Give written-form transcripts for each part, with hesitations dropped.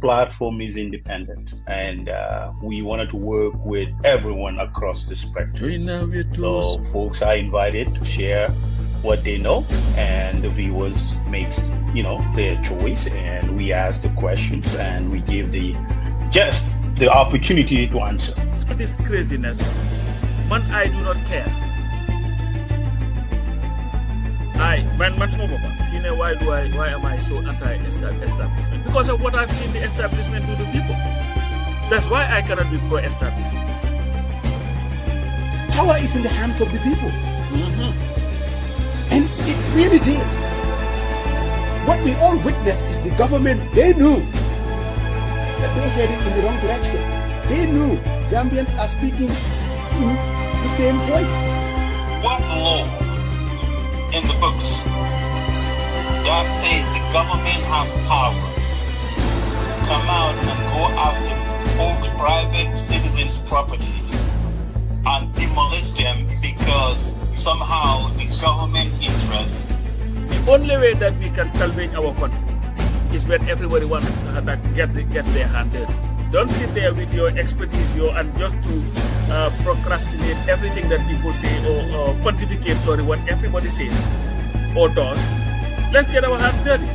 platform is independent, and we wanted to work with everyone across the spectrum. So folks are invited to share what they know, and the viewers makes their choice, and we ask the questions, and we give the guest the opportunity to answer. This craziness, man, I do not care. Why am I so anti-establishment? Because of what I've seen the establishment do to people. That's why I cannot be pro-establishment. Power is in the hands of the people. And it really did. What we all witnessed is the government, they knew that they were heading in the wrong direction. They knew Gambians are speaking in the same voice. What law in the books that says the government has power to come out and go after folks' private citizens' properties and demolish them because somehow the government interest? The only way that we can salvage our country is when everybody that gets their hand dirty. Don't sit there with your expertise and just to procrastinate everything that people say or pontificate, what everybody says or does. Let's get our hands dirty.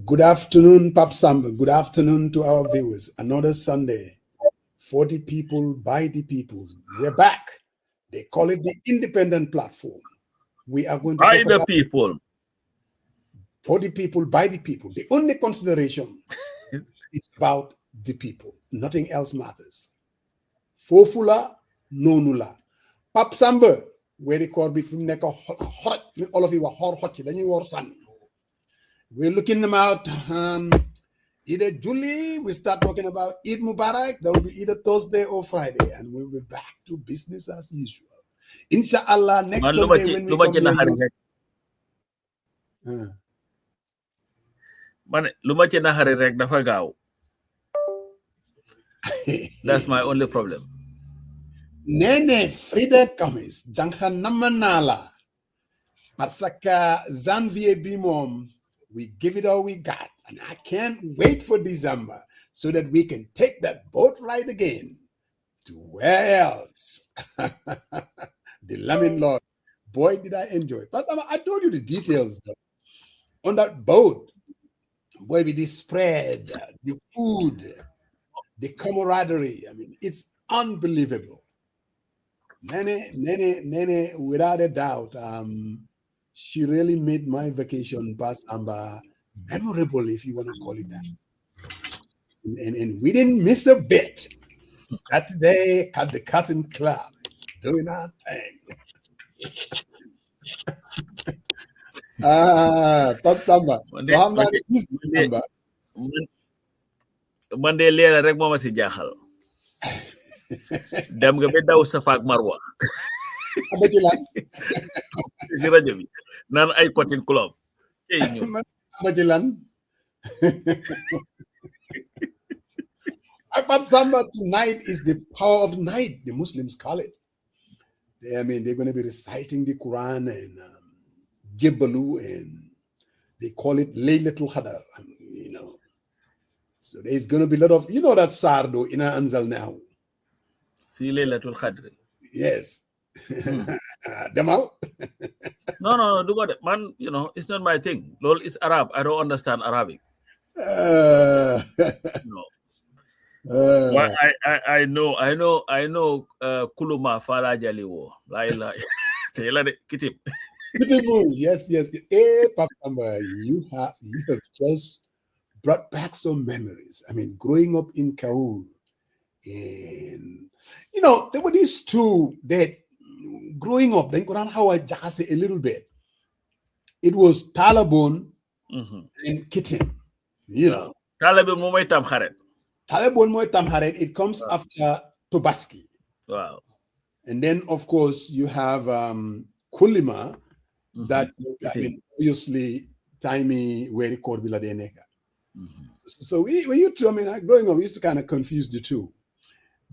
Good afternoon, Pap Samba. Good afternoon to our viewers. Another Sunday for the people, by the people. We're back. They call it the independent platform. We are going to by talk the about people. For the people, by the people. The only consideration is about the people. Nothing else matters. Fofula, nonula. Pap Samba, where the call be from Neko hot, all of you are hot, then you are sunny. We're looking them out. Either Julie, we start talking about Eid Mubarak. That will be either Thursday or Friday, and we'll be back to business as usual. Inshallah, next Sunday when we come here. That's my only problem. Nene Frida Kamis, Jankan Namanala, Pasaka Zanvie Bimom. We give it all we got, and I can't wait for December so that we can take that boat ride again. To where else? The Lemon Lord. Boy, did I enjoy it. But I told you the details though. On that boat, boy, with the spread, the food, the camaraderie. I mean, it's unbelievable. Nene, without a doubt, she really made my vacation, Bas Amba, memorable, if you want to call it that. And we didn't miss a bit. Saturday at the Cotton Club, doing our thing. Top Samba. Monday leer rek moma ci jaxal. Dem nga be daw Safa ak Marwa. Si rajo bi naan ay cotton club. Pap Samba, tonight is the power of the night, the Muslims call it. They're going to be reciting the Quran and Jibbalu, and they call it Laylatul Qadr, So there's going to be a lot of, that Sardo in our Anzal now. Laylatul Qadr. Yes. Demal? No, do what, man, it's not my thing. Lol, it's Arab. I don't understand Arabic. No. Well, I know Kuluma Fala Jaliwo. Taylor Kitip. Yes. Hey, Papa, you have just brought back some memories. I mean, growing up in Kaul, and there were these two that growing up, then Quran how I just a little bit. It was Talabon and Kitten. Talabon Moy Tamharet. Talabon Moy Tamharet, it comes after Tobaski. Wow. And then of course you have Kulima that obviously timey where record bila de neka. So we used to, I mean, growing up, we used to kind of confuse the two.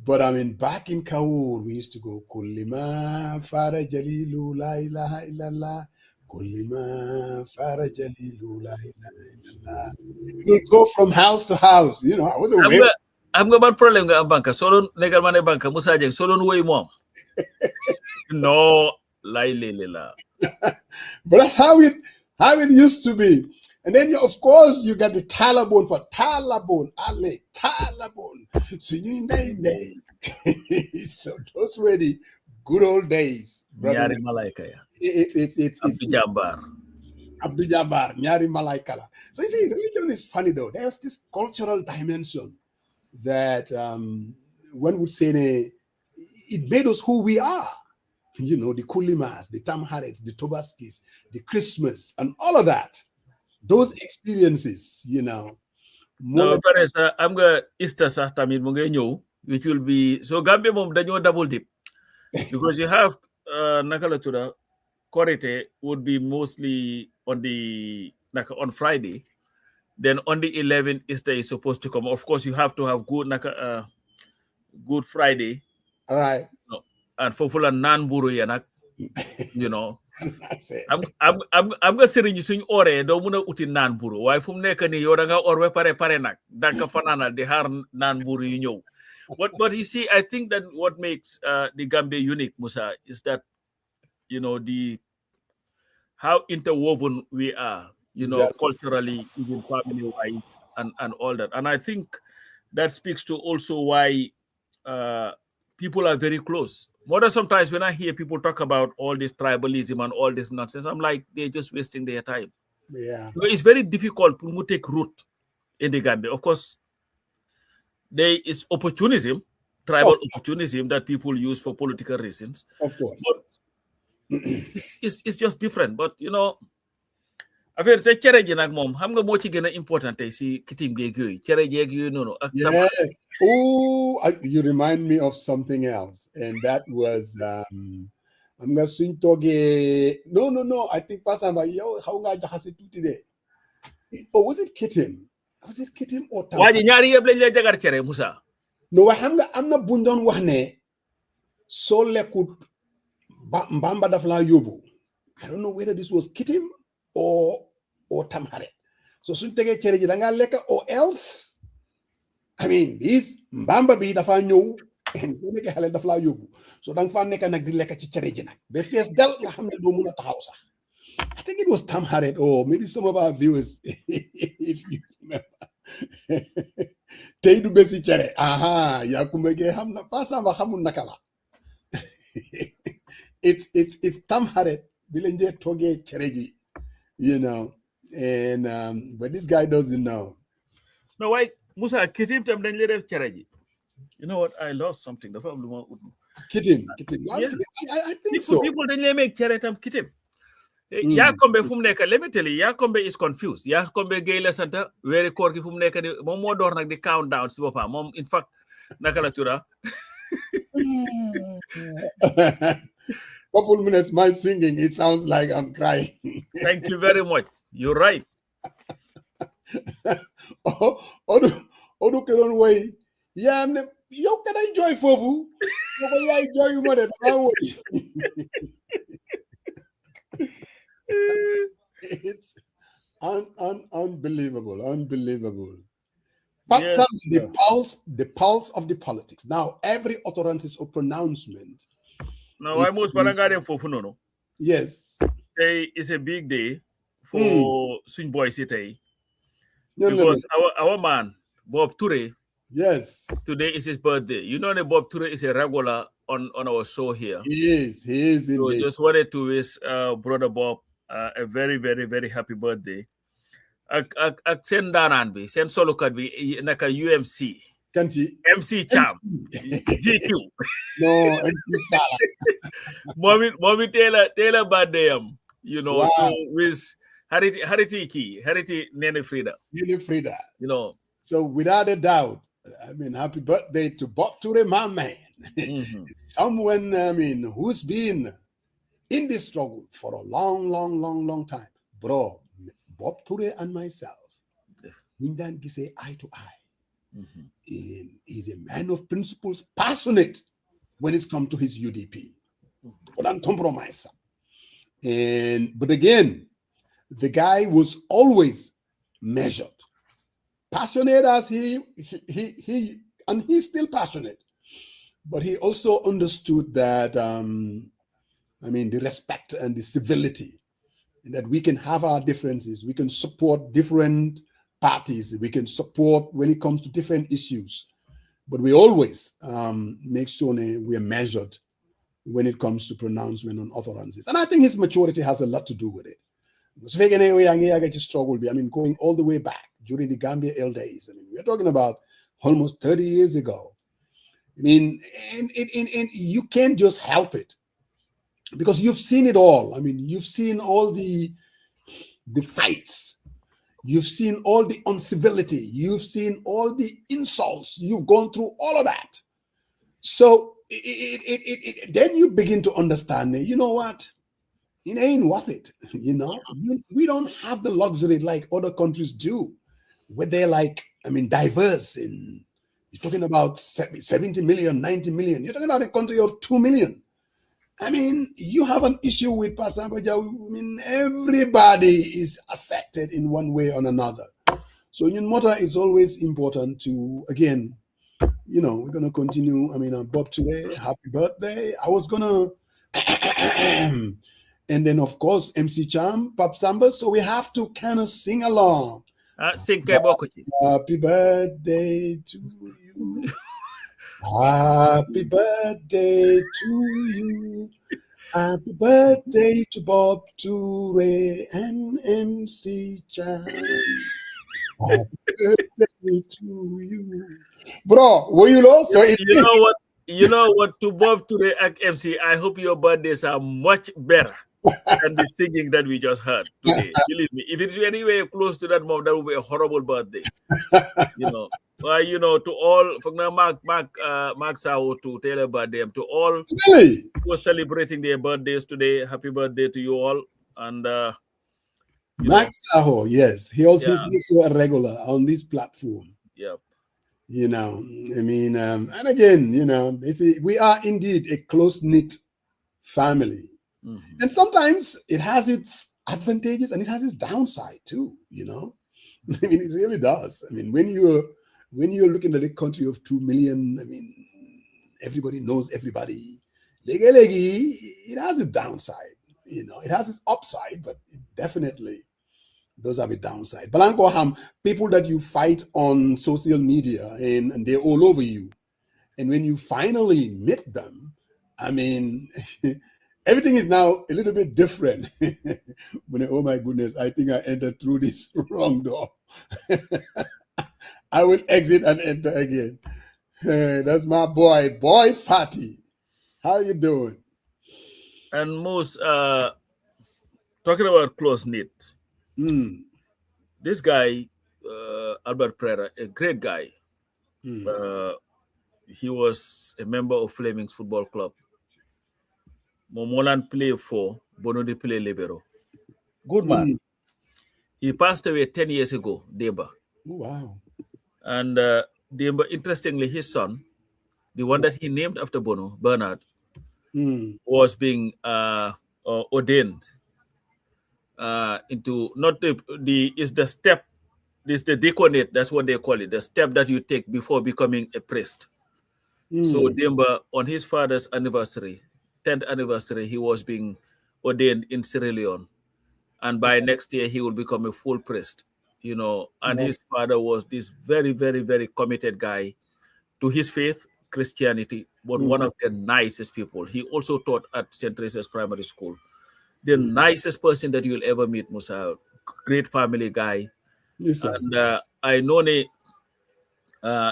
But I mean, back in Kaur, we used to go Kulima Fara Jalilu La ilaha illallah. Kulima Fara Jalilu La ilaha illallah. We would go from house to house. You know, I was aware. I'm going to problem nga ang banka. Solon negal man banka Musa Jeng solon way mom. No, la. But that's how it used to be. And then, of course, you got the Talabon for Talabon, Ale, Talabon. So those were the good old days. Nyari Malaika. It's Abdul Jabbar. Abdul Jabbar, Nyari Malaikala. So you see, religion is funny though. There's this cultural dimension that one would say it made us who we are. You know, the Kulimas, the Tamharets, the Tobaskis, the Christmas, and all of that. Those experiences, you know. No, Teresa, I'm going to Easter Tamid Mungenyo, which will be so Gambia mom dañoo double dip because you have Nakalatura Korete would be mostly on Friday. Then on the 11th, Easter is supposed to come. Of course, you have to have Good Friday. All right. No, and for full non buru yanak, you know. I'm gonna say you suñ oré do mëna uti nan buru way fum nek ni yow da nga or ba pare nak da ka fanana di har nan buru yu ñew. But you see, I think that what makes the Gambia unique, Musa, is that, you know, how interwoven we are, you know, exactly. Culturally, even family-wise, and all that. And I think that speaks to also why people are very close. More than sometimes when I hear people talk about all this tribalism and all this nonsense, I'm like, they're just wasting their time. Yeah. So it's very difficult to take root in the Gambia. Of course, there is opportunism, tribal opportunism that people use for political reasons. Of course. But it's just different. But, you know, affaire te cere ji nag moom xam nga moo ci gën a important tey si kitim geeg yooyu cere jeeg yooyu noonu. Yes. Oh, you remind me of something else, and that was I'm nga suñ toogee no. I think Pasamba yow xaw ngaa jaxase tuuti de. Oh, was it Kitim? Was it Kitim or Tam? waa ji ñaari yëpp lañ lay jagar cere Musa. No, waaye xam nga am na buñ doon wax ne soo lekkut mbamba daf laa yóbbu. I don't know whether this was Kitim or Tamharet. So suñ tegee cere ji da ngaa lekk or else, I mean, this mbamba bi dafa ñëw and soo nekkee xale daf laa yóbbu. So da nga faa nekk nag di lekk ci cere ji nag ba fees dal nga xam ne doo mun a taxaw sax. I think it was Tamharet, or maybe some of our viewers, if you remember. Tey du besi cere. Aha, yaa kumbe ge xam na Pasamba xamul naka la. It's Tamharet bi lañ dee toggee cere ji, you know, and but this guy doesn't know. No, why Musa Kitim tam dañ lay def cere ji. You know what? I lost something. Dafa am lu ma ut. Kitim. Yeah. I think so. People dañ lay make cere tam Kitim. Yakombe fu mu nekk, let me tell you, Yakombe is confused. Yakombe Gueye la sant weeri koor gi fu mu nekk ni moom moo door nag di count down si boppam moom in fact naka la tura. Couple minutes, my singing, it sounds like I'm crying. Thank you very much. You're right. Odu keron way. Yeah, yow can I enjoy fofu? I enjoy you mother. It's unbelievable. But Yes, the pulse of the politics. Now, every utterances or pronouncement. No, I most balangare for no. Yes. Today is a big day for Swing Boy City. Because our man, Bob Toure, yes, today is his birthday. You know that Bob Toure is a regular on our show here. He is So indeed. just wanted to wish brother Bob a very, very, very happy birthday. Ak sen danan bi, sen solukat bi naka UMC. Can't he? MC Cham. GQ. No, MC Stala. Mommy Taylor birthday you know, Wow. so with Hariti Nene Frida. Frida. You know. So without a doubt, I mean, happy birthday to Bob Toure, my man. Someone, I mean, who's been in this struggle for a long time. Bro, Bob Toure and myself, we then say eye to eye. And he's a man of principles, passionate when it's come to his UDP, but uncompromised. But again, the guy was always measured, passionate as he and he's still passionate, but he also understood that the respect and the civility, and that we can have our differences, we can support different parties, we can support when it comes to different issues, but we always make sure we are measured when it comes to pronouncement on utterances. And I think his maturity has a lot to do with it. Going all the way back during the Gambia L days. We're talking about almost 30 years ago. And you can't just help it because you've seen it all. You've seen all the fights. You've seen all the uncivility. You've seen all the insults. You've gone through all of that. So then you begin to understand, you know what? It ain't worth it. We don't have the luxury like other countries do, where they're diverse. You're talking about 70 million, 90 million. You're talking about a country of 2 million. You have an issue with Pasambaja. Everybody is affected in one way or another. So Nyunmota is always important to, again, we're going to continue. Bob today, happy birthday. I was going to, and then of course, MC Cham, Pop Samba. So we have to kind of sing along. Sing Happy birthday to you. Happy birthday to you. Happy birthday to Bob Toure and MC Chan. Happy birthday to you. Bro, were you lost? You know what? To Bob Toure and MC, I hope your birthdays are much better than the singing that we just heard today. Believe me, if it's anywhere close to that moment, that would be a horrible birthday. To all, from Mark Sao to Taylor birthday, to all who are celebrating their birthdays today, happy birthday to you all. And Max Sao, yes, he's also a regular on this platform. Yep. And again, we are indeed a close-knit family. Mm-hmm. And sometimes it has its advantages and it has its downside too, it really does. When you're looking at a country of 2 million, everybody knows everybody. It has its downside, it has its upside, but it definitely does have a downside. Balanko people that you fight on social media and they're all over you. And when you finally meet them, everything is now a little bit different. Oh my goodness, I think I entered through this wrong door. I will exit and enter again. That's my boy Fatty. How you doing? And Moose, talking about close-knit, this guy, Albert Pereira, a great guy. He was a member of Fleming's Football Club. Momolan played for Bono de play libero. Good man. He passed away 10 years ago, Demba. Oh, wow. And Demba, interestingly, his son, the one that he named after Bono, Bernard, was being ordained into not the deaconate, that's what they call it, the step that you take before becoming a priest. So Demba, on his father's anniversary, 10th anniversary, he was being ordained in Sierra Leone. And by next year, he will become a full priest, and his father was this very, very, very committed guy to his faith, Christianity, but one of the nicest people. He also taught at St. Teresa's Primary School. The nicest person that you'll ever meet, Musa. Great family guy. Yes, sir. And I know,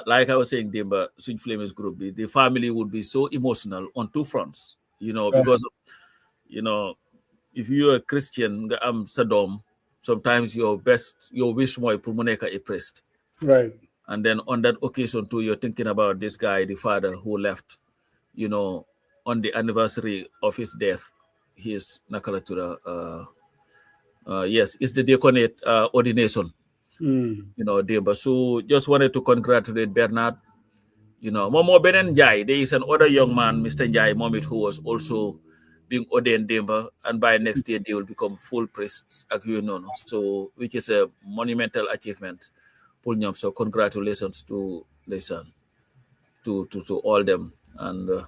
like I was saying, Demba, Swing Flames Group, the family would be so emotional on two fronts, because, if you're a Christian, Sodom, sometimes your wish more Pulmoneka a priest. Right. And then on that occasion too, you're thinking about this guy, the father who left, on the anniversary of his death, his Nakalatura Yes, it's the diaconate ordination. You know, Demba. So just wanted to congratulate Bernard. You know, Momo Benen Njai, there is another young man, Mr. Njai Momit, who was also being ordained Demba, and by next year they will become full priests, so which is a monumental achievement. So congratulations to Lesan, to all them, and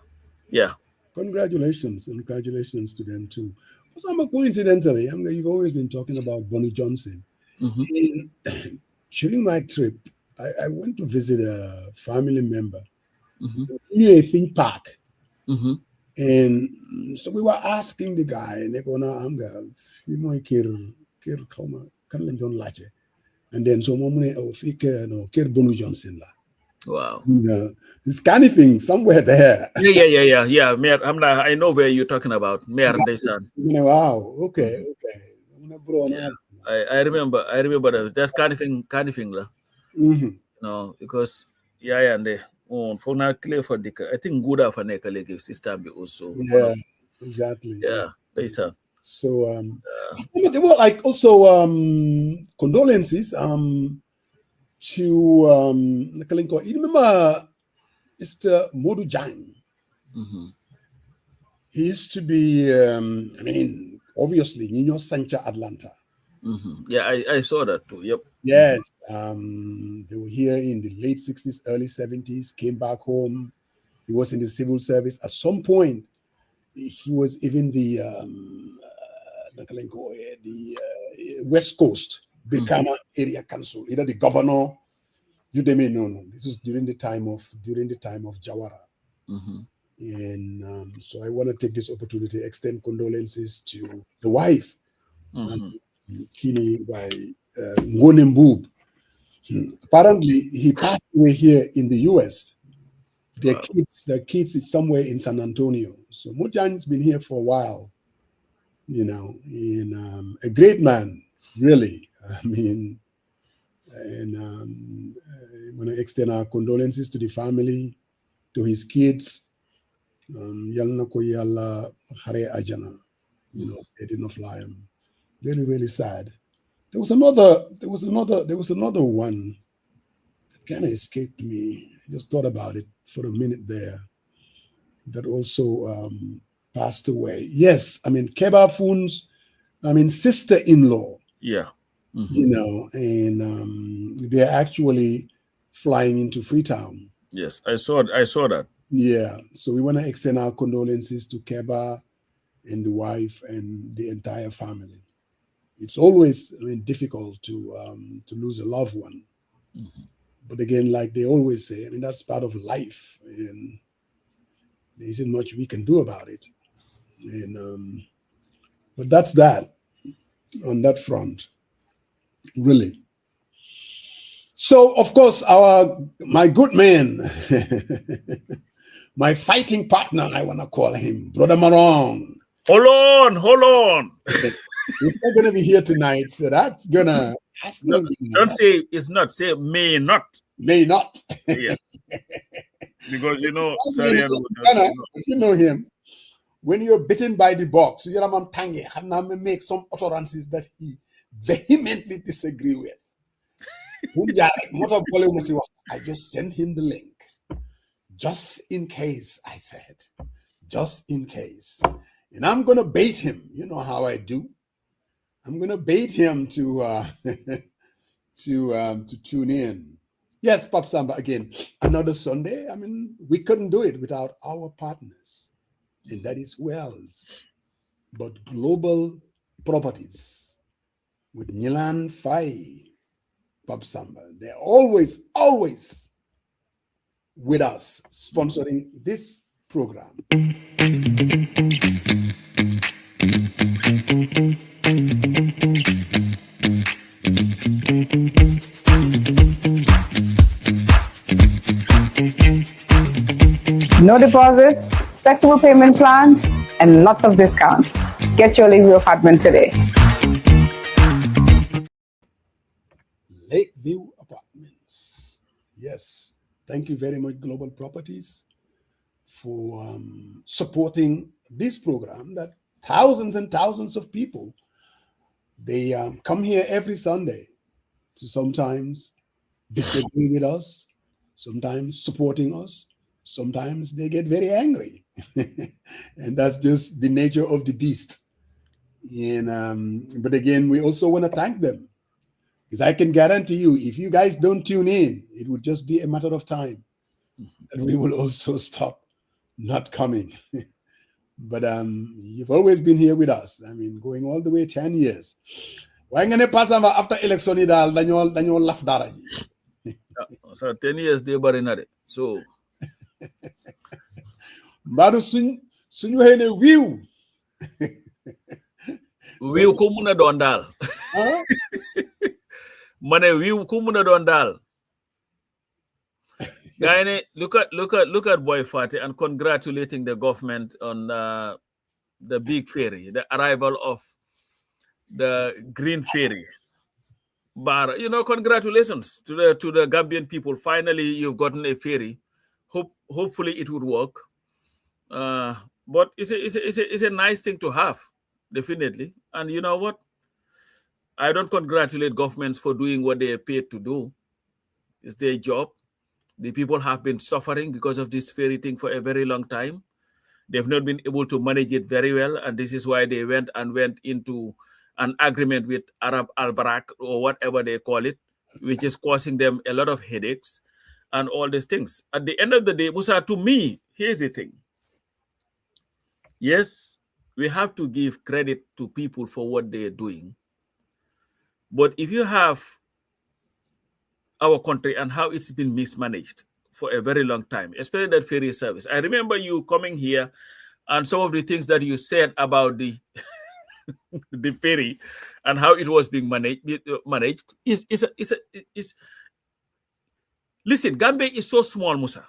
yeah. Congratulations to them too. Coincidentally, you've always been talking about Bonnie Johnson. During my trip, I went to visit a family member near a theme park. And so we were asking the guy, and then so Bonnie Johnson. Wow. It's Canifing somewhere there. Yeah. I know where you're talking about. Wow. Okay. Yeah. I remember that. That's Canifing. No, because and they for now clear for the I think good for Neka system also. Yeah, exactly. Yeah, Lisa. So there were like also condolences to you remember Mr. Modu Jang. He used to be obviously Nino Sancha Atlanta. Yeah, I saw that too. Yep. Yes. They were here in the late 60s, early 70s, came back home. He was in the civil service. At some point, he was even the West Coast, Birkama Area Council, either the governor. No. This was during the time of Jawara. And so I want to take this opportunity to extend condolences to the wife, Kini by Ngone. Apparently, he passed away here in the U.S. Their kids is somewhere in San Antonio. So Mojan's been here for a while, and a great man, really. And I want to extend our condolences to the family, to his kids. Yalna ko yalla khare ajana, they did not fly him. Really, really sad. There was another one that kind of escaped me. I just thought about it for a minute there. That also passed away. Yes, Keba Fun's, sister-in-law. Yeah. And they're actually flying into Freetown. Yes, I saw that. Yeah, so we want to extend our condolences to Keba and the wife and the entire family. It's always difficult to lose a loved one. But again, like they always say, that's part of life, and there isn't much we can do about it. And but that's that on that front, really. So, of course, my good man, my fighting partner, I want to call him, Brother Marong. Hold on. He's not going to be here tonight, so that's gonna. Don't say it's not. Say may not. May not. Yeah. Because you know him. When you're bitten by the box, you make some utterances that he vehemently disagree with. I just sent him the link. Just in case, I said. Just in case. And I'm going to bait him. You know how I do. I'm going to bait him to tune in. Yes, Pop Samba, again, another Sunday. We couldn't do it without our partners. And that is Wells. But Global Properties with Nilan Fai, Pop Samba. They're always with us, sponsoring this program. No deposit, flexible payment plans, and lots of discounts. Get your Lakeview apartment today. Lakeview Apartments. Yes. Thank you very much, Global Properties, for supporting this program that thousands and thousands of people They come here every Sunday to sometimes disagree with us, sometimes supporting us, sometimes they get very angry. And that's just the nature of the beast. And but again, we also want to thank them, because I can guarantee you, if you guys don't tune in, it would just be a matter of time that we will also stop not coming. But you've always been here with us. I mean, going all the way 10 years. Why ngane pass after election dal dañoo laf dara ji. So 10 years they bari na de. So Mbadu suñu hene wiiw. Wiiw ko muna doon dal. Mane wiiw ko muna doon dal. Guy, look at Boy Fatty and congratulating the government on the big ferry, the arrival of the green ferry. But congratulations to the Gambian people. Finally, you've gotten a ferry. Hopefully, it would work. But it's a nice thing to have, definitely. And you know what? I don't congratulate governments for doing what they are paid to do. It's their job. The people have been suffering because of this ferry thing for a very long time. They've not been able to manage it very well, and this is why they went into an agreement with Arab Al-Barak, or whatever they call it, which is causing them a lot of headaches and all these things. At the end of the day, Musa, to me, here's the thing. Yes, we have to give credit to people for what they're doing. But if you have our country and how it's been mismanaged for a very long time, especially that ferry service. I remember you coming here and some of the things that you said about the the ferry and how it was being managed is listen, Gambia is so small, Musa.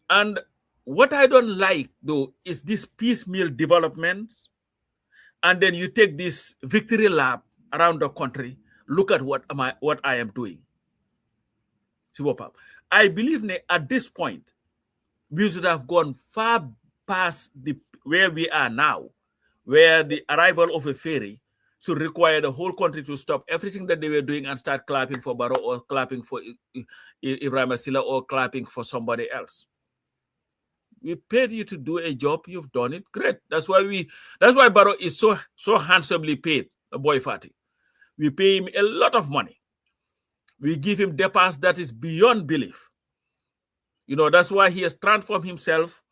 And what I don't like though is this piecemeal development, and then you take this victory lap around the country. Look at what I am doing. I believe at this point, we should have gone far past where we are now, where the arrival of a ferry should require the whole country to stop everything that they were doing and start clapping for Barrow or clapping for Ibrahim Asila or clapping for somebody else. We paid you to do a job. You've done it. Great. That's why Barrow is so handsomely paid, Boy Fatty. We pay him a lot of money. We give him deposits that is beyond belief. That's why he has transformed himself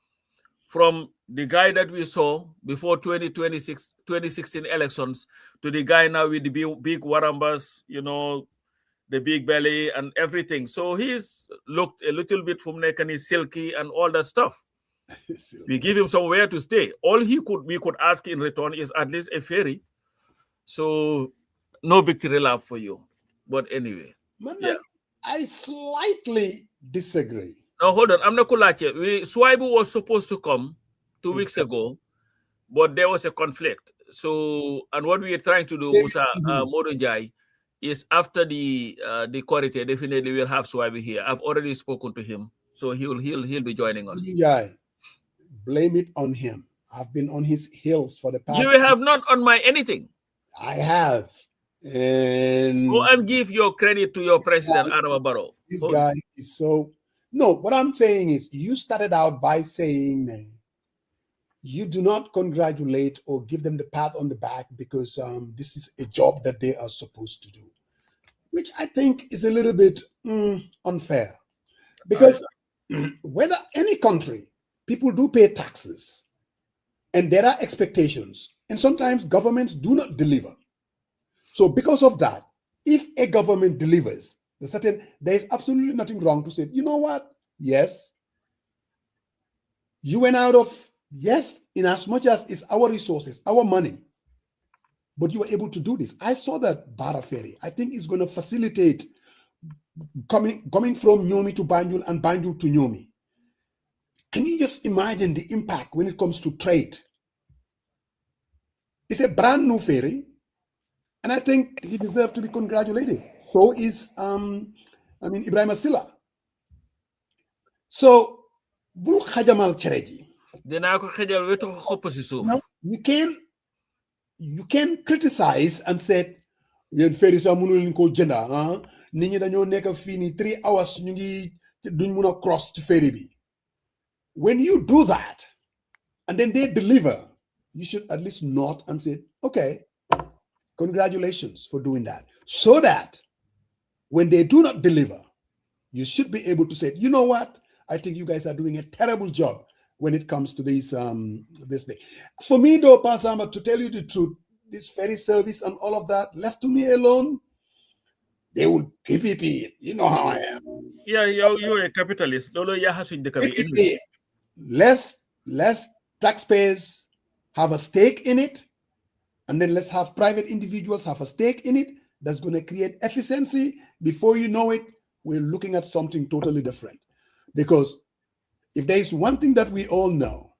from the guy that we saw before 2016 elections to the guy now with the big warambas, the big belly and everything. So he's looked a little bit from neck and he's silky and all that stuff. We give him somewhere to stay. All we could ask in return is at least a ferry. So no victory lap for you. But anyway. I slightly disagree. No, hold on. I'm not going to lie. Swaibu was supposed to come 2 weeks ago, but there was a conflict. So, and what we are trying to do, Musa Modunjai, is after the corridor, definitely we'll have Swaibu here. I've already spoken to him, so he'll be joining us. Yeah, blame it on him. I've been on his heels for the past. You have not on my anything. I have. And go and give your credit to your president, Adama Barrow. This guy is so. No, what I'm saying is, you started out by saying you do not congratulate or give them the pat on the back because this is a job that they are supposed to do, which I think is a little bit unfair. Because whether any country, people do pay taxes and there are expectations, and sometimes governments do not deliver. So because of that, if a government delivers, there is absolutely nothing wrong to say, you know what? Yes, you went out of, yes, in as much as it's our resources, our money, but you were able to do this. I saw that Barra ferry. I think it's going to facilitate coming from Nyomi to Banjul and Banjul to Nyomi. Can you just imagine the impact when it comes to trade? It's a brand new ferry, and I think he deserves to be congratulated. So is Ibrahim Asila. So bul xajamal cere ji. Dinaa ko xajal wetu ko xopp ci suuf. You can you can criticize and say, "Yen ferry sa mënu leen ko jënda ah nit ñi dañoo nekk fii nii 3 hours ñu ngi duñ mun a cross ci ferry bi." When you do that, and then they deliver, you should at least nod and say, "Okay, congratulations for doing that." So that when they do not deliver, you should be able to say, "You know what? I think you guys are doing a terrible job when it comes to this thing." For me, though, Pasama, to tell you the truth, this ferry service and all of that, left to me alone, they will PPP. You know how I am. Yeah, you're a capitalist. PPP. Less taxpayers have a stake in it, and then let's have private individuals have a stake in it. That's going to create efficiency. Before you know it, we're looking at something totally different. Because if there is one thing that we all know,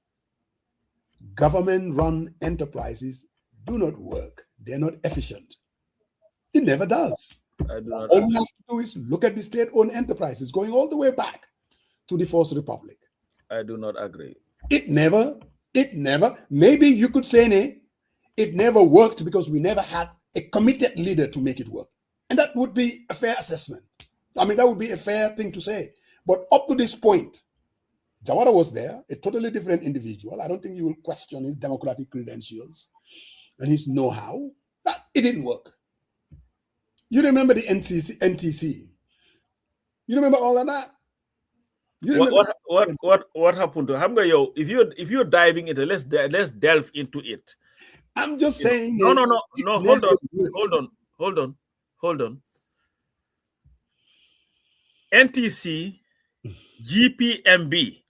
government-run enterprises do not work. They're not efficient. It never does. All we have to do is look at the state-owned enterprises going all the way back to the First Republic. I do not agree. It never, maybe you could say, it never worked because we never had a committed leader to make it work. And that would be a fair assessment. I mean, that would be a fair thing to say. But up to this point, Jawara was there, a totally different individual. I don't think you will question his democratic credentials and his know-how. But it didn't work. You remember the NTC. You remember all of that? What happened to Hamga? If you're diving into let's delve into it. I'm just saying. No. Hold on. NTC, GPMB,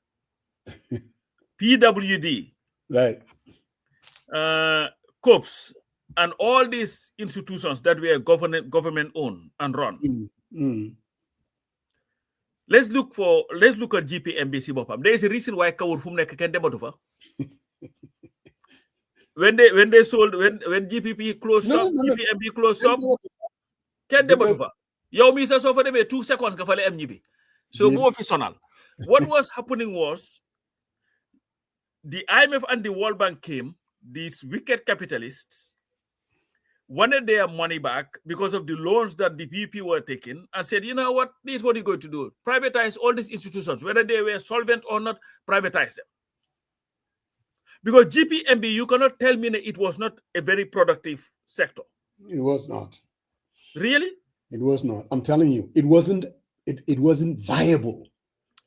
PWD, right, COPS, and all these institutions that were government owned and run. Let's look at GPMB. There is a reason why Kawur Fumnek can debate. When GPP closed shop, GPMB closed shop, can debate. Yo, Mr. So for them 2 seconds ka fale MGB. So more official. What was happening was the IMF and the World Bank came, these wicked capitalists wanted their money back because of the loans that the PP were taking and said, you know what, this is what you're going to do. Privatize all these institutions, whether they were solvent or not, privatize them. Because GPMB, you cannot tell me that it was not a very productive sector. It was not. Really? It was not. I'm telling you, it wasn't viable.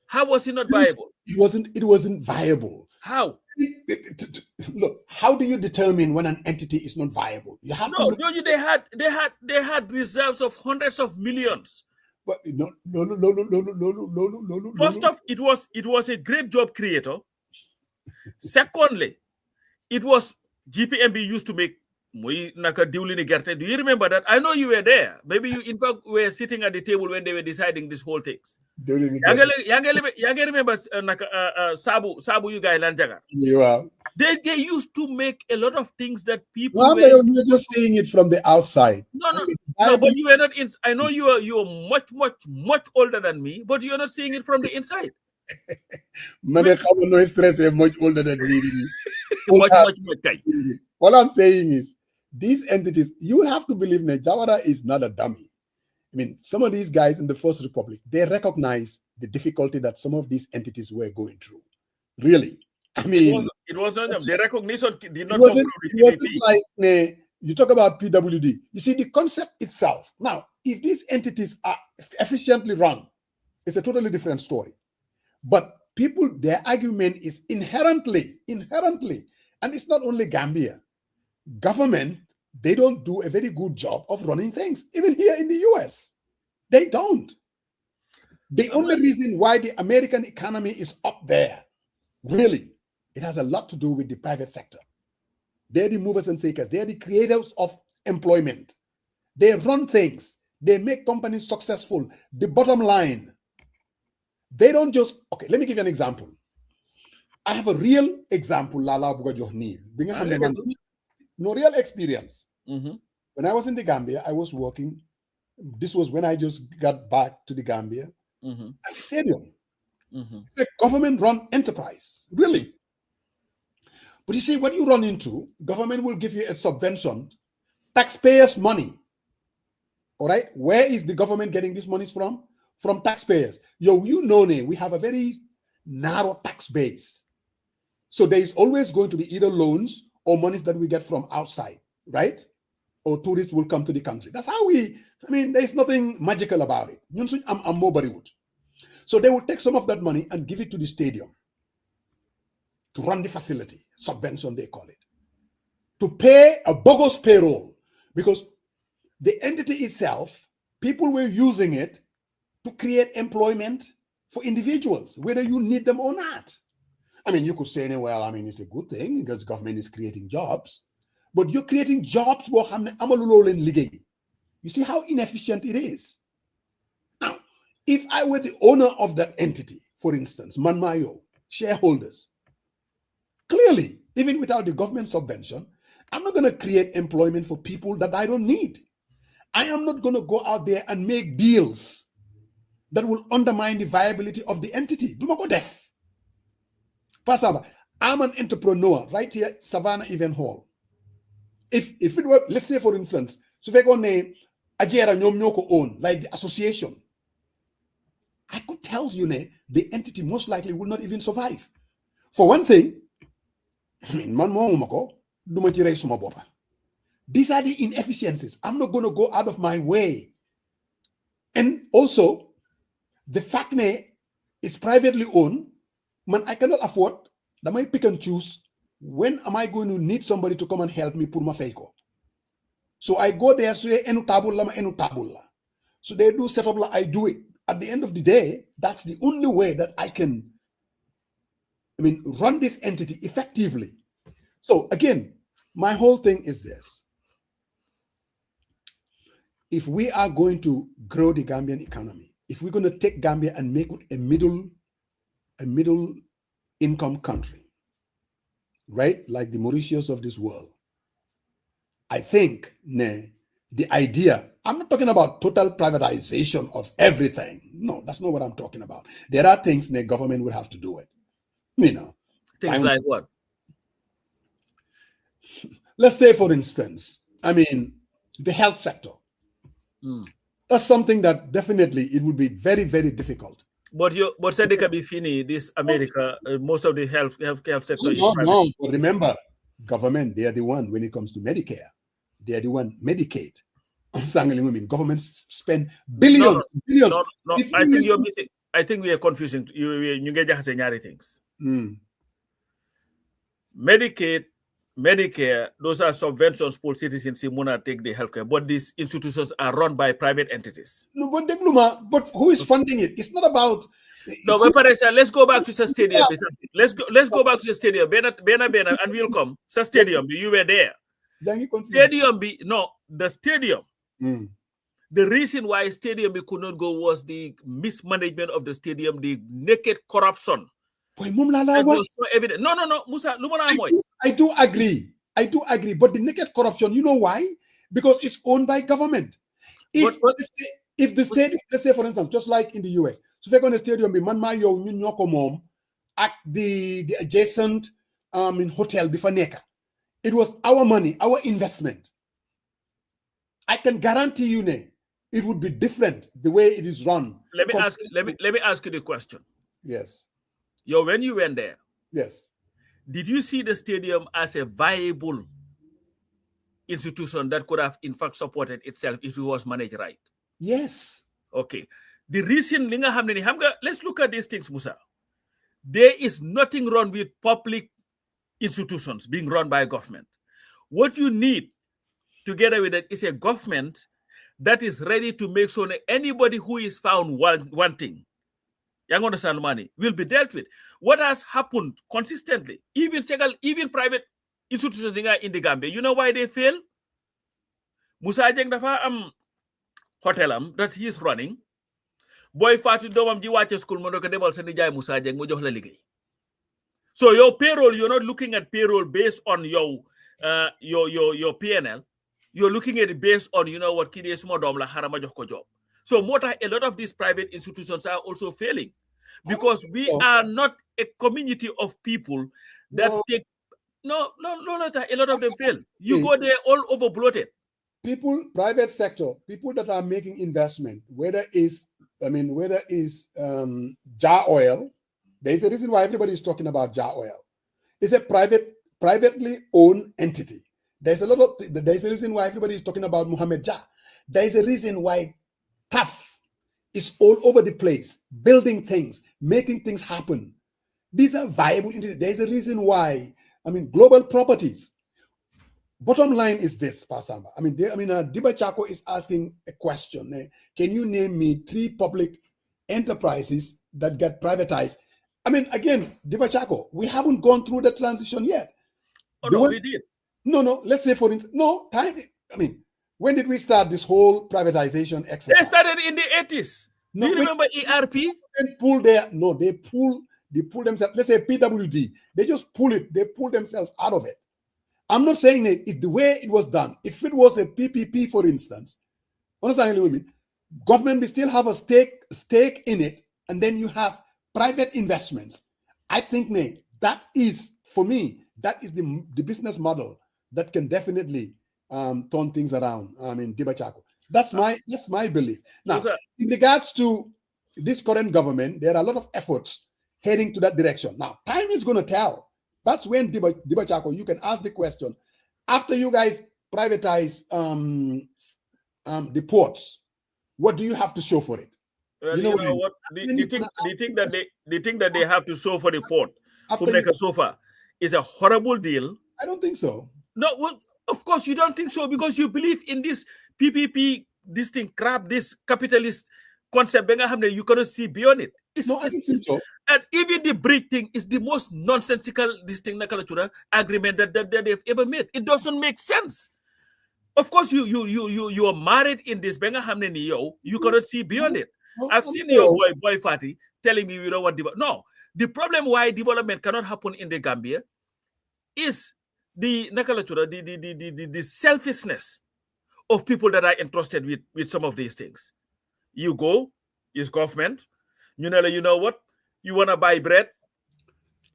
How was it not viable? It wasn't viable. How? Look, how do you determine when an entity is not viable? You have to they had reserves of hundreds of millions. But no. First off, it was a great job creator. Secondly, it was GPMB used to make naka diwlini gerte. Do you remember that? I know you were there. Maybe you, in fact, were sitting at the table when they were deciding this whole things. Yage remember Sabu you guys Lanjaga. Yeah. They used to make a lot of things that people. Well, you're just seeing it from the outside. No, but you were not in. I know you are much older than me, but you are not seeing it from the inside. Much older than me. much. All I'm saying is, these entities, you will have to believe that Jawara is not a dummy. I mean, some of these guys in the First Republic, they recognize the difficulty that some of these entities were going through. Really. I mean, it was not them. The recognition did not come from the PDP. It wasn't like, you talk about PWD. You see, the concept itself. Now, if these entities are efficiently run, it's a totally different story. But people, their argument is inherently, and it's not only Gambia. Government, they don't do a very good job of running things. Even here in the US, they don't. The only reason why the American economy is up there, really, it has a lot to do with the private sector. They're the movers and shakers. They're the creators of employment. They run things. They make companies successful. The bottom line, they don't just, okay, let me give you an example. I have a real example, Lala Bugajohni. No real experience. Mm-hmm. When I was in the Gambia, I was working. This was when I just got back to the Gambia. Mm-hmm. At the stadium. Mm-hmm. It's a government-run enterprise, really. But you see, what you run into, government will give you a subvention, taxpayers' money. All right? Where is the government getting these monies from? From taxpayers. We have a very narrow tax base. So there is always going to be either loans or monies that we get from outside, right? Or tourists will come to the country. That's how there's nothing magical about it. I'm more Bollywood. So they will take some of that money and give it to the stadium to run the facility, subvention they call it, to pay a bogus payroll, because the entity itself, people were using it to create employment for individuals, whether you need them or not. You could say, well, it's a good thing because government is creating jobs, but you're creating jobs. You see how inefficient it is. Now, if I were the owner of that entity, for instance, Manmayo, shareholders, clearly, even without the government subvention, I'm not going to create employment for people that I don't need. I am not going to go out there and make deals that will undermine the viability of the entity. Do not go deaf. Pasaba, I'm an entrepreneur right here at Savannah Event Hall. If it were, let's say for instance, so if I go name Ajera Nyomnyoko own, like the association, I could tell you the entity most likely will not even survive. For one thing, these are the inefficiencies. I'm not going to go out of my way. And also, the fact that it's privately owned, I cannot afford, that I pick and choose, when am I going to need somebody to come and help me put my faiko? So I go there, so so they do set up, I do it. At the end of the day, that's the only way that I can run this entity effectively. So again, my whole thing is this. If we are going to grow the Gambian economy, if we're going to take Gambia and make it a middle income country, right? Like the Mauritius of this world, I think the idea, I'm not talking about total privatization of everything. No, that's not what I'm talking about. There are things the government would have to do it. Things like what? Let's say, for instance, the health sector. That's something that definitely it would be very, very difficult. But Sadika Bifini, this America, most of the healthcare sector is private. No, but remember, government, they are the one when it comes to Medicare. They are the one, Medicaid. I'm saying governments spend billions. No, I think you're missing. I think we are confusing. You get nyari things. Medicaid, Medicare, those are subventions for citizens who want to take the healthcare, but these institutions are run by private entities. No, but who is funding it? It's not about. No, let's go back to the stadium. Let's go back to the stadium. Bena, and we'll come. The stadium, you were there. The stadium. The reason why stadium could not go was the mismanagement of the stadium, the naked corruption. It was so evident. No, Musa, I do agree. But the naked corruption, you know why? Because it's owned by government. If the stadium, let's say for instance, just like in the US, so if you're going to stadium, at the adjacent hotel before Neka, it was our money, our investment. I can guarantee you, it would be different the way it is run. Let me ask you the question. Yes. When you went there, yes, did you see the stadium as a viable institution that could have in fact supported itself if it was managed right? Yes. Okay. The reason, let's look at these things, Musa. There is nothing wrong with public institutions being run by government. What you need together with it is a government that is ready to make sure that anybody who is found wanting, young understand money, will be dealt with. What has happened consistently, even private institutions in the Gambia, you know why they fail? Musa Jeng dafa hotelam that he is running. Boy Fatu domam ji wache school mo do ko demal sa nijaay Musa Jeng mo jox la liggéey. So your payroll, you're not looking at payroll based on your PNL. You're looking at it based on, what kid is more dom la harama jox ko job. So a lot of these private institutions are also failing because we are not a community of people that take No, a lot of them fail. You go there all over bloated. People, private sector, people that are making investment, whether it's jar oil. There's a reason why everybody is talking about jar oil. It's a privately owned entity. There's a reason why everybody is talking about Mohammed Jah. There's a reason why TAF is all over the place, building things, making things happen. These are viable entities. There's a reason why, Global Properties. Bottom line is this, Pasamba. Diba Chako is asking a question. Can you name me 3 public enterprises that get privatized? Again, Diba Chako, we haven't gone through the transition yet. We did. No. Let's say, for instance, when did we start this whole privatization exercise? They started in the 80s. Do you remember ERP? They pull themselves. Let's say PWD. They just pull it. They pull themselves out of it. I'm not saying it's the way it was done. If it was a PPP, for instance, understand what I mean? Government will still have a stake in it, and then you have private investments. I think, that is, for me, that is the business model that can definitely turn things around. Diba Chako. That's my belief. Now, in regards to this current government, there are a lot of efforts heading to that direction. Now, time is going to tell. That's when Diba Chako, you can ask the question, after you guys privatize the ports, what do you have to show for it? Well, you know what? The thing that they have to show for the port to make a sofa is a horrible deal. I don't think so. No, well, of course you don't think so, because you believe in this PPP, this thing, crap, this capitalist concept. You cannot see beyond it. I think so. And even the bridge thing is the most nonsensical agreement that they've ever made. It doesn't make sense. Of course, you are married in this you cannot see beyond it. I've seen your boy Fatty telling me you don't want development. No, the problem why development cannot happen in the Gambia is the selfishness of people that are entrusted with some of these things. You go, it's government. You know what? You want to buy bread,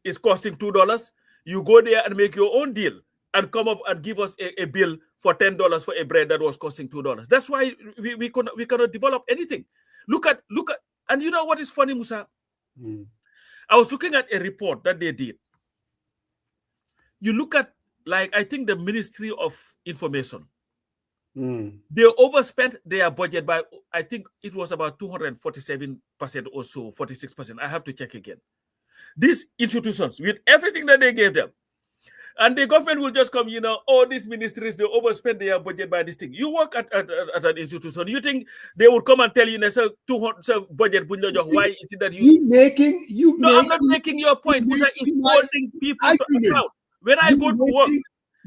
it's costing $2. You go there and make your own deal and come up and give us a bill for $10 for a bread that was costing $2. That's why we cannot develop anything. Look at, and you know what is funny, Musa? I was looking at a report that they did. You look at, I think the Ministry of Information. They overspent their budget by, I think it was about 247% or so, 46%. I have to check again. These institutions, with everything that they gave them, and the government will just come, these ministries, they overspend their budget by this thing. You work at an institution, you think they would come and tell you, budget, why is it that I'm not making your point. Musa is holding people to account. When I go to work,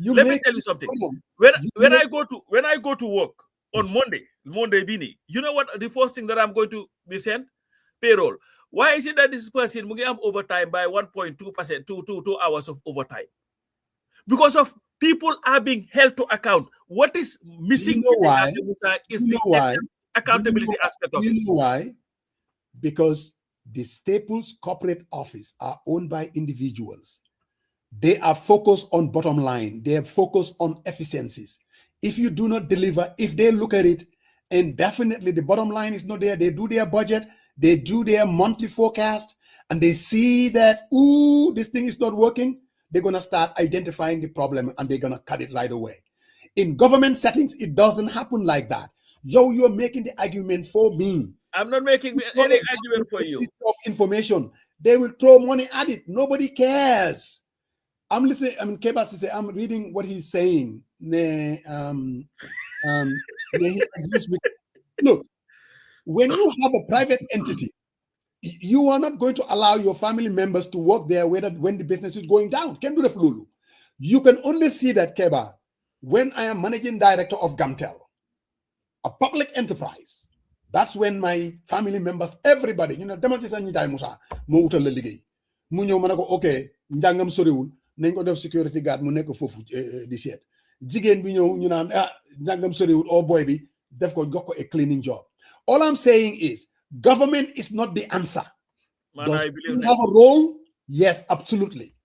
let me tell you something. When I go to work on Monday Bini, you know what the first thing that I'm going to be sent? Payroll. Why is it that this person will get overtime by 1.2%, 2 hours of overtime? Because of people are being held to account. What is missing is the accountability aspect of it. You know why? Because the Staples corporate office are owned by individuals. They are focused on bottom line. They are focused on efficiencies. If you do not deliver, if they look at it, and definitely the bottom line is not there, they do their budget, they do their monthly forecast, and they see that, this thing is not working, they're going to start identifying the problem and they're going to cut it right away. In government settings, it doesn't happen like that. You're making the argument for me. I'm not making any argument for you. Of information, they will throw money at it. Nobody cares. I'm listening. Keba say I'm reading what he's saying. Look, when you have a private entity, you are not going to allow your family members to work there when the business is going down. Can do the flulu. You can only see that, Keba, when I am managing director of Gamtel, a public enterprise. That's when my family members, everybody, okay, njangam soriwul nañ ko def security guard mu nekk fofu di seet jigéen bi ñëw ñu naan njangam soriwul boy bi def ko jox ko a cleaning job. All I'm saying is government is not the answer. Does it have a role? Yes, absolutely.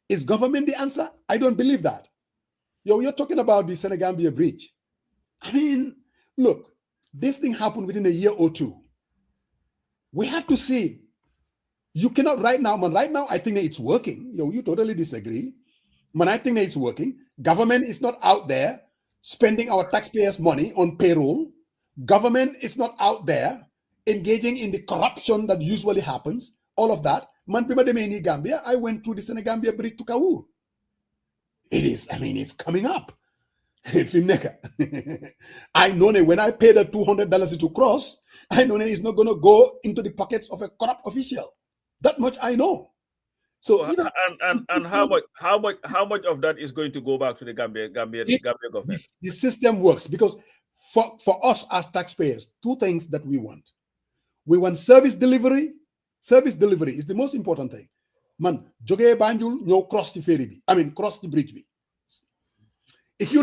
Is government the answer? I don't believe that. You're talking about the Senegambia Bridge. I mean, look, this thing happened within a year or two. We have to see. You cannot right now, man. Right now, I think that it's working. You totally disagree. Man, I think that it's working. Government is not out there spending our taxpayers' money on payroll. Government is not out there engaging in the corruption that usually happens. All of that. Man, in Gambia, I went through the Senegambia Bridge to Kaur. It is, I mean, it's coming up. I know that when I pay the $200 to cross, I know that it's not going to go into the pockets of a corrupt official. That much I know. So, and how much of that is going to go back to the Gambia government? The system works because for us as taxpayers, two things that we want. We want service delivery. Service delivery is the most important thing. Man, joge Banjul, no cross the ferry. Cross the bridge. If you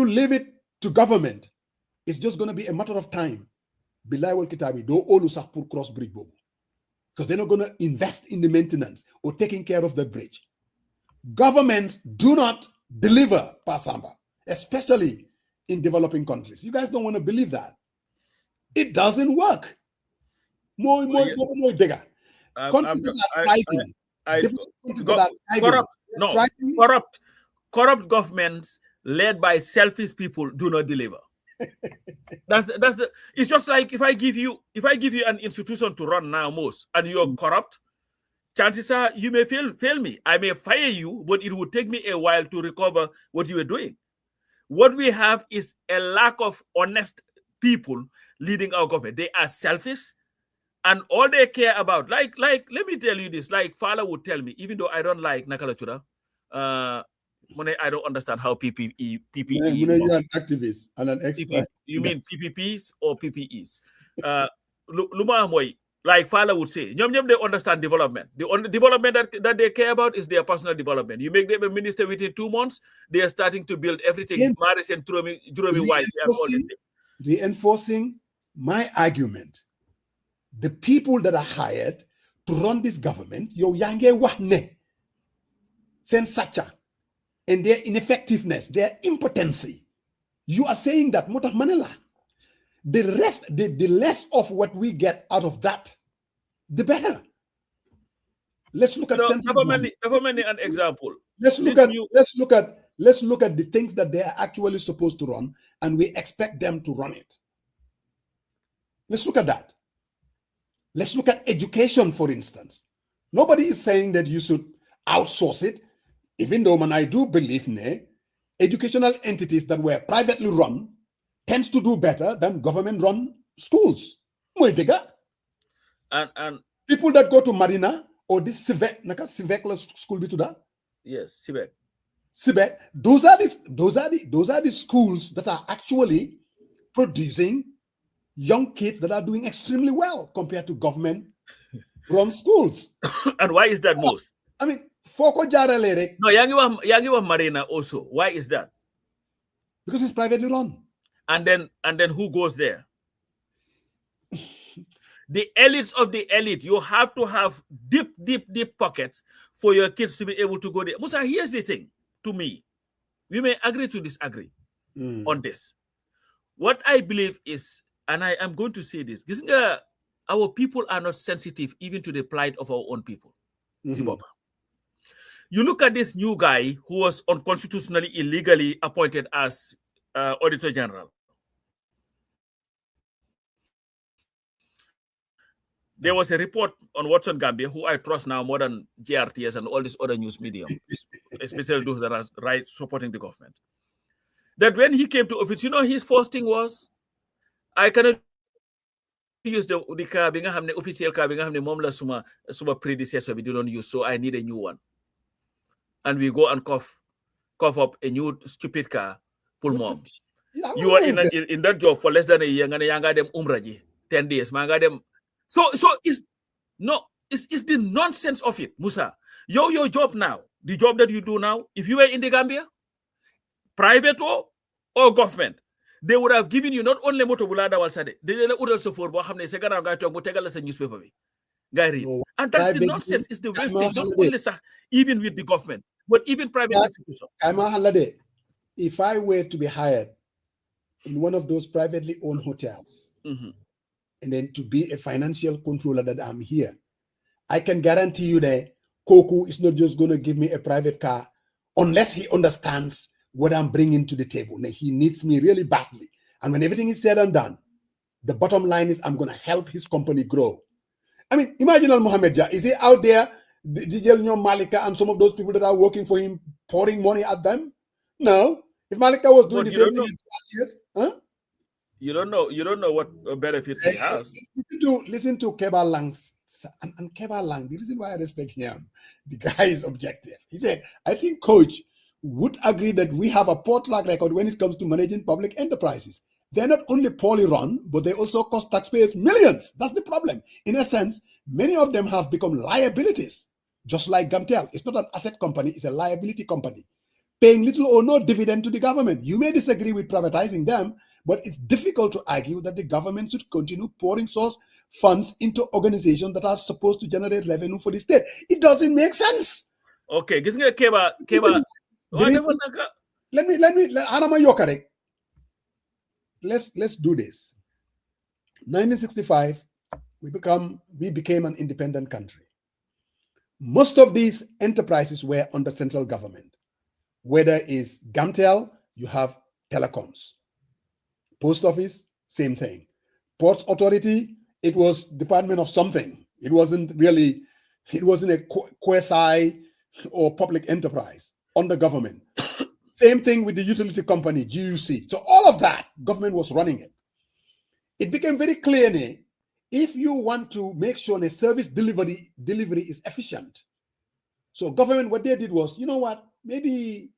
leave it to government, it's just going to be a matter of time. Bilay wal kitabi do olu sax pour cross bridge bobu. Because they're not going to invest in the maintenance or taking care of the bridge. Governments do not deliver, Pasamba, especially in developing countries. You guys don't want to believe that. It doesn't work. More bigger. Countries that are fighting. Corrupt governments led by selfish people do not deliver. It's just like if I give you an institution to run now, and you're corrupt, chances are you may fail me. I may fire you, but it would take me a while to recover what you were doing. What we have is a lack of honest people leading our government. They are selfish, and all they care about, like let me tell you this, like Fala would tell me, even though I don't like Nakalatura, I don't understand how PPE. You're an activist and an expert. You mean PPPs or PPEs? Luma moy, like Fala would say, they understand development. The only development that they care about is their personal development. You make them a minister within 2 months, they are starting to build everything. Reinforcing my argument. The people that are hired to run this government, yange wahne, sensacha, and their ineffectiveness, their impotency. You are saying that, Mota Manila. The less of what we get out of that, the better. Let's look at government an example. Let's look at the things that they are actually supposed to run, and we expect them to run it. Let's look at that. Let's look at education, for instance. Nobody is saying that you should outsource it, even though, man, I do believe educational entities that were privately run tends to do better than government-run schools. And people that go to Marina or this Civec school bituda. Yes, Civec. Civec. Those are the schools that are actually producing young kids that are doing extremely well compared to government-run schools. And why is that most? I mean, Foko Jarale rek. No, Yangiwa Marina also. Why is that? Because it's privately run. And then who goes there? The elites of the elite. You have to have deep pockets for your kids to be able to go there. Musa, here's the thing to me. We may agree to disagree on this. What I believe is, and I am going to say this, our people are not sensitive even to the plight of our own people. You look at this new guy who was unconstitutionally, illegally appointed as Auditor General. There was a report on Watson Gambia, who I trust now more than JRTS and all these other news media, especially those that are supporting the government, that when he came to office, his first thing was, I cannot use the car being a official car being a momla suma predecessor we do not use, so I need a new one. And we go and cough up a new stupid car for mom. You are in that job for less than a year, and younger them umraji 10 days. So it's the nonsense of it, Musa. Your job now, the job that you do now, if you were in the Gambia, private or government, they would have given you not only moto bulada walsade, they would also for bohamne segana ga tok mo tegal sa newspaper bi No, and that's the nonsense. It's the wastage, not only even with the government, but even private institutions. If I were to be hired in one of those privately owned hotels, and then to be a financial controller that I'm here, I can guarantee you that Koku is not just going to give me a private car unless he understands what I'm bringing to the table. Now, he needs me really badly. And when everything is said and done, the bottom line is I'm going to help his company grow. I mean, imagine Al-Mohammed, is he out there, Malika and some of those people that are working for him, pouring money at them? No. If Malika was doing the same thing in 2 years, You don't know what benefits he has. Listen to Keba Lang. And Keba Lang, the reason why I respect him, the guy is objective. He said, I think Coach would agree that we have a poor track record when it comes to managing public enterprises. They're not only poorly run, but they also cost taxpayers millions. That's the problem. In a sense, many of them have become liabilities, just like Gamtel. It's not an asset company, it's a liability company, paying little or no dividend to the government. You may disagree with privatizing them, but it's difficult to argue that the government should continue pouring source funds into organizations that are supposed to generate revenue for the state. It doesn't make sense. Okay, Keba. Let me let's do this. 1965, we became an independent country. Most of these enterprises were under central government. Whether it's Gamtel, you have telecoms. Post office, same thing. Ports Authority, it was Department of something. It wasn't a quasi or public enterprise under government. Same thing with the utility company, GUC. So all of that, government was running it. It became very clear, if you want to make sure the service delivery is efficient. So government, what they did was, you know what, maybe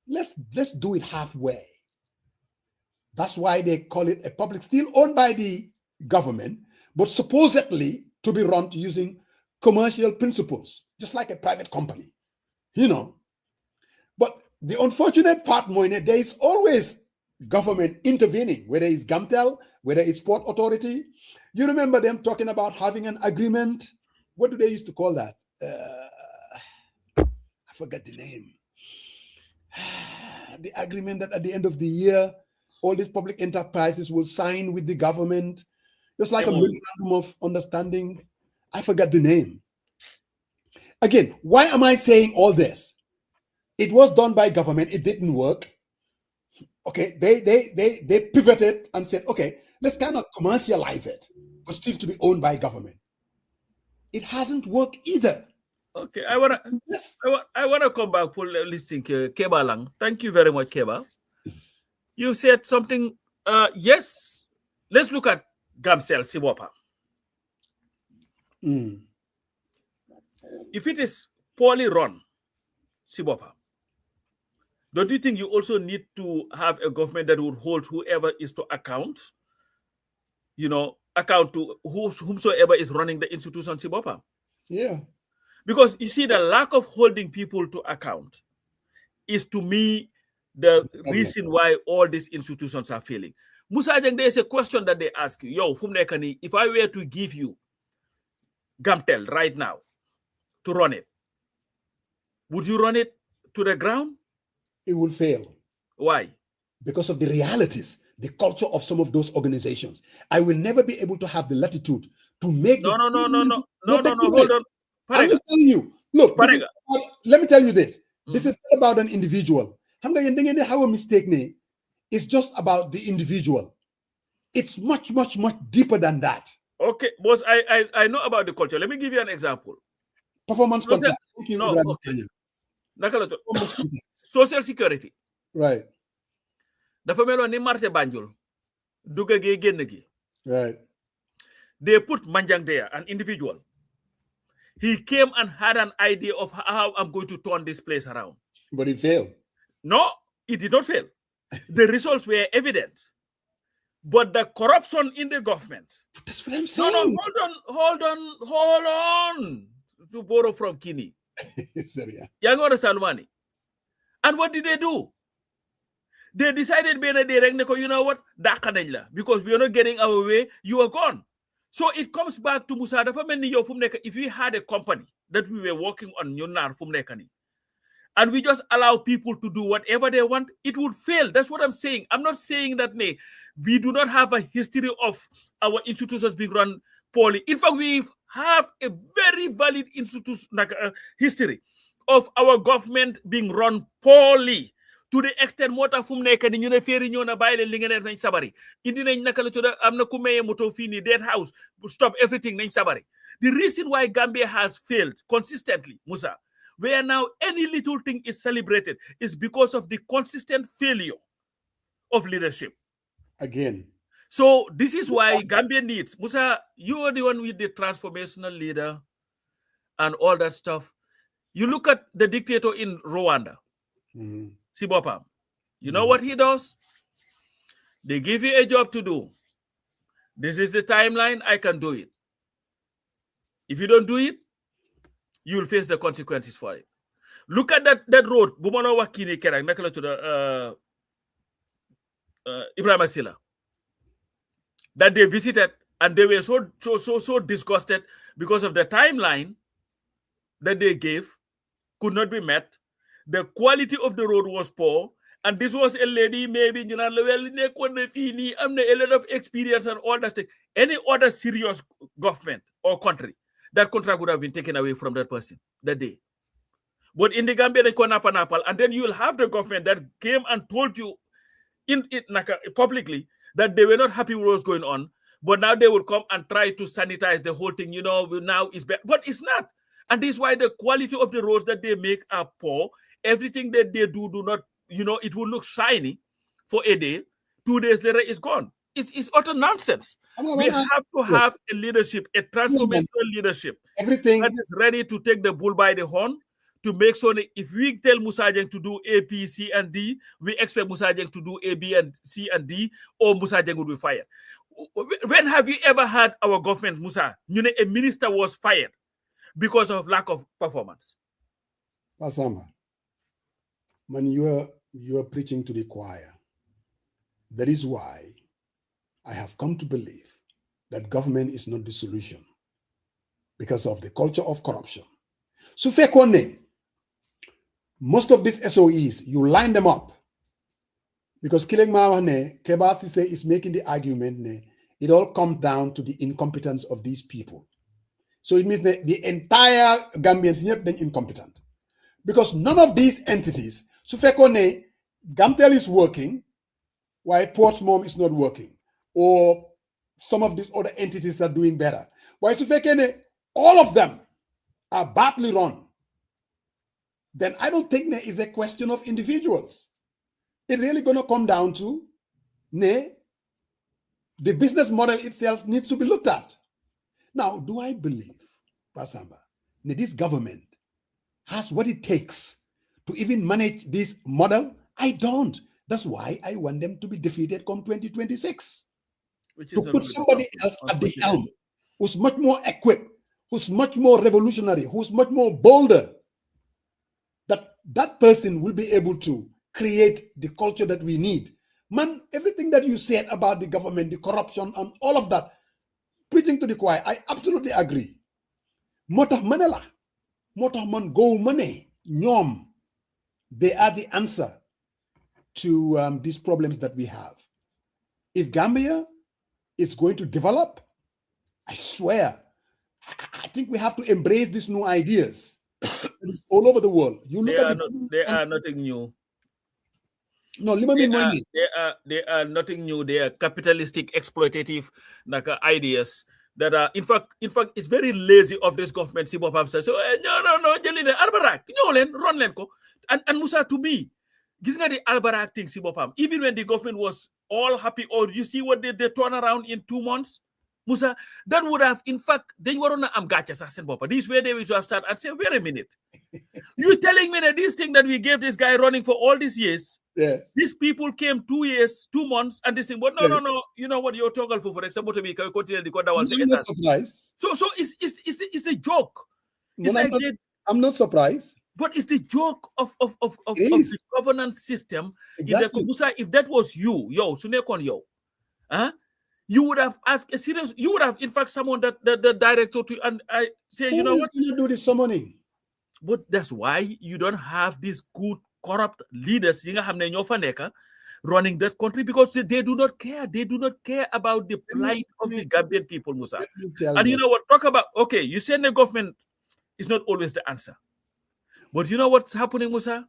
let's do it halfway. That's why they call it a public, still owned by the government, but supposedly to be run using commercial principles, just like a private company, But the unfortunate part, Moine, there is always government intervening, whether it's Gamtel, whether it's Port Authority. You remember them talking about having an agreement. What do they used to call that? I forgot the name. The agreement that at the end of the year, all these public enterprises will sign with the government. Just like a memorandum of understanding. I forgot the name. Again, why am I saying all this? It was done by government. It didn't work. Okay, they pivoted and said, okay, let's kind of commercialize it, but still to be owned by government. It hasn't worked either. Okay, I wanna come back for listening to Keba Lang. Thank you very much, Keba. You said something. Yes, let's look at Gamcel Sibopa. If it is poorly run, Sibopa, don't you think you also need to have a government that would hold whoever is to account? Account to whomsoever is running the institution, Sibopa. Yeah. Because you see, the lack of holding people to account is, to me, the reason why all these institutions are failing. Musa Ajang, there is a question that they ask you, if I were to give you Gamtel right now to run it, would you run it to the ground? It will fail. Why? Because of the realities, the culture of some of those organizations. I will never be able to have the latitude to make... No, hold on. I'm just telling you. Look, let me tell you this. This is not about an individual. Have a mistake. It's just about the individual. It's much, much, much deeper than that. Okay, boss, I know about the culture. Let me give you an example. Performance contract. Social security. Right. Dafa meloon ni marché Banjul. Dugga gi génn gi. Right. They put Manjang there, an individual. He came and had an idea of how I'm going to turn this place around. But it failed. No, it did not fail. The results were evident. But the corruption in the government. That's what I'm saying. No, hold on. To borrow from Kini. Young Salmani. And what did they do? They decided, you know what? Because we are not getting our way, you are gone. So it comes back to Musa dafa melni yow fu mu nek if we had a company that we were working on ñun nar fu mu nek ni and we just allow people to do whatever they want, it would fail. That's what I'm saying. I'm not saying that we do not have a history of our institutions being run poorly. In fact, we have a very valid history of our government being run poorly to the extent moo tax fu mu nekk ni ñu ne féeri ñëw na bàyyi leen li nga def nañ sabari indi nañ naka la tudda am na ku maye moto fii nii dead house stop everything nañ sabari. The reason why Gambia has failed consistently, Musa, where now any little thing is celebrated, is because of the consistent failure of leadership. Again. So this is why Gambia needs, Musa, you are the one with the transformational leader and all that stuff. You look at the dictator in Rwanda, Sibopam. You know what he does? They give you a job to do. This is the timeline, I can do it. If you don't do it, you will face the consequences for it. Look at that road. Bumano Wakini Kerang, Nakala to the Ibrahim Asila. That they visited and they were so disgusted because of the timeline that they gave could not be met. The quality of the road was poor. And this was a lady, maybe, you know, a lot of experience and all that. Any other serious government or country, that contract would have been taken away from that person that day. But in the Gambia, they call Napal, and then you will have the government that came and told you publicly that they were not happy with what was going on, but now they will come and try to sanitize the whole thing, you know, now it's better. But it's not. And this is why the quality of the roads that they make are poor. Everything that they do not, you know, it will look shiny for a day. 2 days later, it's gone. It's utter nonsense. We have to have a leadership, a transformational leadership Everything that is ready to take the bull by the horn to make sure that if we tell Musa Jeng to do A, B, C, and D, we expect Musa Jeng to do A, B, and C, and D, or Musa Jeng will be fired. When have you ever had our government, Musa, you know, a minister was fired because of lack of performance? Pasamba, man, you are preaching to the choir. That is why I have come to believe that government is not the solution because of the culture of corruption. So fekone, most of these SOEs, you line them up because Killing Mawane, Kebasi is making the argument, it all comes down to the incompetence of these people. So it means that the entire Gambians are incompetent because none of these entities, so fekone, Gamtel is working, while Portsmouth is not working, or some of these other entities are doing better. Why all of them are badly run. Then I don't think there is a question of individuals. It's really going to come down to the business model itself needs to be looked at. Now, do I believe, Pasamba, that this government has what it takes to even manage this model? I don't. That's why I want them to be defeated come 2026. To put somebody else at the helm who's much more equipped, who's much more revolutionary, who's much more bolder, that person will be able to create the culture that we need. Man, everything that you said about the government, the corruption, and all of that, preaching to the choir, I absolutely agree. Motah Manela, Motah Man Go Money, Nyom, they are the answer to these problems that we have. If Gambia is going to develop, I swear, I think we have to embrace these new ideas. It's all over the world. You look they are nothing new. No, they are nothing new. They are capitalistic, exploitative ideas that are, in fact, it's very lazy of this government. So, no, Jelina, Albarak, run Lenko. And Musa, to me, this is the Albarak thing, even when the government was all happy, or you see what they turn around in 2 months, Musa, that would have, in fact, they were on Amgacha. This way they would have started and say, wait a minute. You telling me that this thing that we gave this guy running for all these years, yes, these people came 2 years, 2 months, and this thing, but no, you know what, you're talking for example, to be continue the I'm not surprised. So it's a joke. I'm not surprised. But it's the joke of the governance system. Exactly. Musa, if that was you, You would have asked a serious. You would have, in fact, summoned the director to, and I say, you know what? Who is going to do the summoning? But that's why you don't have these good corrupt leaders running that country, because they do not care. They do not care about the plight of the Gambian people, Musa. And you know what? Talk about, okay, you said the government is not always the answer. But you know what's happening, Musa?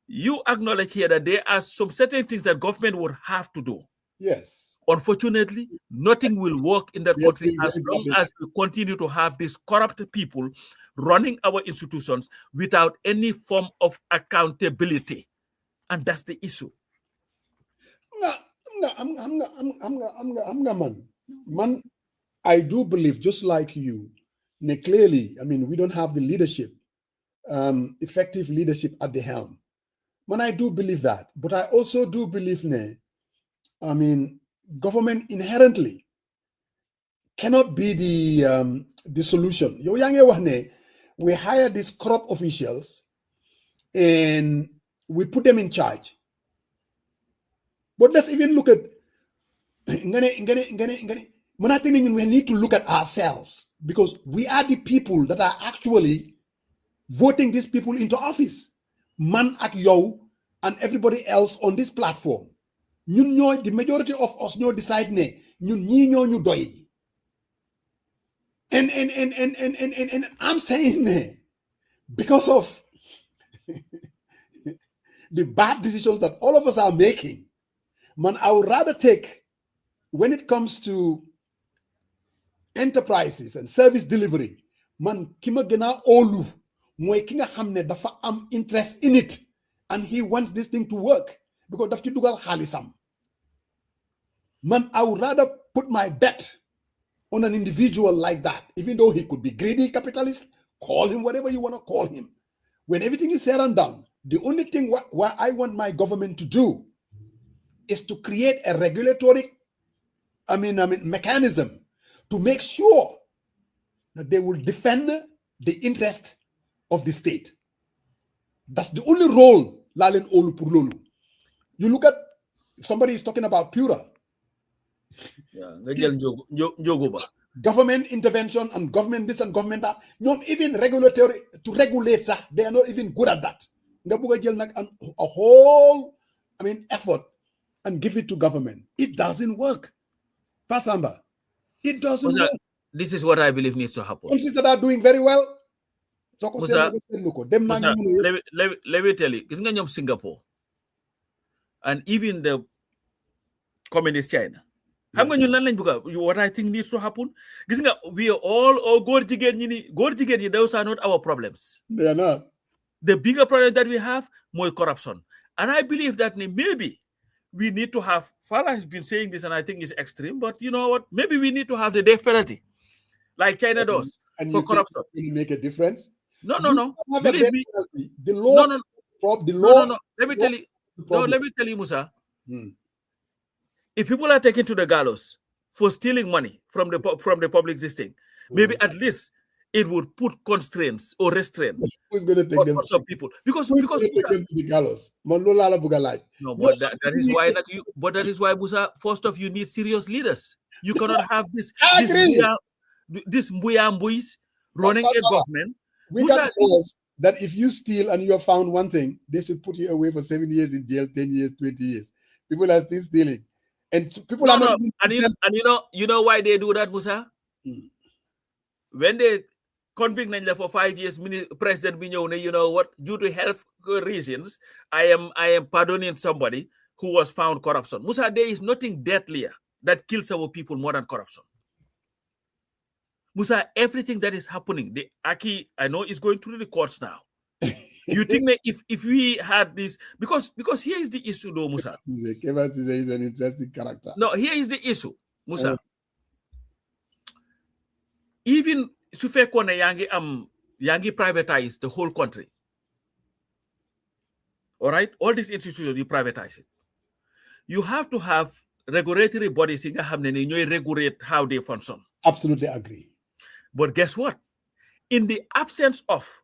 You acknowledge here that there are some certain things that government would have to do. Yes. Unfortunately, nothing will work in that country as long as we continue to have these corrupt people running our institutions without any form of accountability. And that's the issue. Man, I do believe, just like you, clearly, I mean, we don't have the leadership, effective leadership at the helm. Man, I do believe that. But I also do believe, I mean, government inherently cannot be the solution. We hire these corrupt officials and we put them in charge. But let's even look at, we need to look at ourselves, because we are the people that are actually voting these people into office. Man at yo and everybody else on this platform. The majority of us decide ñu doy. And I'm saying because of the bad decisions that all of us are making, man, I would rather take, when it comes to enterprises and service delivery, man, kima gena olu, moy kinga hamne dafa am interest in it, and he wants this thing to work because daf ci dugal khalisam. Man, I would rather put my bet on an individual like that, even though he could be greedy capitalist, call him whatever you want to call him. When everything is said and done, the only thing what I want my government to do is to create a regulatory, mechanism to make sure that they will defend the interest of the state. That's the only role Lalen Olu Purlolu. You look at, somebody is talking about Pura. Government intervention and government this and government that. Even regulatory to regulate, they are not even good at that. A whole, effort and give it to government. It doesn't work. Pasamba, it doesn't work. This is what I believe needs to happen. Countries that are doing very well. Musa, let me tell you, it's Singapore and even the communist China. What I think needs to happen? We are all Gorjigen, those are not our problems. They are not. The bigger problem that we have, more corruption. And I believe that maybe we need to have, Fala has been saying this and I think it's extreme, but you know what? Maybe we need to have the death penalty, like China does, and for corruption. Will it make a difference? No. Believe me. The law. No. Let me tell you, Musa. If people are taken to the gallows for stealing money from the public existing, maybe at least it would put constraints or restraint. Who's going to take them? Some people, because take them to the gallows. No, but that is why. But that is why, Musa. First off, you need serious leaders. You cannot have this mbuya mbuis running a government. We got laws that if you steal and you are found one thing, they should put you away for 7 years in jail, 10 years, 20 years. People are still stealing. And people are not. And you know why they do that, Musa? When they convict Nanja for 5 years, President Mignone, you know what? Due to health reasons, I am pardoning somebody who was found corruption. Musa, there is nothing deadlier that kills our people more than corruption. Musa, everything that is happening, the Aki, I know is going through the courts now. You think that if we had this, because here is the issue though, Musa. He's an interesting character. No, here is the issue, Musa. Even Sufekone Yangi privatize the whole country. All right? All these institutions, you privatize it. You have to have regulatory bodies in regulate how they function. Absolutely agree. But guess what? In the absence of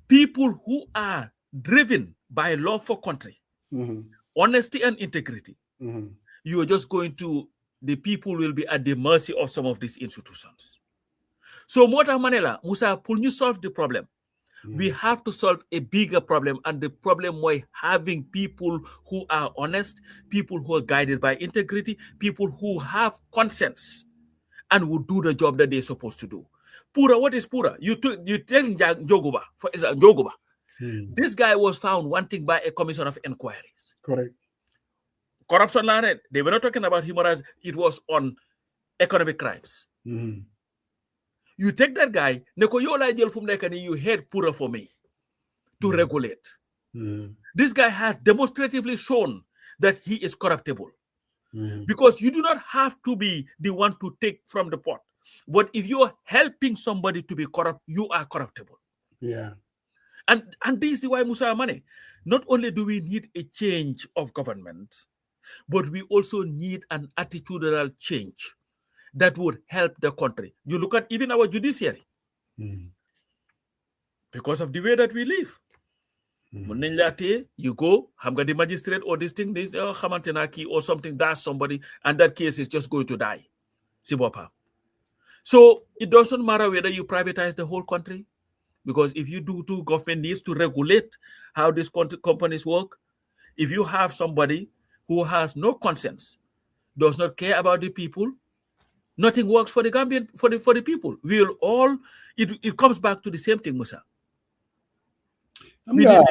people who are driven by love for country, honesty and integrity, you are just going to the people will be at the mercy of some of these institutions. So Mota Manela, Musa, pour you solve the problem, we have to solve a bigger problem, and the problem was having people who are honest, people who are guided by integrity, people who have conscience and will do the job that they're supposed to do. Pura, what is Pura? You tell Joguba, for example, Joguba. This guy was found wanting by a commission of inquiries. Correct. Corruption, they were not talking about human rights. It was on economic crimes. You take that guy, you head Pura for me to regulate. This guy has demonstratively shown that he is corruptible. Because you do not have to be the one to take from the pot. But if you are helping somebody to be corrupt, you are corruptible. Yeah. And this is why, Musa Mane, not only do we need a change of government, but we also need an attitudinal change that would help the country. You look at even our judiciary. Because of the way that we live. You go, the magistrate or this thing, this or something, that's somebody, and that case is just going to die. So it doesn't matter whether you privatize the whole country, because if you do, government needs to regulate how these companies work. If you have somebody who has no conscience, does not care about the people, nothing works for the Gambian, for the people. We'll all, it comes back to the same thing, Musa. Man,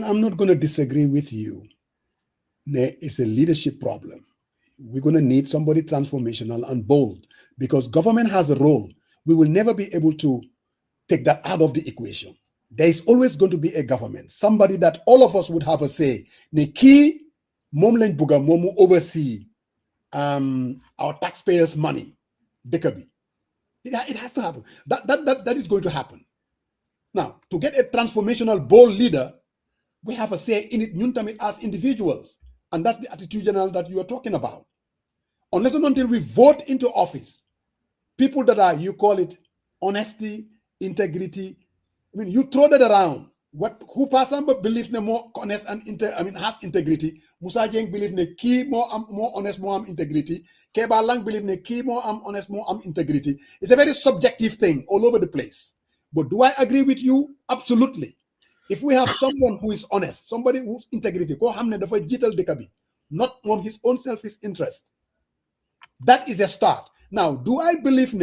I'm not going to disagree with you. It's a leadership problem. We're going to need somebody transformational and bold, because government has a role. We will never be able to take that out of the equation. There is always going to be a government, somebody that all of us would have a say. Ne key mom lañ buga momu oversee our taxpayers' money. Dekabi. It has to happen. That is going to happen. Now, to get a transformational, bold leader, we have a say in it, Nyuntamit, as individuals. And that's the attitudinal that you are talking about. Unless and until we vote into office, people that are, you call it honesty, integrity. I mean, you throw that around. Who Pasamba believes ne more honest and has integrity. Musa Jeng believes ne key more honest, more integrity. Keba Lang believes ne key more honest, more integrity. It's a very subjective thing all over the place. But do I agree with you? Absolutely. If we have someone who is honest, somebody whose integrity, not on his own selfish interest, that is a start. Now, do I believe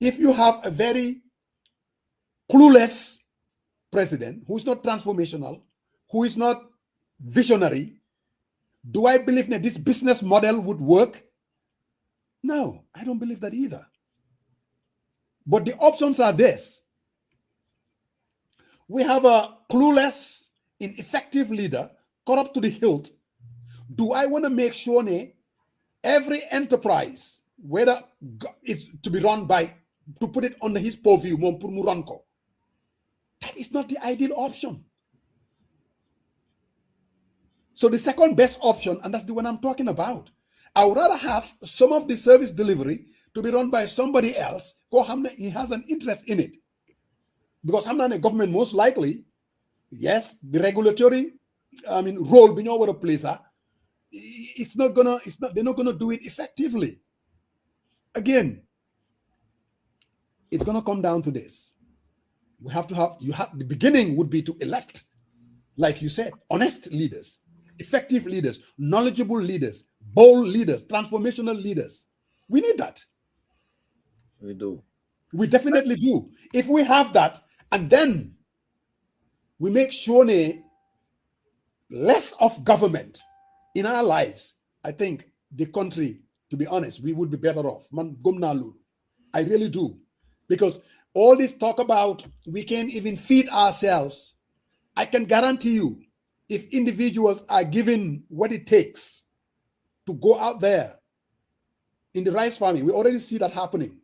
if you have a very clueless president who is not transformational, who is not visionary, do I believe this business model would work? No, I don't believe that either. But the options are this. We have a clueless, ineffective leader, corrupt to the hilt. Do I want to make sure every enterprise, whether it's to be run by, to put it under his purview, that is not the ideal option. So the second best option, and that's the one I'm talking about, I would rather have some of the service delivery to be run by somebody else, he has an interest in it. Because Hamdan government most likely, yes, the regulatory, role being over a place, they're not gonna do it effectively. Again, it's gonna come down to this. We have to the beginning would be to elect, like you said, honest leaders, effective leaders, knowledgeable leaders, bold leaders, transformational leaders. We need that. We do. We definitely do. If we have that, and then we make sure less of government in our lives, I think the country, to be honest, we would be better off. I really do. Because all this talk about we can't even feed ourselves, I can guarantee you, if individuals are given what it takes to go out there in the rice farming, we already see that happening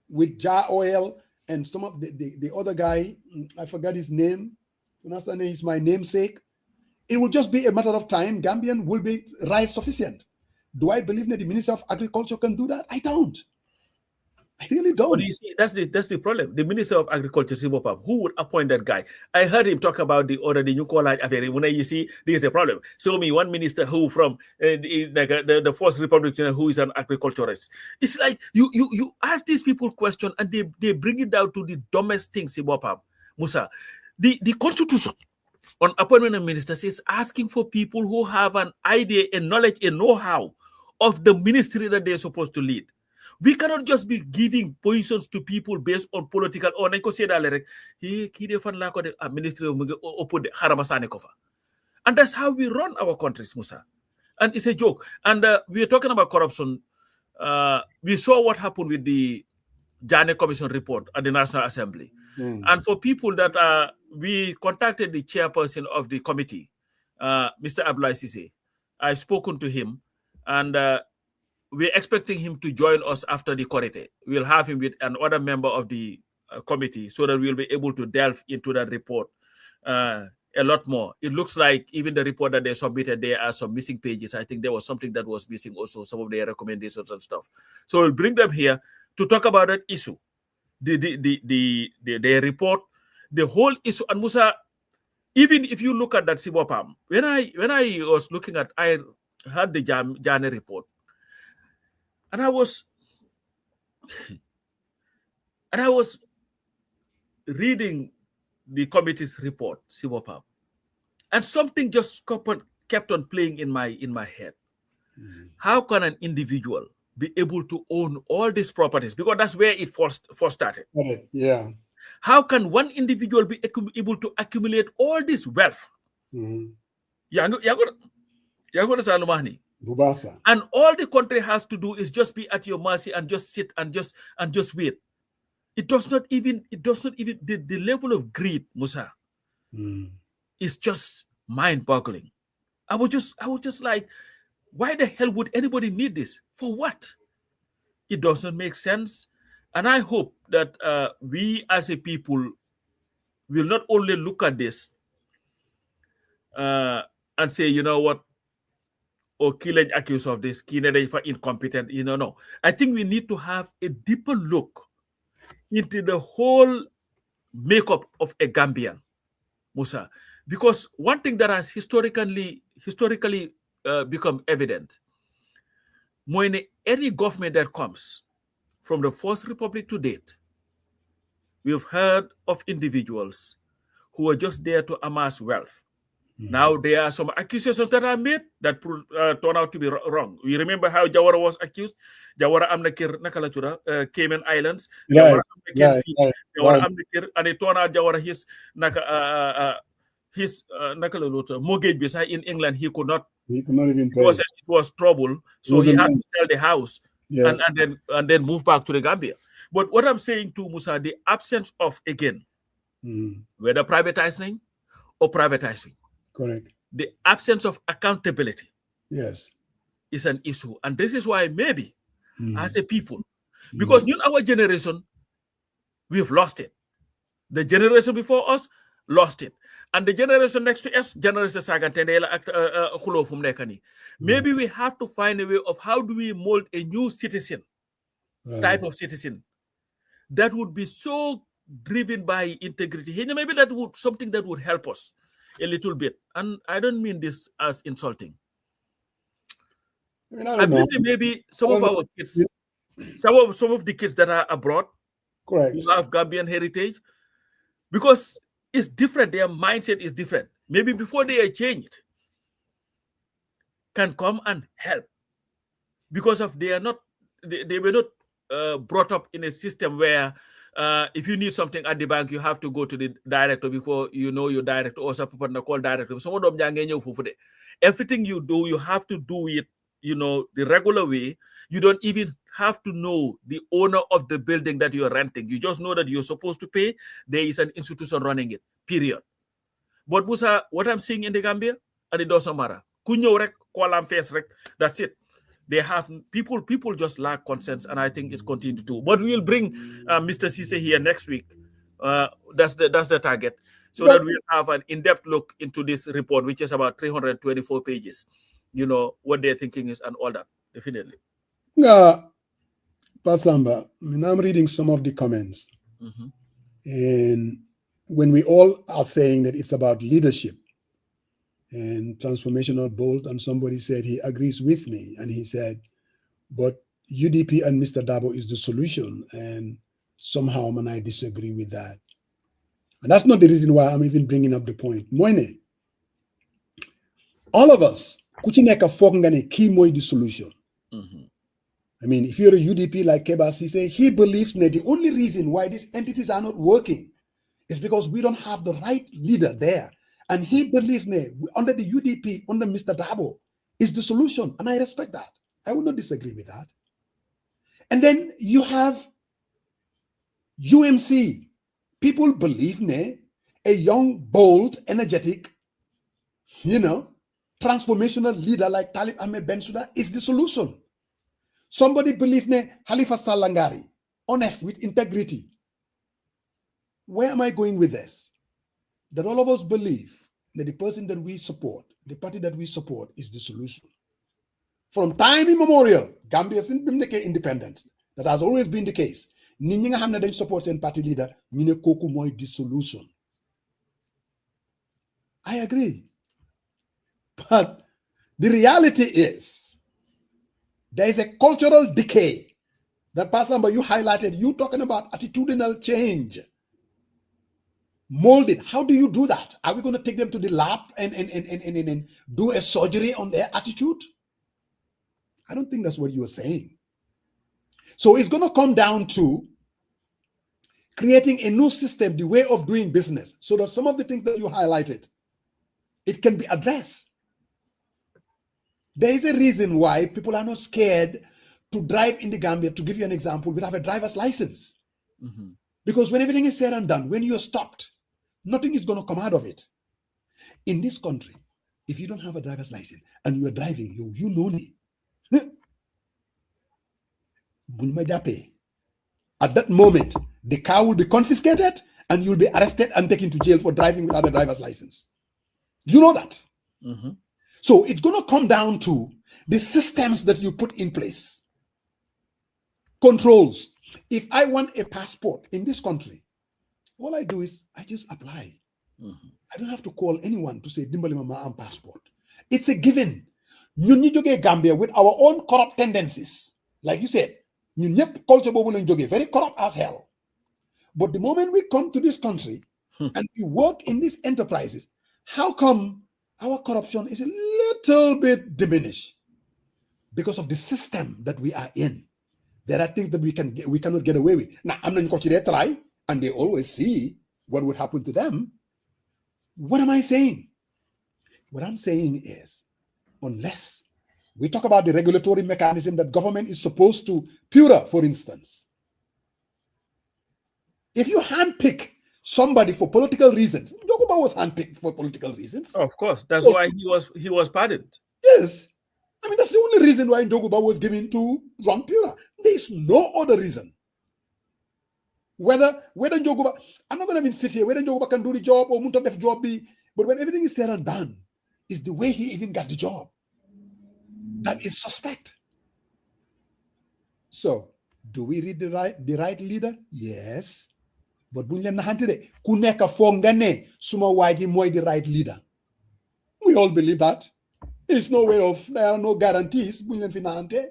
with Jar Oil and some of the other guy, I forgot his name. He's my namesake. It will just be a matter of time. Gambian will be rice sufficient. Do I believe that the Minister of Agriculture can do that? I don't. I really don't. But you see, that's the problem. The Minister of Agriculture, Sibopam, who would appoint that guy? I heard him talk about the new college affair. When you see, there's a problem. Show me one minister who from the First Republic who is an agriculturist. It's like you ask these people question and they bring it down to the dumbest thing, Sibopam. Musa, the Constitution on appointment of ministers is asking for people who have an idea and knowledge and know-how of the ministry that they're supposed to lead. We cannot just be giving positions to people based on political or ministry and that's how we run our countries, Musa. And it's a joke. And we are talking about corruption. We saw what happened with the Janneh Commission report at the National Assembly. And for people that we contacted the chairperson of the committee, Mr. Abdoulaye Cissé. I've spoken to him, and we're expecting him to join us after the Korite. We'll have him with another member of the committee so that we'll be able to delve into that report a lot more. It looks like even the report that they submitted, there are some missing pages. I think there was something that was missing also, some of their recommendations and stuff. So we'll bring them here to talk about that issue. The report, the whole issue. And Musa, even if you look at that Sibopam, when I was looking at, I had the Janneh report, and I was reading the committee's report, Sibopam, and something just kept on playing in my head. How can an individual be able to own all these properties? Because that's where it first started. Yeah. How can one individual be able to accumulate all this wealth? And all the country has to do is just be at your mercy and just sit and just wait. It does not even the level of greed, Musa, is just mind-boggling. I was just like, why the hell would anybody need this? For what? It does not make sense. And I hope that we as a people will not only look at this and say, you know what, or killing accused of this, for incompetent, no. I think we need to have a deeper look into the whole makeup of a Gambian, Musa. Because one thing that has historically become evident, when any government that comes from the First Republic to date, we've heard of individuals who are just there to amass wealth. Now there are some accusations that are made that turn out to be wrong. We remember how Jawara was accused. Jawara amnakir nakalatura Cayman Islands. Jawara amnakir, and it turned out Jawara his mortgage beside in England he could not even pay. It was trouble, so he had to sell the house and then move back to the Gambia. But what I'm saying to Musa, the absence of, again, whether privatizing or privatizing, correct, the absence of accountability, yes, is an issue. And this is why maybe as a people, because in our generation, we've lost it. The generation before us lost it. And the generation next to us, generation maybe we have to find a way of how do we mold a new citizen, type of citizen, that would be so driven by integrity. Maybe that would something that would help us a little bit. And I don't mean this as insulting. I mean, maybe some of our kids, some of the kids that are abroad, correct, who have Gambian heritage, because it's different, their mindset is different. Maybe before they are changed, can come and help, because of they were not brought up in a system where if you need something at the bank, you have to go to the director before you know your director, or someone call director. Everything you do, you have to do it, the regular way. You don't even have to know the owner of the building that you're renting. You just know that you're supposed to pay. There is an institution running it, period. But Musa, what I'm seeing in the Gambia, and it doesn't matter. That's it. They have people just lack consent, and I think it's continued to. But we will bring Mr. Cissé here next week. That's the target, so that we'll have an in-depth look into this report, which is about 324 pages. What their thinking is and all that, definitely. Pasamba, I'm reading some of the comments. And when we all are saying that it's about leadership and transformational bold, and somebody said he agrees with me, and he said, but UDP and Mr. Dabo is the solution, and somehow man, I disagree with that. And that's not the reason why I'm even bringing up the point. Moine, all of us, kuchineka fokngane key moy the solution. I mean, if you're a UDP like Kebasi say, he believes that the only reason why these entities are not working is because we don't have the right leader there. And he believes under the UDP, under Mr. Dabo, is the solution. And I respect that. I will not disagree with that. And then you have UMC. People believe a young, bold, energetic, transformational leader like Talib Ahmed Bensouda is the solution. Somebody believe Halifa Salangari, honest with integrity. Where am I going with this? That all of us believe that the person that we support, the party that we support, is the solution. From time immemorial, Gambia has been independent. That has always been the case. Ninyi nga xamne dañ support sen party leader, ñu ne koku moy the solution. I agree. But the reality is, there is a cultural decay that Pasamba, you highlighted. You talking about attitudinal change. Mold it. How do you do that? Are we going to take them to the lab and do a surgery on their attitude? I don't think that's what you were saying. So it's going to come down to creating a new system, the way of doing business, so that some of the things that you highlighted, it can be addressed. There is a reason why people are not scared to drive in the Gambia. To give you an example, we have a driver's license. Because when everything is said and done, when you're stopped, nothing is going to come out of it. In this country, if you don't have a driver's license and you are driving, you know me. At that moment, the car will be confiscated and you'll be arrested and taken to jail for driving without a driver's license. You know that. So it's going to come down to the systems that you put in place. Controls. If I want a passport in this country, all I do is I just apply. I don't have to call anyone to say, Dimbali Mama, I'm passport. It's a given. You need to get Gambia with our own corrupt tendencies. Like you said, culture very corrupt as hell. But the moment we come to this country and we work in these enterprises, how come our corruption is a little bit diminished? Because of the system that we are in. There are things that we cannot get away with. Now, I'm not going to try, and they always see what would happen to them. What am I saying? What I'm saying is, unless we talk about the regulatory mechanism that government is supposed to Pura, for instance. If you handpick somebody for political reasons, Njogoba was handpicked for political reasons. Of course, that's why he was pardoned. Yes. I mean, that's the only reason why Njogoba was given to run Pura. There is no other reason. Whether Njogoba, I'm not going to even sit here, whether Njogoba can do the job or Muntadef job be, but when everything is said and done, is the way he even got the job. That is suspect. So, do we read the right leader? Yes. But buñ leen naxante de ku nekk foog nga ne suma waaji mooy the right leader. We all believe that. There's no way of, there are no guarantees buñ leen fi naxante.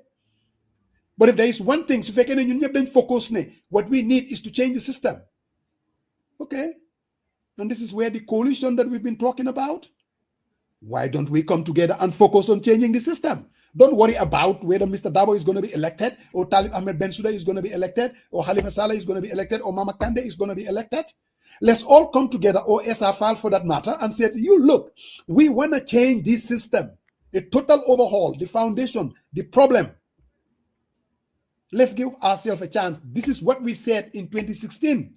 But if there is one thing, su fekkee ne ñun ñëpp dañ focus ne what we need is to change the system. Okay. And this is where the coalition that we've been talking about, why don't we come together and focus on changing the system? Don't worry about whether Mr. Dabo is going to be elected, or Talib Ahmed Bensouda is going to be elected, or Halifa Saleh is going to be elected, or Mama Kande is going to be elected. Let's all come together, or SFL for that matter, and say, you look, we want to change this system, a total overhaul, the foundation, the problem. Let's give ourselves a chance. This is what we said in 2016.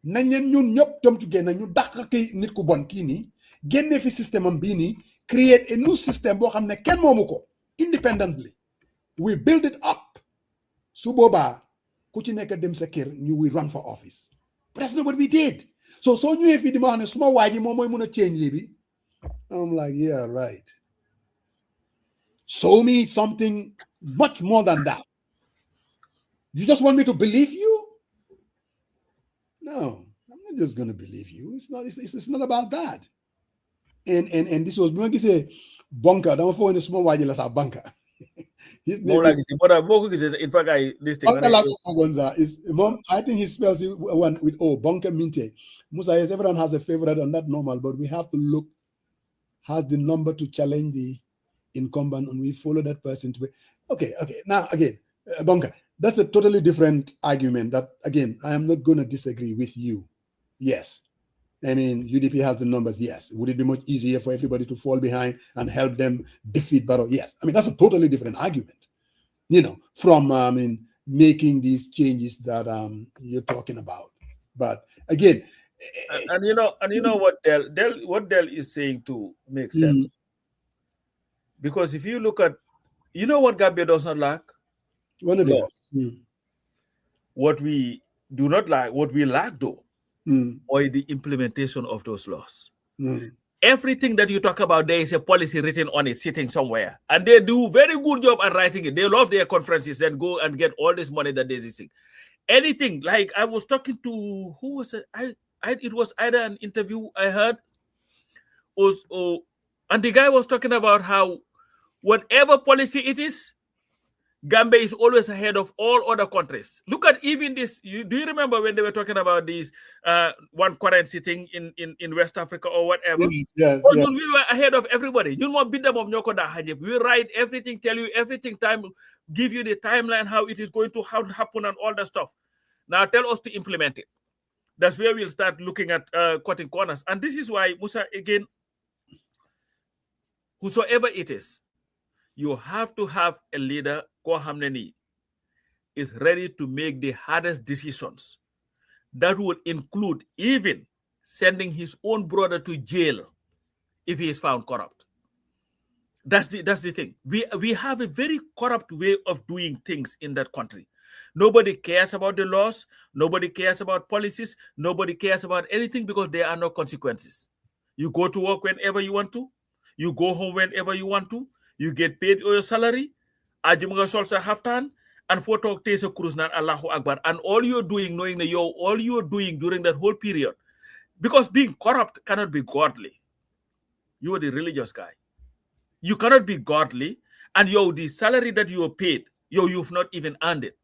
Nañ leen ñun ñëpp tam together ñu dàq ki nit ku bon kii nii génne fi système am bii nii create a new system boo xam ne kenn moomu ko independently. We build it up. Su boobaa ku ci nekk dem sa kër ñu we run for office. But that's not what we did. So ñëwee fii di ma wax ne suma waa ji moom mooy mën a change lii bi. I'm like, yeah, right. Show me something much more than that. You just want me to believe you? No, I'm not just going to believe you. It's not about that. And this was when you say bunker. Don't fall in the small while you a bunker. His name is, in fact, I think he spells it one with O, Bunker Minte. Musa, yes, everyone has a favorite and not normal, but we have to look, has the number to challenge the incumbent, and we follow that person to be. Okay. Now, again, Bunker, that's a totally different argument that, again, I am not going to disagree with you. Yes. I mean, UDP has the numbers. Yes. Would it be much easier for everybody to fall behind and help them defeat Barrow? Yes. I mean, that's a totally different argument, from, making these changes that you're talking about. But again, and you know what Del is saying too makes sense. Because if you look at, what Gambia does not lack? Laws. What we do not lack, what we lack though, or the implementation of those laws. Everything that you talk about, there is a policy written on it, sitting somewhere, and they do very good job at writing it. They love their conferences, then go and get all this money that they're using. Anything like I was talking to, who was it? It was either an interview I heard, and the guy was talking about how whatever policy it is, Gambia is always ahead of all other countries. Look at even this. Do you remember when they were talking about this one currency thing in West Africa or whatever? Yes. We were ahead of everybody. We write everything, tell you everything, give you the timeline, how it is going to happen and all that stuff. Now tell us to implement it. That's where we'll start looking at cutting corners. And this is why, Musa, again, whosoever it is, you have to have a leader who is ready to make the hardest decisions. That would include even sending his own brother to jail if he is found corrupt. That's the thing. We have a very corrupt way of doing things in that country. Nobody cares about the laws. Nobody cares about policies. Nobody cares about anything because there are no consequences. You go to work whenever you want to. You go home whenever you want to. You get paid your salary. Ajumga solsa haftan and photo takes a cruise na Allahu Akbar. And all you're doing, knowing that all you're doing during that whole period, because being corrupt cannot be godly. You are the religious guy. You cannot be godly, and the salary that you are paid, you've not even earned it.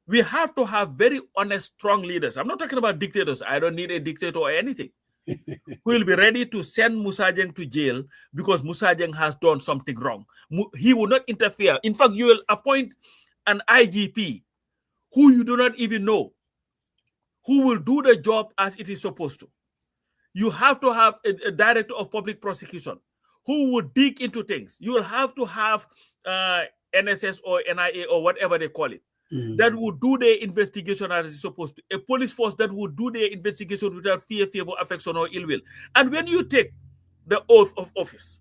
We have to have very honest, strong leaders. I'm not talking about dictators. I don't need a dictator or anything. Who will be ready to send Musa Jeng to jail because Musa Jeng has done something wrong. He will not interfere. In fact, you will appoint an IGP who you do not even know, who will do the job as it is supposed to. You have to have a director of public prosecution who would dig into things. You will have to have NSS or NIA or whatever they call it. That would do their investigation as it's supposed to. A police force that would do their investigation without fear, favor, affection, or ill will. And when you take the oath of office,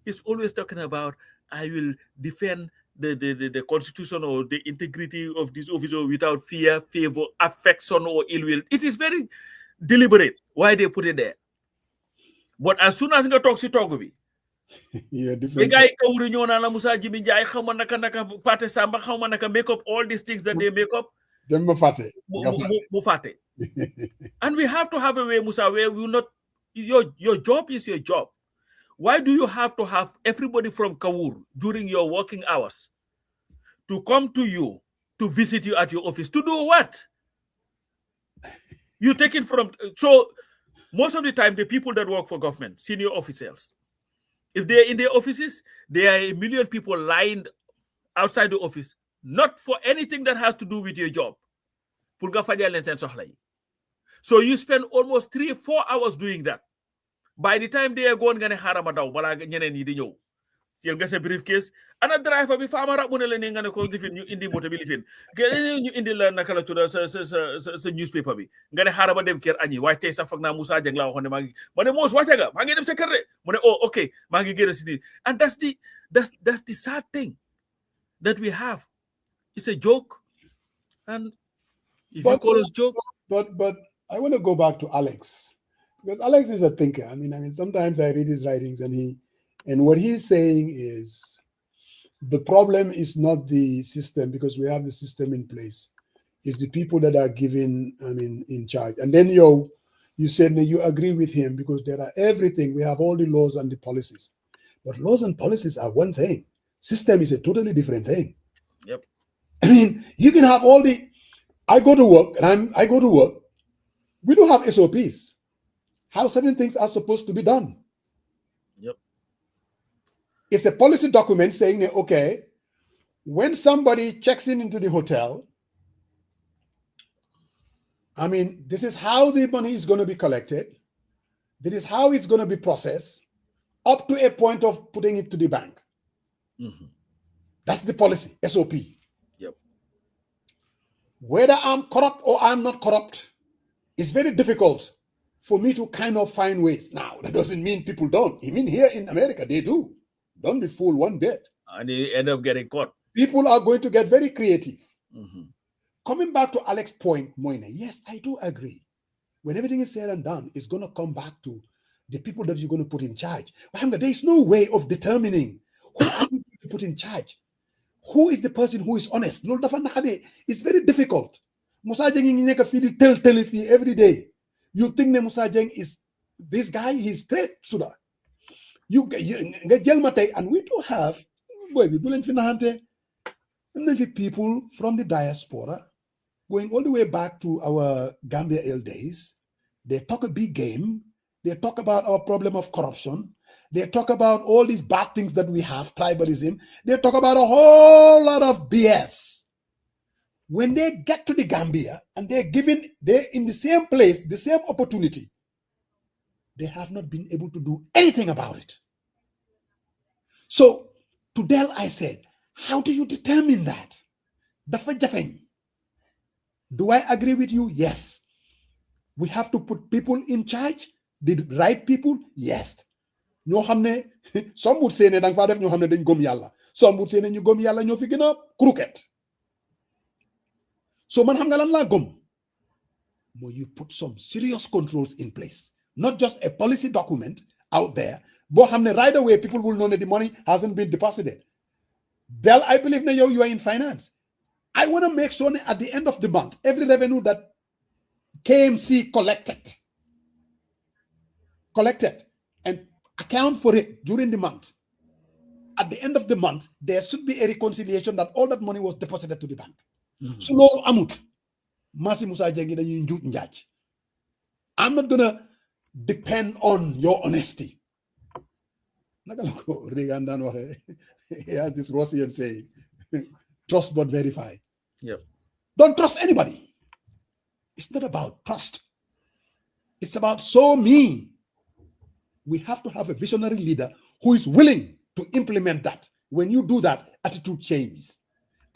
it's always talking about, I will defend the constitution or the integrity of this officer without fear, favor, affection, or ill will. It is very deliberate why they put it there. But as soon as you talk to me, yeah, different. The guy Musa Jimmy Jai, Pate Samba, make up all these things that they make up. Mufate. And we have to have a way, Musa, where we will not. Your job is your job. Why do you have to have everybody from Kawur during your working hours to come to you to visit you at your office? To do what? You take it from. So most of the time, the people that work for government, senior officials, if they're in their offices, there are 1 million people lined outside the office, not for anything that has to do with your job. So you spend almost 3-4 hours doing that. By the time they are going, you'll get a briefcase, and a driver be farmer up when you cause you in the motor bilifin. Get you in the Nakala to the newspaper. Gonna haraba them care any white taste of Musa Jangla on the Maggie. But the most whatever, Maggie them second. Oh, okay, Maggie get a city. And that's the sad thing that we have. It's a joke. And if you call us joke. But I want to go back to Alex. Because Alex is a thinker. I mean, sometimes I read his writings and what he's saying is the problem is not the system, because we have the system in place. It's the people that are given, in charge. And then you said you agree with him because there are everything. We have all the laws and the policies. But laws and policies are one thing. System is a totally different thing. Yep. You can have all the, I go to work and I go to work. We don't have SOPs. How certain things are supposed to be done. Yep. It's a policy document saying that, okay, when somebody checks into the hotel, this is how the money is going to be collected. This is how it's going to be processed up to a point of putting it to the bank. Mm-hmm. That's the policy, SOP. Yep. Whether I'm corrupt or I'm not corrupt, it's very difficult for me to kind of find ways. Now, that doesn't mean people don't. Even here in America, they do. Don't be fooled one bit. And they end up getting caught. People are going to get very creative. Mm-hmm. Coming back to Alex's point, Moine, yes, I do agree. When everything is said and done, it's going to come back to the people that you're going to put in charge. But there is no way of determining who are you to put in charge. Who is the person who is honest? It's very difficult. Musa Jeng tell every day. You think that Musa Jeng is this guy, he's straight, Suda. You get and we do have people from the diaspora going all the way back to our Gambia days. They talk a big game. They talk about our problem of corruption. They talk about all these bad things that we have, tribalism. They talk about a whole lot of BS. When they get to the Gambia and they're in the same place, the same opportunity, they have not been able to do anything about it. So to Del, I said, how do you determine that? Do I agree with you? Yes. We have to put people in charge. The right people? Yes. Some would say some would say crooked. So man you put some serious controls in place, not just a policy document out there, but right away people will know that the money hasn't been deposited. Del, I believe you are in finance. I want to make sure at the end of the month, every revenue that KMC collected and account for it during the month. At the end of the month, there should be a reconciliation that all that money was deposited to the bank. Mm-hmm. So no amut. Masi Musa Jengi dañuy njuuj njaaj. I'm not gonna depend on your honesty. He has this Russian saying, trust but verify. Yep. Don't trust anybody. It's not about trust. It's about show me. We have to have a visionary leader who is willing to implement that. When you do that, attitude changes.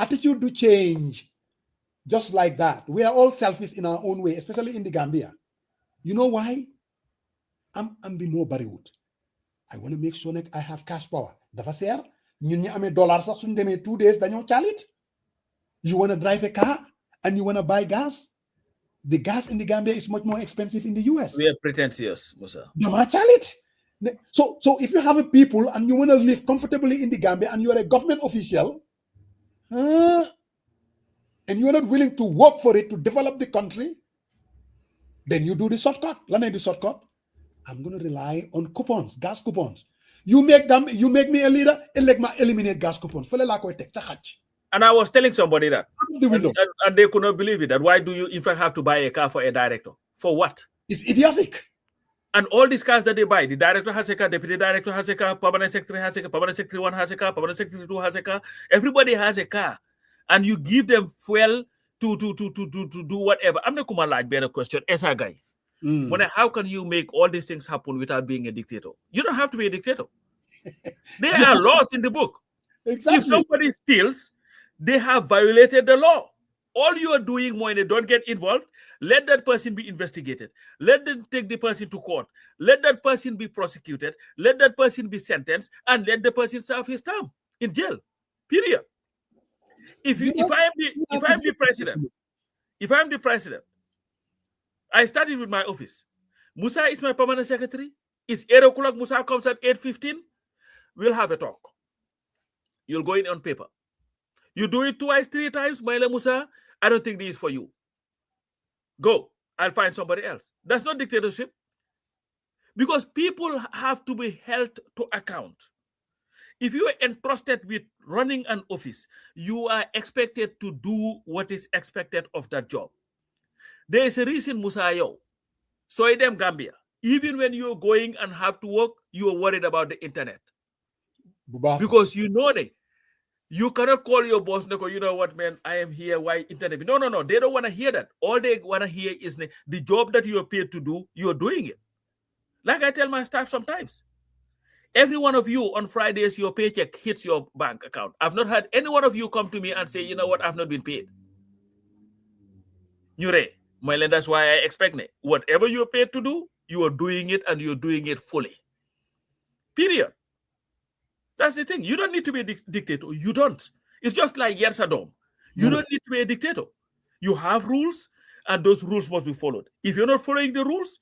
Attitude do change just like that. We are all selfish in our own way, especially in the Gambia. You know why? I'm being more Barrywood. I want to make sure that I have cash power. Dafa seer ñun ñi amé dollar sax suñ démé 2 days dañoo chalit. You want to drive a car and you want to buy gas? The gas in the Gambia is much more expensive in the US. We are pretentious, Musa. Dama chalit. So if you have a people and you want to live comfortably in the Gambia and you are a government official, and you are not willing to work for it to develop the country, then you do the shortcut. The shortcut. I'm going to rely on coupons, gas coupons. You make me a leader, eliminate gas coupons. And I was telling somebody that. And they could not believe it. That why do you, in fact, have to buy a car for a director? For what? It's idiotic. And all these cars that they buy, the director has a car, deputy director has a car, permanent secretary has a car, permanent secretary 1 has a car, permanent secretary 2 has a car. Everybody has a car. And you give them fuel to do whatever. I'm not going to like better question. As a guy. How can you make all these things happen without being a dictator? You don't have to be a dictator. There are laws in the book. Exactly. If somebody steals, they have violated the law. All you are doing, Moine, don't get involved. Let that person be investigated. Let them take the person to court. Let that person be prosecuted. Let that person be sentenced, and let the person serve his term in jail. Period. If I am the president, I started with my office. Musa is my permanent secretary. It's 8 o'clock. Musa comes at 8:15. We'll have a talk. You'll go in on paper. You do it twice, 3 times, Maila Musa, I don't think this is for you. Go. I'll find somebody else. That's not dictatorship. Because people have to be held to account. If you are entrusted with running an office, you are expected to do what is expected of that job. There is a reason, Musayo. So in them Gambia, even when you're going and have to work, you are worried about the internet. Bubasa. Because you know that you cannot call your boss, you know what, man, I am here, why internet? No. They don't want to hear that. All they want to hear is the job that you are paid to do, you're doing it. Like I tell my staff sometimes. Every one of you on Fridays, your paycheck hits your bank account. I've not had any one of you come to me and say, you know what, I've not been paid. That's why I expect it. Whatever you're paid to do, you are doing it and you're doing it fully. Period. That's the thing. You don't need to be a dictator. You don't. It's just like Yersadom. You don't need to be a dictator. You have rules and those rules must be followed. If you're not following the rules,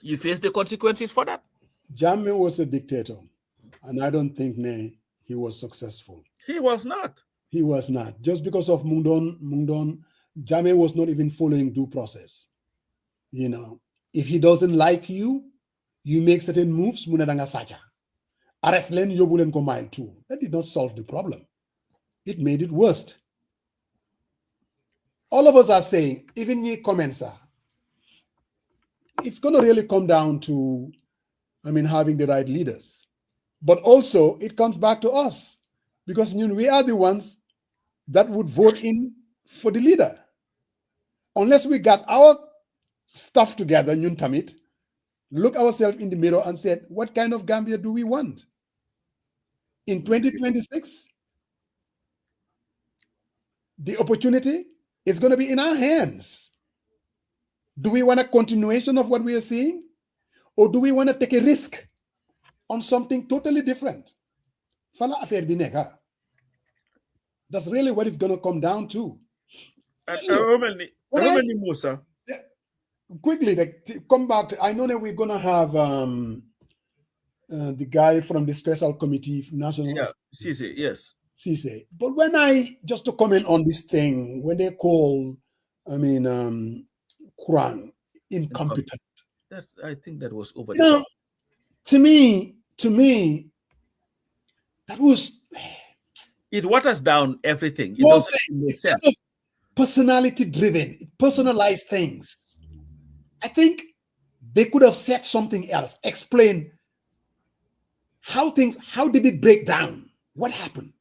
you face the consequences for that. Jammeh was a dictator, and I don't think he was successful. He was not. He was not. Just because of Mungdon, Jammeh was not even following due process. You know, if he doesn't like you, you make certain moves, Munadanga Sacha. Arrest len yobulen ko mile 2. That did not solve the problem. It made it worse. All of us are saying, even ye comments are, it's going to really come down to, having the right leaders. But also, it comes back to us because we are the ones that would vote in for the leader. Unless we got our stuff together, Tamit, look ourselves in the mirror and said, what kind of Gambia do we want? In 2026, the opportunity is going to be in our hands. Do we want a continuation of what we are seeing? Or do we want to take a risk on something totally different? Fala affaire bineka. That's really what it's going to come down to. Quickly, come back. I know that we're going to have the guy from the Special Committee National. Yeah, Cisse, yes. Cisse. But just to comment on this thing, when they call, Quran incompetent. I think that was over. Now, to me, that was. It waters down everything. It's kind of personality driven, personalized things. I think they could have said something else, explain how did it break down? What happened?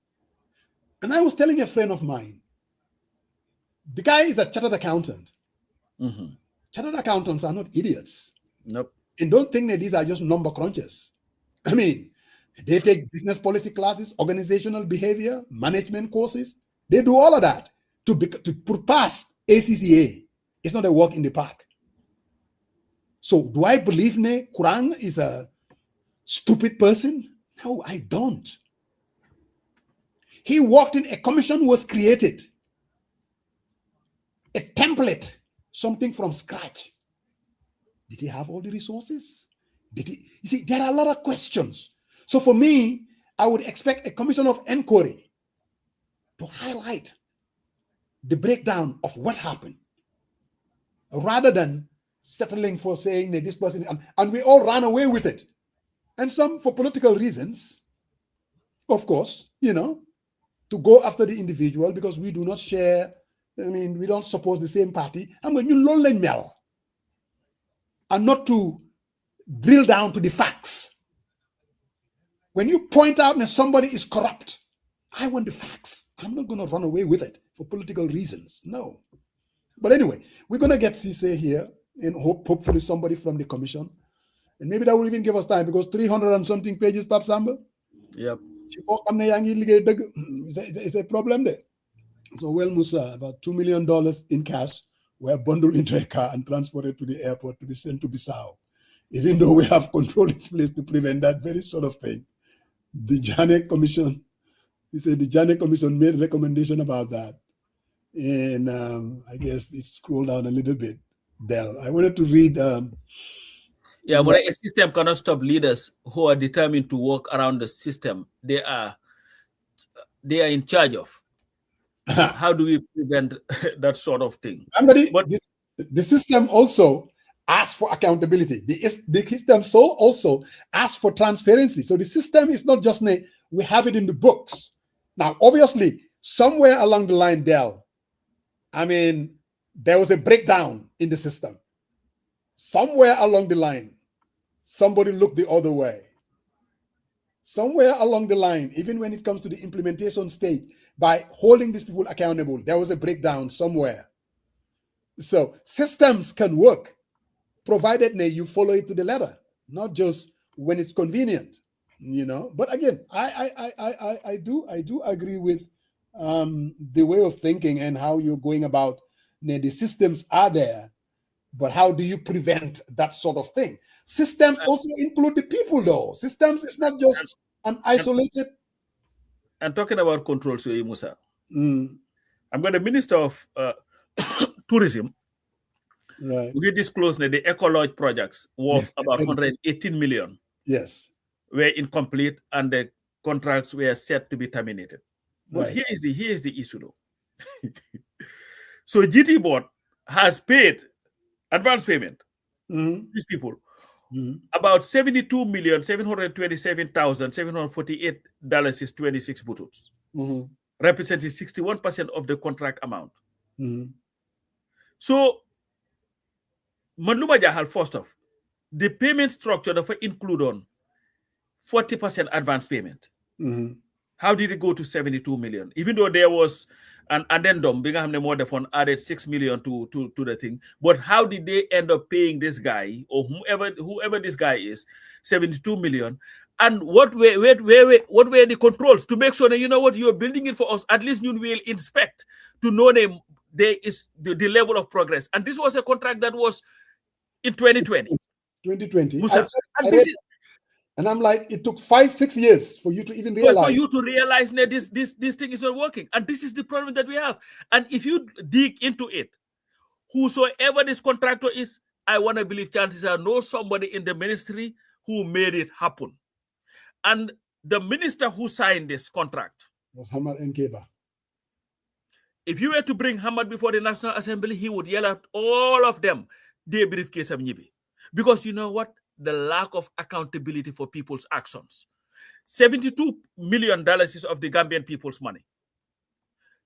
And I was telling a friend of mine, the guy is a chartered accountant. Mm-hmm. Chartered accountants are not idiots. Nope. And don't think that these are just number crunchers. They take business policy classes, organizational behavior, management courses. They do all of that to pass ACCA. It's not a walk in the park. So do I believe Quran is a stupid person? No, I don't. He walked in, a commission was created. A template, something from scratch. Did he have all the resources? You see, there are a lot of questions. So for me, I would expect a commission of inquiry to highlight the breakdown of what happened, rather than settling for saying that this person, and we all ran away with it. And some for political reasons, of course, to go after the individual because we do not share, we don't support the same party. And not to drill down to the facts. When you point out that somebody is corrupt, I want the facts. I'm not going to run away with it for political reasons. No. But anyway, we're going to get Cisse here and hopefully somebody from the commission. And maybe that will even give us time because 300 and something pages, Pap Samba. Yep. It's a problem there. So, Musa, about $2 million in cash were bundled into a car and transported to the airport to be sent to Bissau. Even though we have control in place to prevent that very sort of thing. The Janet Commission, he said the Janet Commission made a recommendation about that. And I guess it scrolled down a little bit. Del, I wanted to read. But a system cannot stop leaders who are determined to work around the system. They are they are in charge of. How do we prevent that sort of thing? But the system also asks for accountability. The system also asks for transparency. So the system is not just we have it in the books. Now, obviously, somewhere along the line, Del, I mean, there was a breakdown in the system. Somewhere along the line, somebody looked the other way. Somewhere along the line, even when it comes to the implementation stage, by holding these people accountable, there was a breakdown somewhere. So systems can work, provided you follow it to the letter, not just when it's convenient, you know. But again, I do agree with the way of thinking and how you're going about. The systems are there, but how do you prevent that sort of thing? Systems also include the people, though. Systems is not just an isolated. And talking about control, so Musa, I'm going to Minister of Tourism. Right. We disclosed that the Ecolodge projects worth about 118 million. Yes. Were incomplete and the contracts were set to be terminated. But right. here is the issue, though. So GT Board has paid advance payment. These people. About $72,727,748 is 26 bututs, representing 61% of the contract amount. So, Manluma Jahal, first off, the payment structure of include on 40% advance payment. How did it go to 72 million? Even though there was an addendum, Bingham the fund added 6 million to the thing. But how did they end up paying this guy or whoever this guy is 72 million? And what were the controls to make sure that, you know what, you're building it for us? At least you will inspect to know there is the level of progress. And this was a contract that was in 2020. 2020. Musa, and I'm like, it took 5-6 years for you to even realize. For you to realize that this thing is not working. And this is the problem that we have. And if you dig into it, whosoever this contractor is, I want to believe chances are know somebody in the ministry who made it happen. And the minister who signed this contract was Hamad Nkeba. If you were to bring Hamad before the National Assembly, he would yell at all of them, they briefcase Amnyibi. Because you know what? The lack of accountability for people's actions. $72 million is of the Gambian people's money.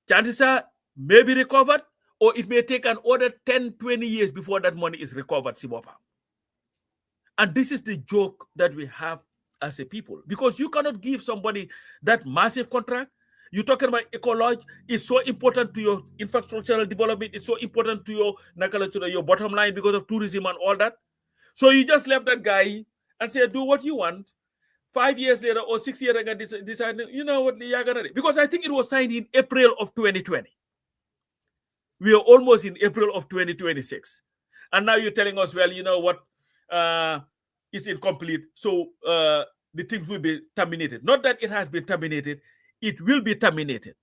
Chances are may be recovered, or it may take another 10-20 years before that money is recovered, Sibopa. And this is the joke that we have as a people. Because you cannot give somebody that massive contract. You're talking about Ecolodge. It's so important to your infrastructural development. It's so important to your bottom line because of tourism and all that. So you just left that guy and said, do what you want. 5 years later or 6 years ago, decide, you know what, because I think it was signed in April of 2020. We are almost in April of 2026. And now you're telling us, well, you know what, it's incomplete. So the thing will be terminated. Not that it has been terminated. It will be terminated.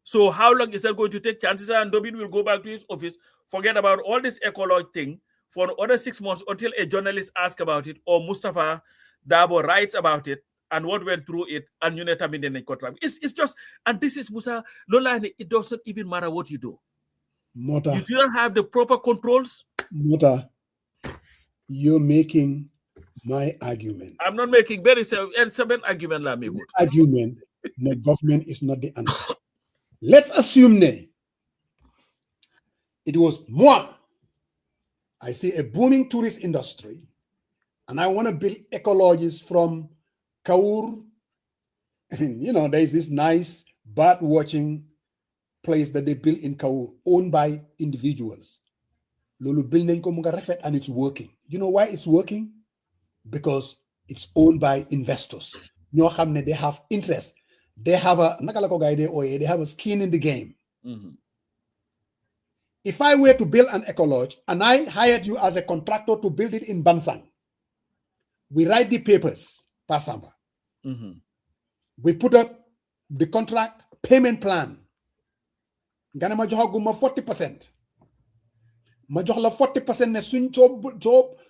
So how long is that going to take? Chances are Ndobin will go back to his office, forget about all this Ecolodge thing for another 6 months until a journalist asks about it or Mustafa Dabo writes about it and what went through it and you terminate the contract. It's just, and this is Musa, Lolani, it doesn't even matter what you do. Mota, if you don't have the proper controls. Mota, you're making my argument. I'm not making very seven argument. Argument, the government is not the answer. Let's assume it was moi. I see a booming tourist industry, and I want to build ecologies from Kaur. And, you know, there's this nice bird watching place that they built in Kaur, owned by individuals. Lulu building ko munga refet and it's working. You know why it's working? Because it's owned by investors. They have interest. They have a skin in the game. Mm-hmm. If I were to build an Ecolodge and I hired you as a contractor to build it in Bansang, we write the papers, Pasamba. Mm-hmm. We put up the contract payment plan. Gana ma jox guma 40%. Ma jox la 40% ne suñ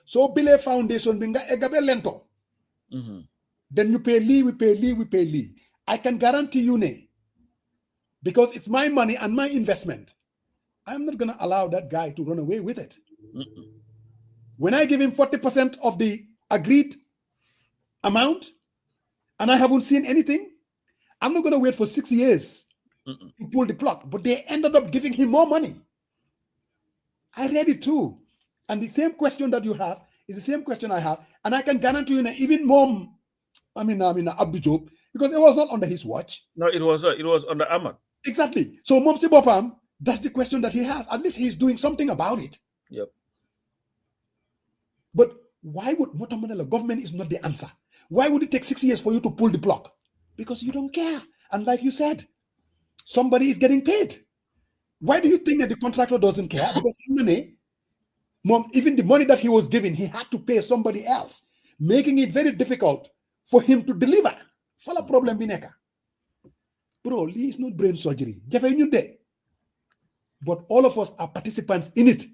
so bile foundation bi nga egabe lento. Mm-hmm. Then you pay Lee, we pay Lee. I can guarantee you because it's my money and my investment. I'm not going to allow that guy to run away with it. When I give him 40% of the agreed amount and I haven't seen anything, I'm not going to wait for 6 years to pull the plug. But they ended up giving him more money. I read it too. And the same question that you have is the same question I have. And I can guarantee you even more, Abdou Job, because it was not under his watch. No, it was under Ahmad. Exactly. So Momsi Bopam, that's the question that he has. At least he's doing something about it. Yep. But why would Motamanela government is not the answer? Why would it take 6 years for you to pull the plug? Because you don't care. And like you said, somebody is getting paid. Why do you think that the contractor doesn't care? Because even the money that he was given, he had to pay somebody else, making it very difficult for him to deliver. Fala problem bineka. Bro, Lee is not brain surgery. But all of us are participants in it.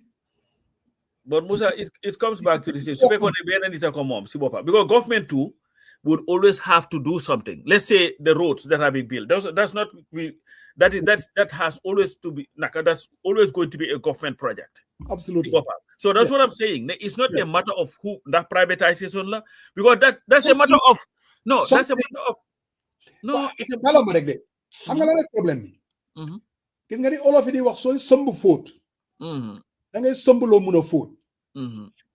But Musa, it comes back to this. Because government too would always have to do something. Let's say the roads that have been built. That has always to be that's always going to be a government project. Absolutely. So that's what I'm saying. It's not a matter of who that privatization, because that's a matter of it's a problem. Gis nga ni olof yi di wax sooy somb fóot da ngay sombaloo mun a fóot.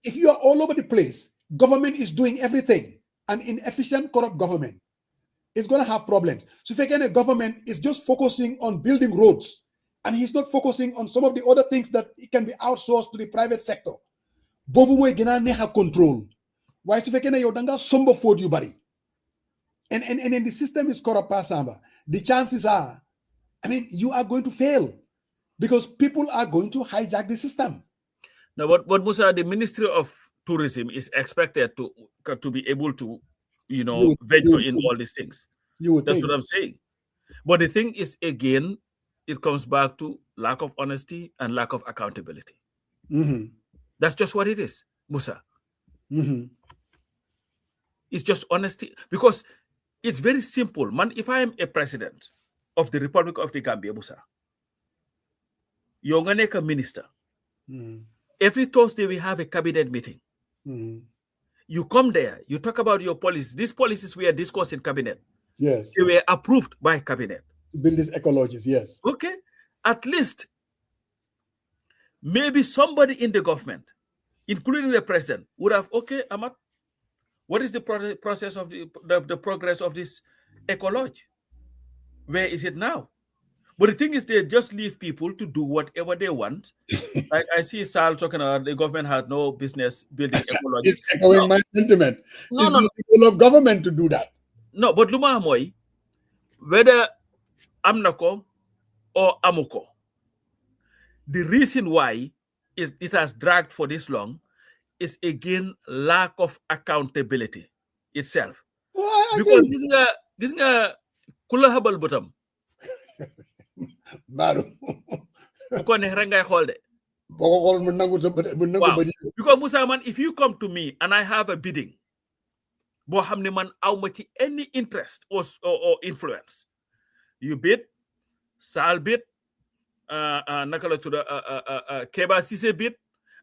If you are all over the place, government is doing everything, and inefficient, corrupt government is going to have problems. So if again a government is just focusing on building roads and he's not focusing on some of the other things that it can be outsourced to the private sector, bobu moy gëna neexa control. Why su fekkee ne yow da nga somba fóot yu bari and the system is corrupt, Samba, the chances are, you are going to fail because people are going to hijack the system. Now, but Musa, the Ministry of Tourism is expected to be able to, venture in all these things. That's what I'm saying. But the thing is, again, it comes back to lack of honesty and lack of accountability. That's just what it is, Musa. It's just honesty, because it's very simple, man. If I am a president of the Republic of the Gambia, Musa, you're going to be a minister. Every Thursday we have a cabinet meeting. You come there, you talk about your policies. These policies were discussed in cabinet. Yes. They were approved by cabinet. Build these ecologies, yes. Okay. At least, maybe somebody in the government, including the president, would have, okay, Ahmad, what is the process of the progress of this ecology? Where is it now? But the thing is, they just leave people to do whatever they want. I see Sal talking about the government has no business building ecology. It's echoing my sentiment. It's not the role of government to do that. No, but Luma Amoy, whether Amnako or Amuko, the reason why it has dragged for this long is again lack of accountability itself. Because this is a kula habal bottom. Because Musa man, if you come to me and I have a bidding, man, any interest or influence, you bid, Sal bid, Nakala to the Keba Sise bid,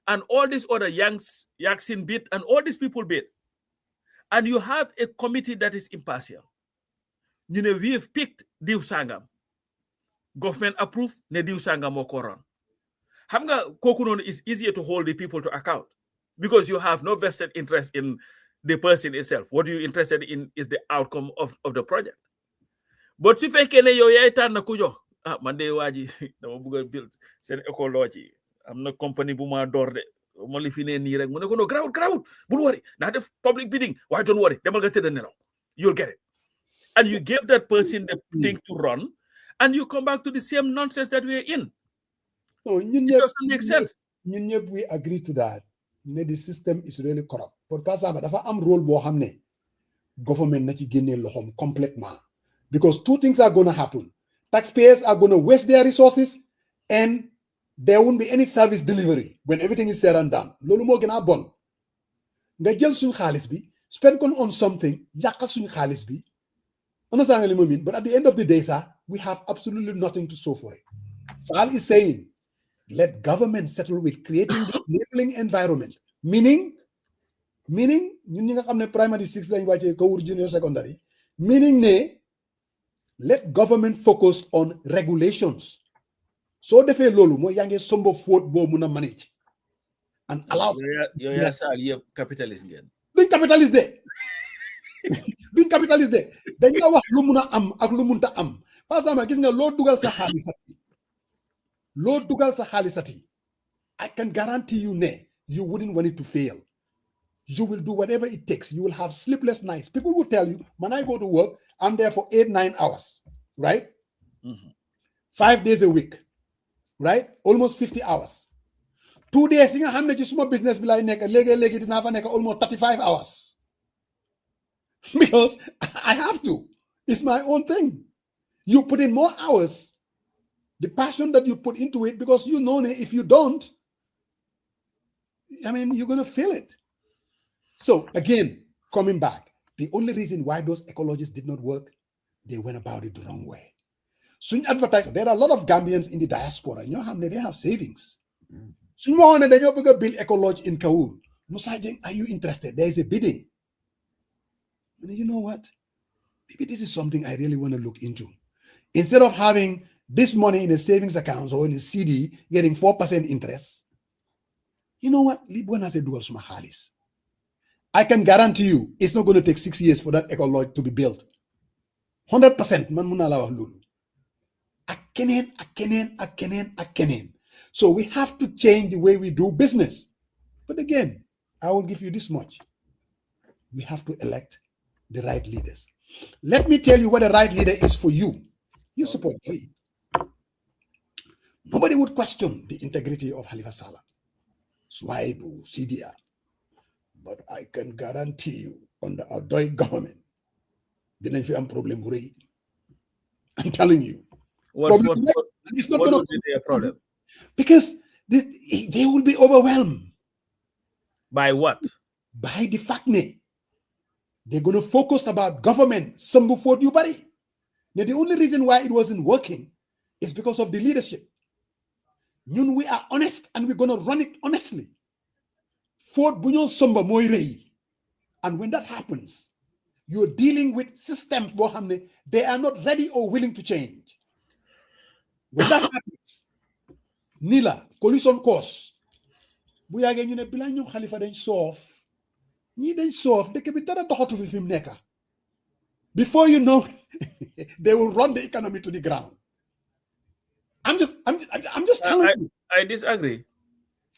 and all these other Yaksin bid, and all these people bid, and you have a committee that is impartial. We have picked Diu Sangam. Government approved, ne Diu Sangam Mokoron. Hamga Kokunon is easier to hold the people to account because you have no vested interest in the person itself. What you're interested in is the outcome of the project. But if I can na kujo, Monday waji, the build said ecology. I'm not company buma dorde. No crowd. Don't worry. Now the public bidding. Why don't worry? You'll get it. And you give that person the thing to run, and you come back to the same nonsense that we're in. No, it doesn't make sense. We agree to that. The system is really corrupt. But dafa am role bo xamne government na ci génné loxom complètement. Because two things are going to happen. Taxpayers are going to waste their resources, and there won't be any service delivery when everything is said and done. Lolu mo gëna bon. Nga jël suñ xaliss bi, spend on something, yakka suñ xaliss bi. Understand what I mean? But at the end of the day, sir, we have absolutely nothing to show for it. Sal is saying, let government settle with creating the enabling environment. Meaning, ñun ñi nga xam ne primary 6 lañ wàccee Kawur junior secondary, meaning ne, let government focus on regulations. So defee loolu mooy yaa ngi sombo fóot boo mun a manage and allow. yow yaa Sal yëpp capitalist ngeen. duñ capitaliste de duñ capitaliste de dañ nga wax lu mun a am ak lu munta am par exemple gis nga loo dugal sa xaalisati I can guarantee you ne you wouldn't want it to fail. You will do whatever it takes. You will have sleepless nights. People will tell you, when I go to work, I'm there for 8-9 hours, right? 5 days a week, right? Almost 50 hours. 2 days, you know, just small business be like almost 35 hours. Because I have to. It's my own thing. You put in more hours, the passion that you put into it, because you know if you don't, I mean, you're going to feel it. So again, coming back, the only reason why those ecologists did not work, they went about it the wrong way. Soon advertise, there are a lot of Gambians in the diaspora. You know how many they have savings. Soon more than they build ecology in Kawur. Musajeng, are you interested? There is a bidding. And you know what? Maybe this is something I really want to look into. Instead of having this money in a savings account or in a CD getting 4% interest, you know what? I can guarantee you it's not going to take 6 years for that ecology to be built. 100%. Man munala wax lolu. Akenen. So we have to change the way we do business. But again, I will give you this much. We have to elect the right leaders. Let me tell you what the right leader is for you. You support me. Nobody would question the integrity of Halifa Sallah, Swaibu, CDR. But I can guarantee you, under our Doi government, didn't have a problem. I'm telling you. It's not going to be a problem. Because they will be overwhelmed. By what? By the fact that they're going to focus about government. Some before you, buddy. Now, the only reason why it wasn't working is because of the leadership. We are honest and we're going to run it honestly. And when that happens, you're dealing with systems, they are not ready or willing to change. When that happens, Nila, collision course, we are getting a bilan Khalifa then soft. They can be done to him neka. Before you know, they will run the economy to the ground. I'm just telling you. I disagree.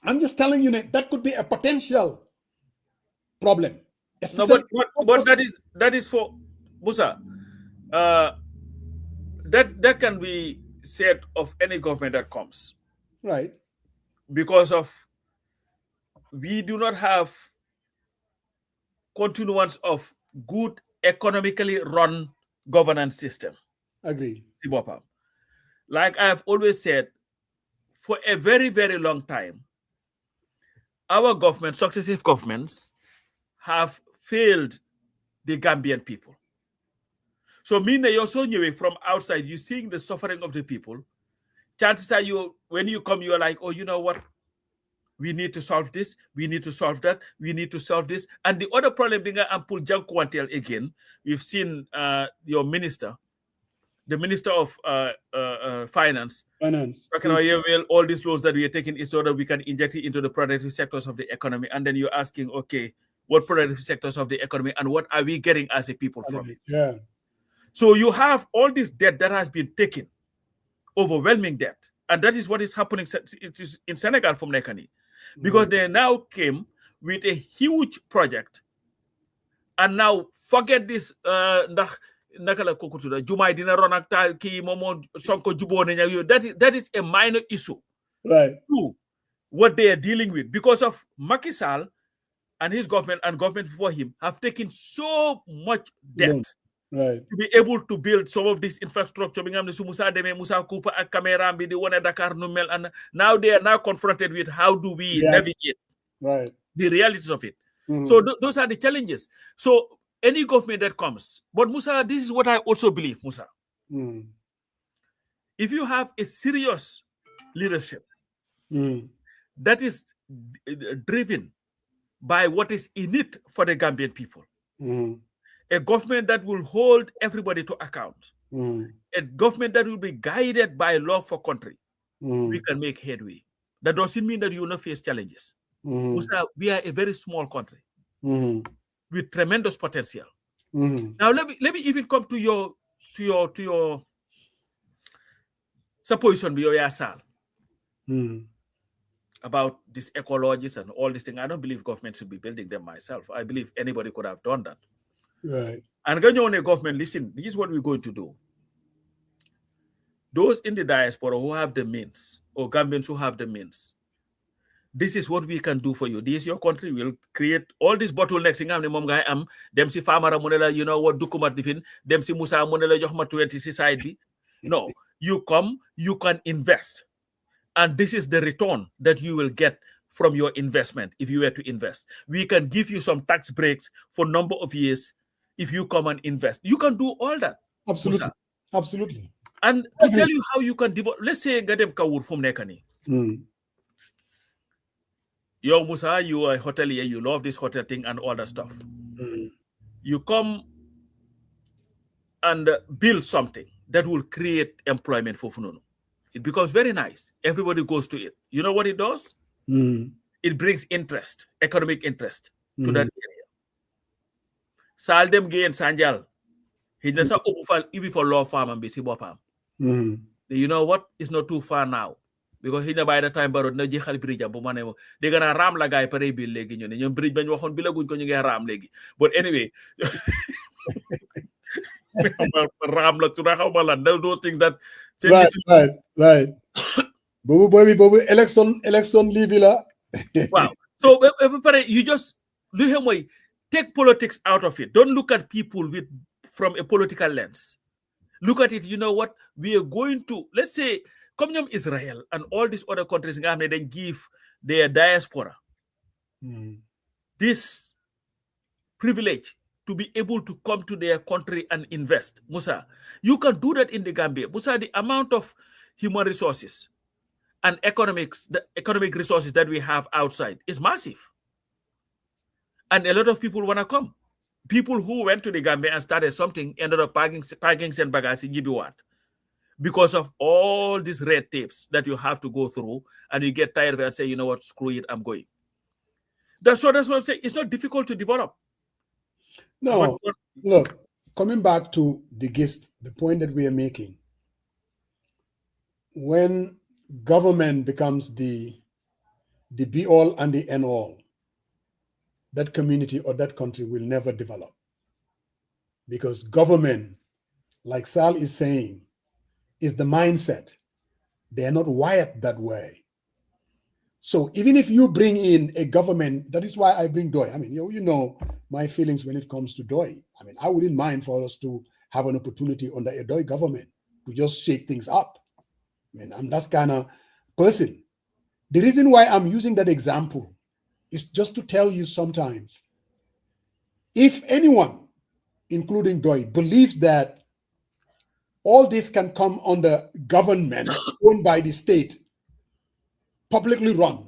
I'm just telling you that could be a potential problem. No, but that is for Musa. That can be said of any government that comes, right? Because of we do not have continuance of good economically run governance system. Agree. Like I have always said, for a very, very long time, our government, successive governments, have failed the Gambian people. So meaning you're so new from outside, you're seeing the suffering of the people. Chances are when you come, you're like, oh, you know what? We need to solve this. We need to solve that. We need to solve this. And the other problem being Ampul Jankwantel again, we've seen your minister, the Minister of Finance. All these loans that we are taking is so that we can inject it into the productive sectors of the economy. And then you're asking, okay, what productive sectors of the economy and what are we getting as a people from it? Yeah. So you have all this debt that has been taken, overwhelming debt. And that is what is happening in Senegal from Nekani. Because they now came with a huge project. And now forget this that is a minor issue. Right. To what they are dealing with. Because of Macky Sall and his government and government before him have taken so much debt. Right. To be able to build some of this infrastructure. And now they are now confronted with how do we navigate the realities of it. So those are the challenges. So any government that comes, but Musa, this is what I also believe, Musa. if you have a serious leadership that is driven by what is in it for the Gambian people, a government that will hold everybody to account, a government that will be guided by love for country, we can make headway. That doesn't mean that you will not face challenges. We are a very small country with tremendous potential. Now let me even come to your supposition with your Sal about these ecologists and all these things. I don't believe government should be building them myself. I believe anybody could have done that. Right. And when you're on a government, listen, this is what we're going to do. Those in the diaspora who have the means, or Gambians who have the means, this is what we can do for you. This is your country. We'll create all these bottlenecks. Dem si Famara Monela, you know what, Dukumat Difin, Dem si Musa Monela Johma 20 society. No, you come, you can invest. And this is the return that you will get from your investment if you were to invest. We can give you some tax breaks for a number of years if you come and invest. You can do all that. Absolutely. Musa. Absolutely. And to tell you how you can develop, let's say Gadem Kawur from Nekani. Yo, Musa, you are a hotelier, you love this hotel thing and all that stuff. You come and build something that will create employment for Fununu. It becomes very nice. Everybody goes to it. You know what it does? It brings interest, economic interest to that area. Saldem Gay and Sanjal, he does not even for law farm and bisi bopam. You know what? It's not too far now. Because he by the time barod na jexal bridge bu mané de gëna ram la gaay paré bi légui ñu né ñom bridge bañ waxon bi laguñ ko ñu ngi ram légui. But anyway, ram la tu xaw ma lan do think that right. Bobu election libi la. Wow. So you just take politics out of it. Don't look at people from a political lens. Look at it, you know what? We are going to, let's say, come Israel and all these other countries, they give their diaspora this privilege to be able to come to their country and invest. Musa, you can do that in the Gambia. Musa, the amount of human resources and the economic resources that we have outside is massive. And a lot of people want to come. People who went to the Gambia and started something ended up packing some baggage in Gibiwat because of all these red tapes that you have to go through, and you get tired of it and say, you know what, screw it, I'm going. That's what I'm saying. It's not difficult to develop. No, look, coming back to the point that we are making, when government becomes the be-all and the end-all, that community or that country will never develop. Because government, like Sal is saying, is the mindset. They are not wired that way. So even if you bring in a government, that is why I bring DOI. I mean, you know my feelings when it comes to DOI. I mean, I wouldn't mind for us to have an opportunity under a DOI government to just shake things up. I mean, I'm that kind of person. The reason why I'm using that example is just to tell you sometimes, if anyone, including DOI, believes that all this can come under government owned by the state, publicly run,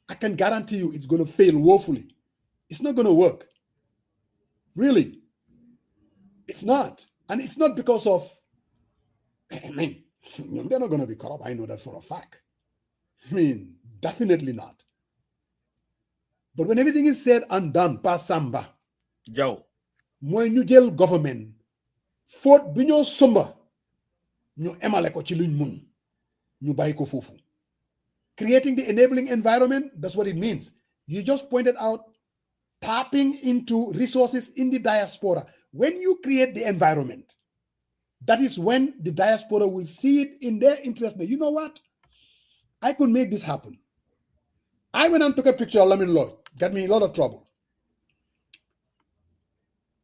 I can guarantee you it's going to fail woefully. It's not going to work. Really. It's not. And it's not because of, I mean, they're not going to be corrupt. I know that for a fact. I mean, definitely not. But when everything is said and done, pa samba, Joe, when you jël government, faute bi ñoo somba, ñu emale ko ci luñ mun, ñu bàyyi ko foofu. Creating the enabling environment, that's what it means. You just pointed out tapping into resources in the diaspora. When you create the environment, that is when the diaspora will see it in their interest. You know what? I could make this happen. I went and took a picture of Lamin Lloyd. Got me in a lot of trouble.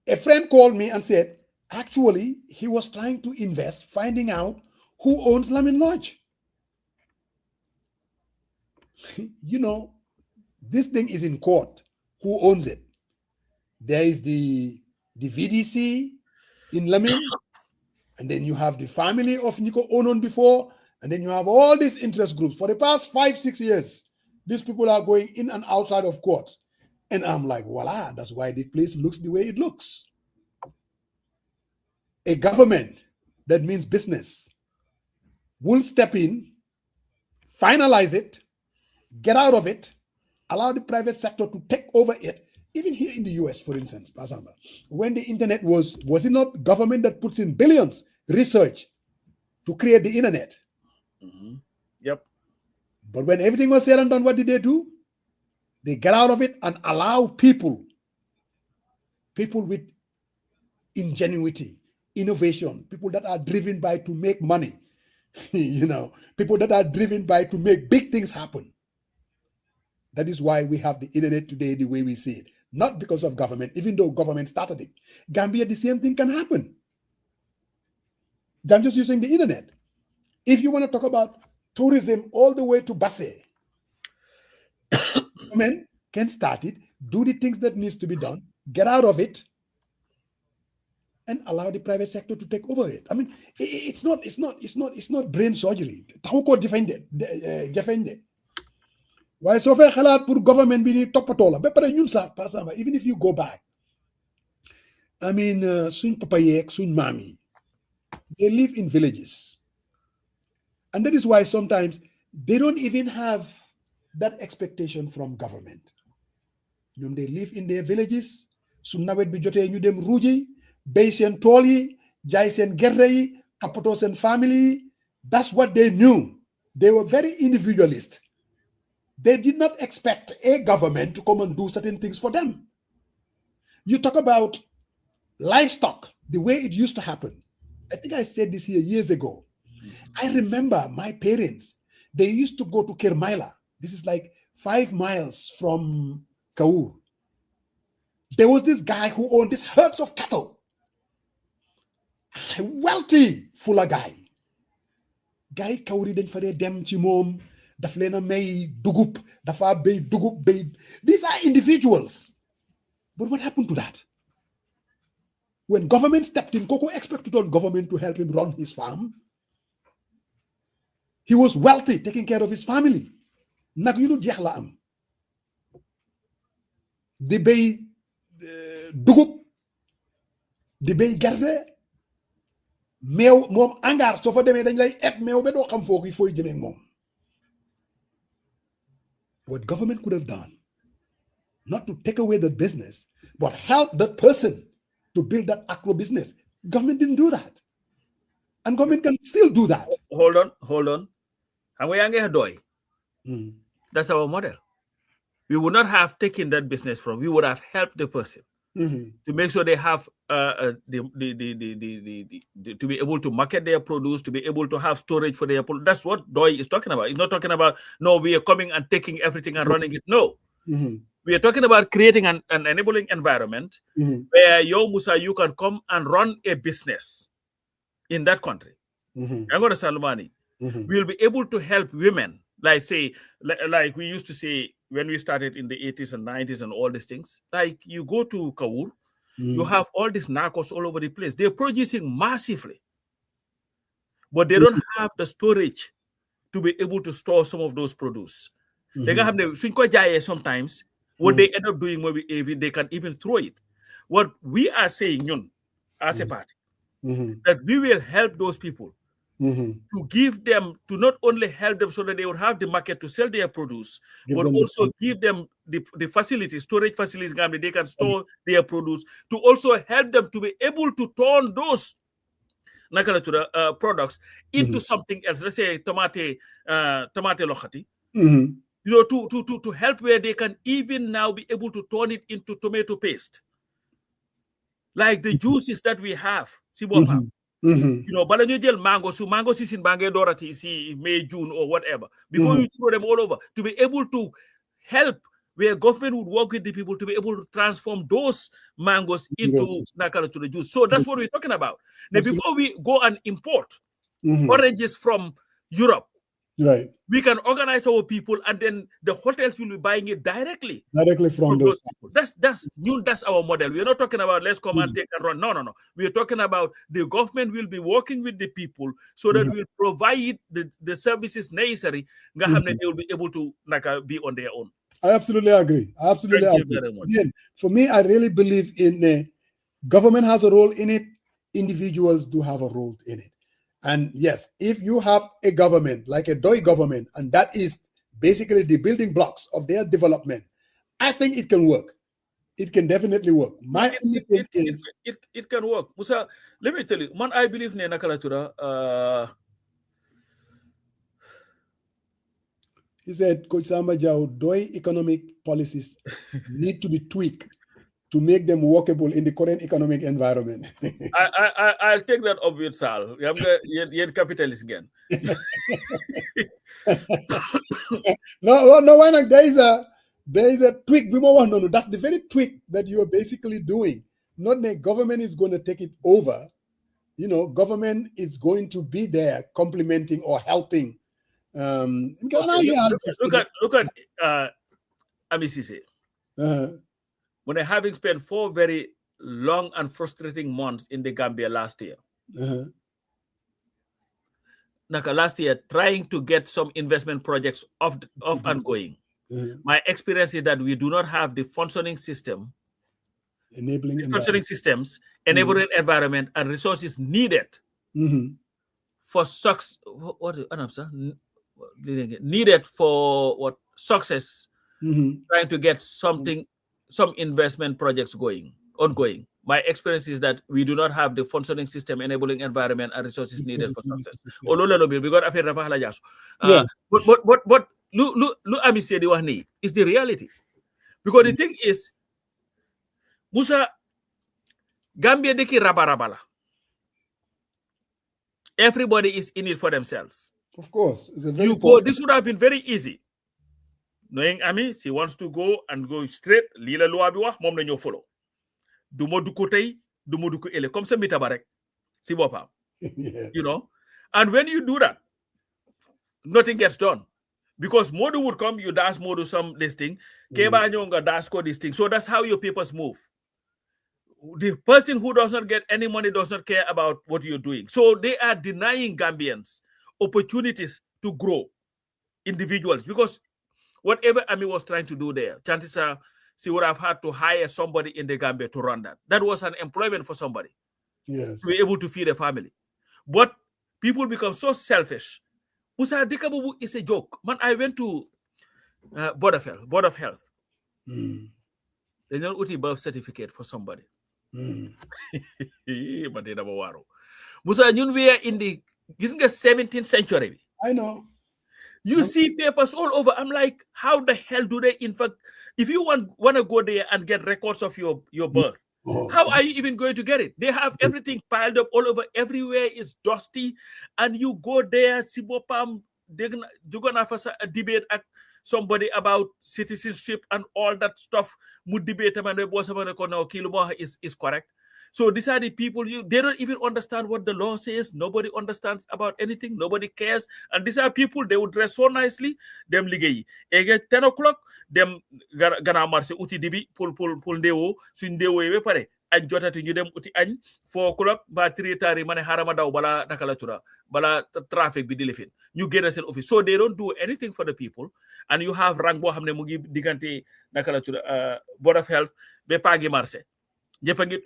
A friend called me and said, actually, he was trying to invest, finding out who owns Lamin Lodge. You know, this thing is in court. Who owns it? There is the VDC in Lamin, And then you have the family of Nico Onon before, and then you have all these interest groups. For the past 5-6 years, these people are going in and outside of court. And I'm like, voila, that's why the place looks the way it looks. A government that means business will step in, finalize it, get out of it, allow the private sector to take over it. Even here in the US, for instance, when the internet was it not government that puts in billions research to create the internet? Yep. But when everything was said and done, what did they do? They get out of it and allow people with ingenuity, innovation, people that are driven by to make money, people that are driven by to make big things happen. That is why we have the internet today the way we see it. Not because of government, even though government started it. Gambia, the same thing can happen. I'm just using the internet. If you want to talk about tourism all the way to Basse, government can start it, do the things that needs to be done, get out of it, and allow the private sector to take over it. I mean, it's not brain surgery. Why so far xalaat pour government bi ni topato la ba pare ñun sax par exemple even if you go back, I mean suñ papa yeek suñ maam yi, they live in villages, and that is why sometimes they don't even have that expectation from government. Ñoom they live in their villages, su nawet bi jotee ñu dem ruuji, bay seen tool yi, jaay seen gerte yi, topato seen family yi. That's what they knew. They were very individualist. They did not expect a government to come and do certain things for them. You talk about livestock, the way it used to happen. I think I said this here years ago. I remember my parents, they used to go to Kermaila. This is like 5 miles from Kaur. There was this guy who owned these herds of cattle. A wealthy, fuller guy. Guy Kauri dañ fa dee dem ci moom. Daf leena may dugub, dafa bay dugub bay. These are individuals. But what happened to that? When government stepped in, Koko expected on government to help him run his farm. He was wealthy, taking care of his family. Nag yu dul jeex la am. Di bay dugub, di bay gerte, meew moom angaar soo fa demee dañ lay eb meew ba doo xam foofu fooy jëmee moom. What government could have done, not to take away the business, but help that person to build that agro business. Government didn't do that. And government can still do that. Hold on. That's our model. We would not have taken that business from. We would have helped the person to make sure they have to be able to market their produce, to be able to have storage for their produce. That's what Doi is talking about. He's not talking about, no, we are coming and taking everything and running it. No. We are talking about creating an enabling environment where you can come and run a business in that country. We will be able to help women, like we used to say when we started in the 80s and 90s and all these things. Like you go to Kaur, you have all these narcos all over the place. They're producing massively, but they don't have the storage to be able to store some of those produce. They can have sometimes. What they end up doing, maybe they can even throw it. What we are saying, as a party, that we will help those people to give them, to not only help them so that they would have the market to sell their produce, but also give them the facilities, storage facilities, they can store their produce, to also help them to be able to turn those products into something else. Let's say tomate lochati. To help where they can even now be able to turn it into tomato paste. Like the juices that we have. But you mango season dorati see May, June or whatever. Before you throw them all over, to be able to help where government would work with the people to be able to transform those mangoes into to the juice. So that's what we're talking about. Now, before we go and import oranges from Europe, Right. We can organize our people, and then the hotels will be buying it directly from those people. That's our model. We're not talking about let's come and take and run. No. We're talking about the government will be working with the people so that we'll provide the services necessary. They will be able to be on their own. I absolutely agree. Thank you very much. Again, for me, I really believe in government has a role in it. Individuals do have a role in it. And yes, if you have a government like a DOI government, and that is basically the building blocks of their development, I think it can work. It can definitely work. My only thing is it can work. Musa, let me tell you, man, I believe ne nakalatura. He said, Coach Samba Jao, DOI economic policies need to be tweaked to make them workable in the current economic environment. I'll take that up with Sal. You're capitalist again. No, why not? There is a tweak. No, that's the very tweak that you are basically doing. Not the government is going to take it over. Government is going to be there complementing or helping. Look at Amisise. When I having spent 4 very long and frustrating months in the Gambia last year. Last year, trying to get some investment projects off and going. My experience is that we do not have the functioning system, enabling environment and resources needed for success. Needed for what success? Trying to get some investment projects ongoing. My experience is that we do not have the functioning system, enabling environment and resources needed for success. But look, Ami said is the reality. Because the thing is, Musa, Gambia deki rabarabala. Everybody is in it for themselves. Of course. This would have been very easy. Knowing Ami, she wants to go and go straight. Lila loi bi wax mom lañu follow. Du mo du ko tay, du mo du ko ele comme ça mi tabarek. Si bopam. And when you do that, nothing gets done. Because Modu would come, you dash Modu some this thing. Keba nyonga dash ko this thing. So that's how your papers move. The person who does not get any money does not care about what you're doing. So they are denying Gambians opportunities to grow, individuals, because whatever Ami was trying to do there, chances are she would have had to hire somebody in the Gambia to run that. That was an employment for somebody. Yes. To be able to feed a family. But people become so selfish. Musa Dikabubu is a joke. Man, I went to Board of Health. They don't uti birth certificate for somebody. Musa, we are in the 17th century. I know. You see papers all over. I'm like, how the hell do they, in fact, if you want to go there and get records of your birth, how are you even going to get it? They have everything piled up all over. Everywhere is dusty. And you go there, Sibopam, you're going to have a debate at somebody about citizenship and all that stuff. Debate is correct. So these are the people, they don't even understand what the law says. Nobody understands about anything. Nobody cares. And these are people, they would dress so nicely. Them ligay. Ege 10 o'clock, them gana marse uti dibi, pull ndewo, sun ndewo yewe pare. And jota to them uti any 4 o'clock, ba 3:30 mane harama daw bala nakalatura, bala traffic be delifin. You get us in office. So they don't do anything for the people. And you have rank bo hamne mugi digante nakalatura, Board of Health, be pagi marse. Jepangi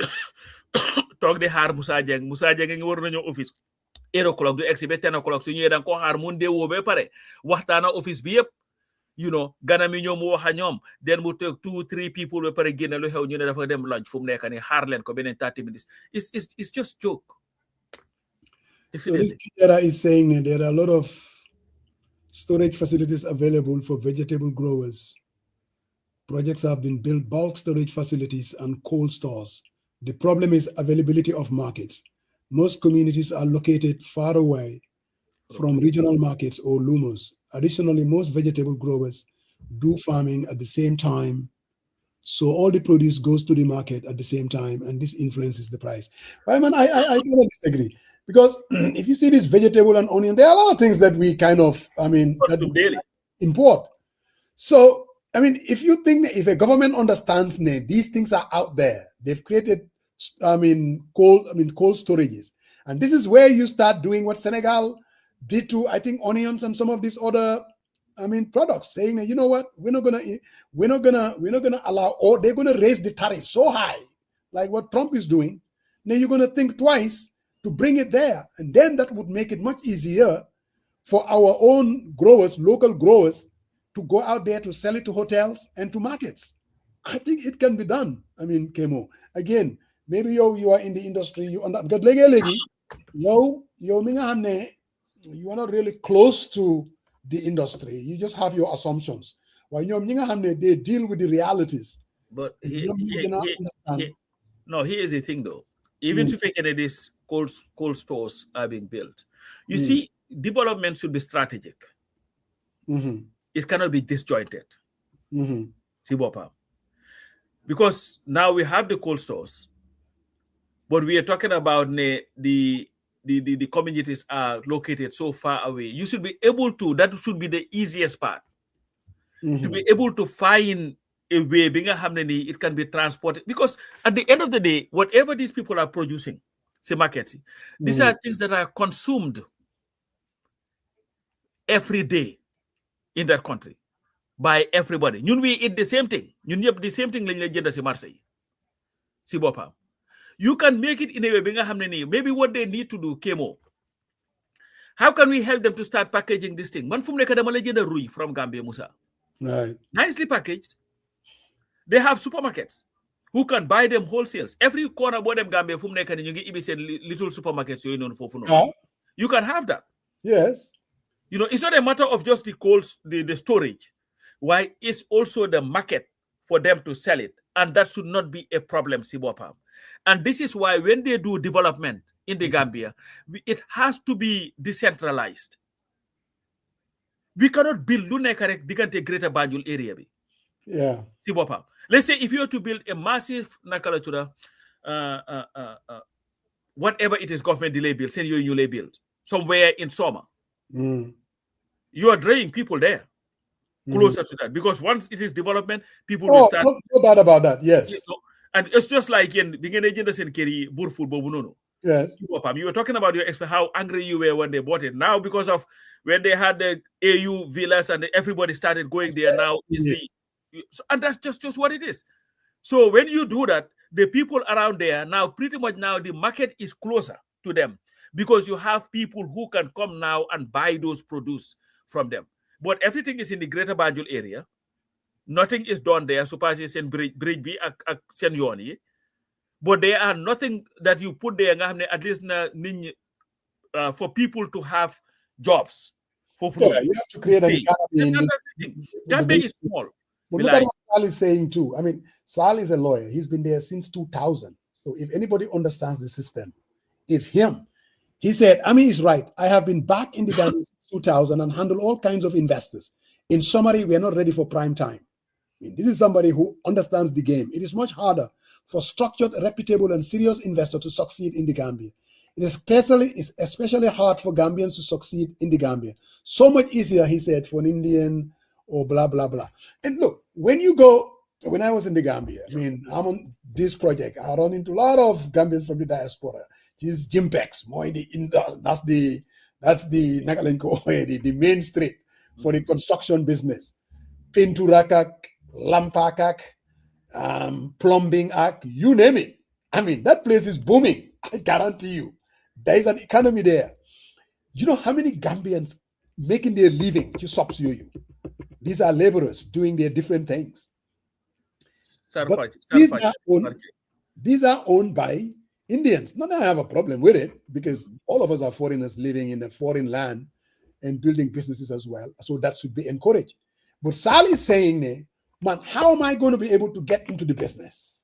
talk de har Musa Jeng ngi war nañu office 8 o'clock du exi be 10 o'clock su ñëwé dang ko xaar mu ndéwo be pare waxtana office bi yépp ganami ñoom waxa ñoom den mu tek 2-3 people be pare génné lu xew ñu ne dafa dem lunch fu mu nekk ni xaar leen ko benen 30 minutes it's just joke. So this Kijera is saying that there are a lot of storage facilities available for vegetable growers. Projects have been built, bulk storage facilities and cold stores. The problem is availability of markets. Most communities are located far away from regional markets or LUMOs. Additionally, most vegetable growers do farming at the same time. So all the produce goes to the market at the same time, and this influences the price. But I cannot disagree. Because if you see this vegetable and onion, there are a lot of things that we kind of, that we import. So, if you think that if a government understands these things are out there, they've created, cold storages. And this is where you start doing what Senegal did to, I think, onions and some of these other, products, saying that, you know what, we're not gonna allow, or they're gonna raise the tariff so high, like what Trump is doing. Now you're gonna think twice to bring it there, and then that would make it much easier for our own growers, local growers, to go out there to sell it to hotels and to markets. I think it can be done. Kemo, again, maybe you are in the industry, you are not really close to the industry. You just have your assumptions. While they deal with the realities. But here is the thing though. Even if these cold stores are being built, you see, development should be strategic. It cannot be disjointed. Because now we have the cold stores, but we are talking about the communities are located so far away. You should be able to, that should be the easiest part, to be able to find a way, it can be transported. Because at the end of the day, whatever these people are producing, these are things that are consumed every day in that country by everybody. We eat the same thing. The same thing you can make it in a way, maybe what they need to do, Kemo. How can we help them to start packaging this thing? Man, from Gambia, Musa. Right. Nicely packaged. They have supermarkets who can buy them wholesales. Every corner of them Gambia, little supermarkets, you can have that. Yes. It's not a matter of just the storage. Why? It's also the market for them to sell it. And that should not be a problem, Sibopam. And this is why when they do development in the Gambia, it has to be decentralized. We cannot build Digante Greater Banjul area. Yeah. Sibopam. Let's say if you are to build a massive whatever it is government delay build, send you a new build somewhere in summer. You are draining people there closer to that, because once it is development, people will start. No doubt about that. Yes. And it's just like in Burfood. Yes. You were talking about how angry you were when they bought it. Now, because of when they had the AU villas and everybody started going there, now is and that's just what it is. So when you do that, the people around there now, pretty much now the market is closer to them, because you have people who can come now and buy those produce from them. But everything is in the Greater Banjul area. Nothing is done there. So passes in bridge B at Yoni. But there are nothing that you put there at least for people to have jobs for food. Yeah, you have to create an economy. Gambia is small. But look at what Sal is saying too. Sal is a lawyer. He's been there since 2000. So if anybody understands the system, it's him. He said, Ami is right. I have been back in the Gambia since 2000 and handled all kinds of investors. In summary, we are not ready for prime time. This is somebody who understands the game. It is much harder for structured, reputable, and serious investors to succeed in the Gambia. It is especially hard for Gambians to succeed in the Gambia. So much easier, he said, for an Indian or blah, blah, blah. And look, when I was in the Gambia, I'm on this project. I run into a lot of Gambians from the diaspora. This is Jimpex. That's the Nagalenko, the main street for the construction business. Pinturakak, Lampakak, plumbing act, you name it. That place is booming. I guarantee you. There is an economy there. You know how many Gambians making their living to subsidy you? These are laborers doing their different things. These are owned by Indians. Not that I have a problem with it, because all of us are foreigners living in a foreign land and building businesses as well. So that should be encouraged. But Sal is saying, man, how am I going to be able to get into the business?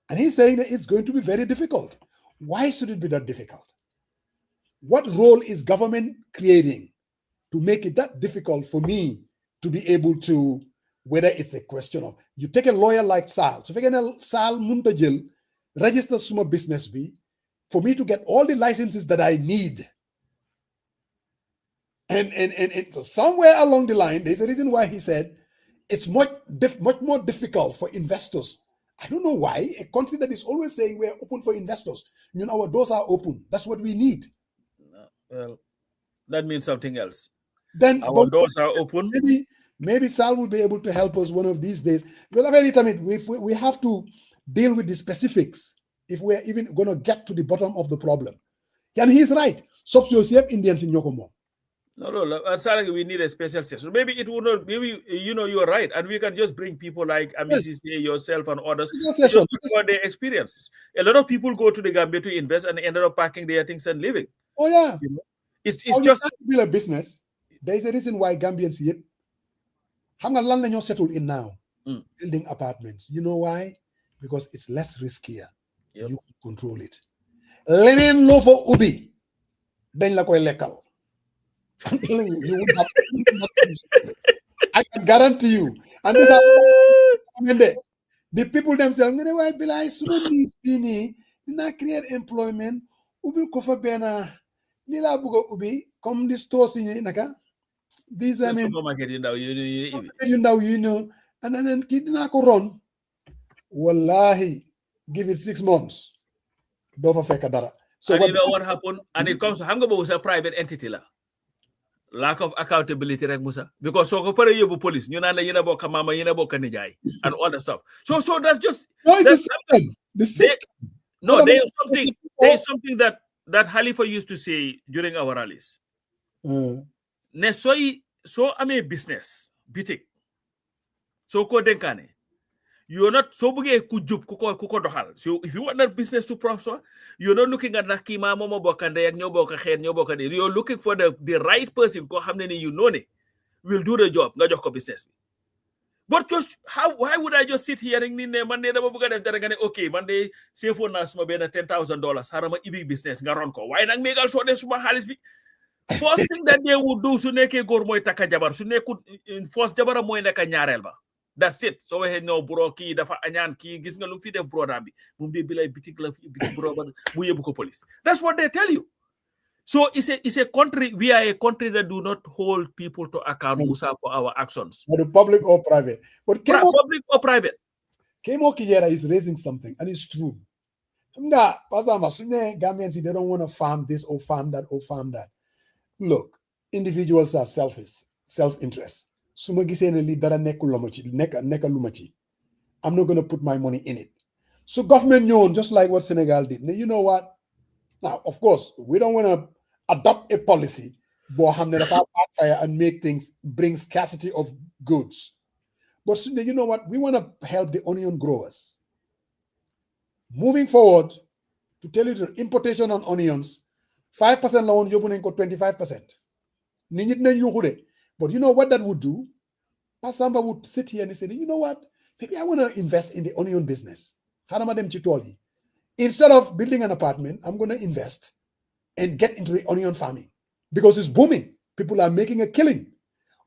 And he's saying that it's going to be very difficult. Why should it be that difficult? What role is government creating to make it that difficult for me to be able to, whether it's a question of, you take a lawyer like Sal. So if you get Sal Muntajil, register suma business be, for me to get all the licenses that I need. And so somewhere along the line, there's a reason why he said it's much more difficult for investors. I don't know why. A country that is always saying we're open for investors, our doors are open. That's what we need. Well, that means something else. Then our doors are open. Maybe Sal will be able to help us one of these days. Because every time we have to deal with the specifics if we're even going to get to the bottom of the problem. And he's right. Sub-Saharan Indians in Yokomo. No, we need a special session. Maybe it would not, maybe, you are right. And we can just bring people like Amisisi, yourself, and others for their experiences. A lot of people go to the Gambia to invest and ended up packing their things and leaving. Oh, yeah. It's just to build a business. There is a reason why Gambians yet settled in now, building apartments. You know why? Because it's less riskier. Yep. You can control it. Lenen lo for ubi, then la koy lekal. I'm telling you, you would have. I can guarantee you. And this the people themselves, why be like not create employment. Ubi kofa bena lila bugo ubi come the stores in naka. These I mean supermarket and then kidna ko run. Wallahi, give it 6 months. So and you know what happened? And it comes to Hanga was a private entity. Lack of accountability, Musa. Because so go you police, you know boka mama, you know boka nijai, and all that stuff. So that's just the system. There is something that Halifa used to say during our rallies. Ne so I'm a business, bitik. So ko denkane. You're not so buge kujub kuko dohal. So if you want that business to prosper, you're not looking at nakima momo bokande yak nyoboka khen nyoboka. You're looking for the right person ko hamne ni will do the job nga jox ko business. But just why would I just sit here and Monday okay, Monday say for nas ma bena $10,000 harama ibi business nga ron ko. Why nang megal so de suma halis bi? First thing that they would do su neke gor moy taka jabar su neku first jabara moy neka ñaarel ba. That's it. So we no bro ki dafa añaan ki gis nga lu fi def bro dambi mum de bilay bitik la fi bitik bro ba mu yebu ko police. That's what they tell you. So it's a country, we are a country that do not hold people to account, Musa, for our actions. Whether public or private. But public or private. Kemo Kijera is raising something, and it's true. Gambians, they don't want to farm this or farm that or farm that. Look, individuals are selfish, self-interest. I'm not going to put my money in it. So government known, just like what Senegal did. Now, you know what? Now, of course, we don't want to adopt a policy and make things, bring scarcity of goods. But you know what? We want to help the onion growers. Moving forward, to tell you the importation on onions, 5% loan, you're going to 25%. But you know what that would do? Pasamba would sit here and say, you know what? Maybe I want to invest in the onion business. Instead of building an apartment, I'm going to invest and get into the onion farming because it's booming. People are making a killing.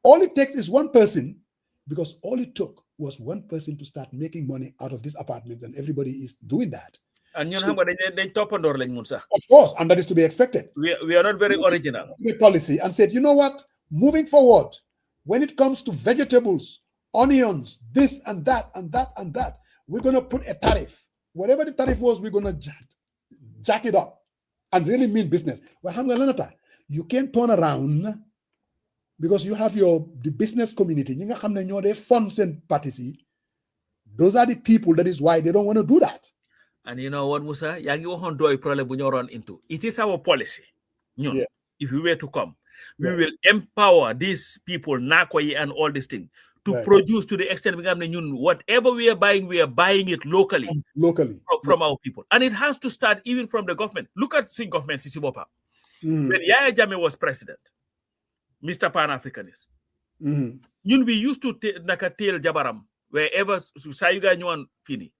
All it takes is one person, because all it took was one person to start making money out of these apartments, and everybody is doing that. And you know what they top on Musa. Of course, and that is to be expected. We are not very original. The policy and said, you know what? Moving forward, when it comes to vegetables, onions, this and that and that and that, we're going to put a tariff. Whatever the tariff was, we're going to jack it up and really mean business. Well, you can't turn around because you have the business community. They funds and parties. Those are the people. That is why they don't want to do that. And you know what, Musa? It is our policy. Yeah. If we were to come, we will empower these people, Nakoi and all these things, to produce to the extent whatever we are buying it locally from our people. And it has to start even from the government. Look at the government, Sisibopa. When Yaya Jammeh was president, Mr. Pan-Africanist, we used to tell Jabaram, wherever Sayuga Nyuan Fini,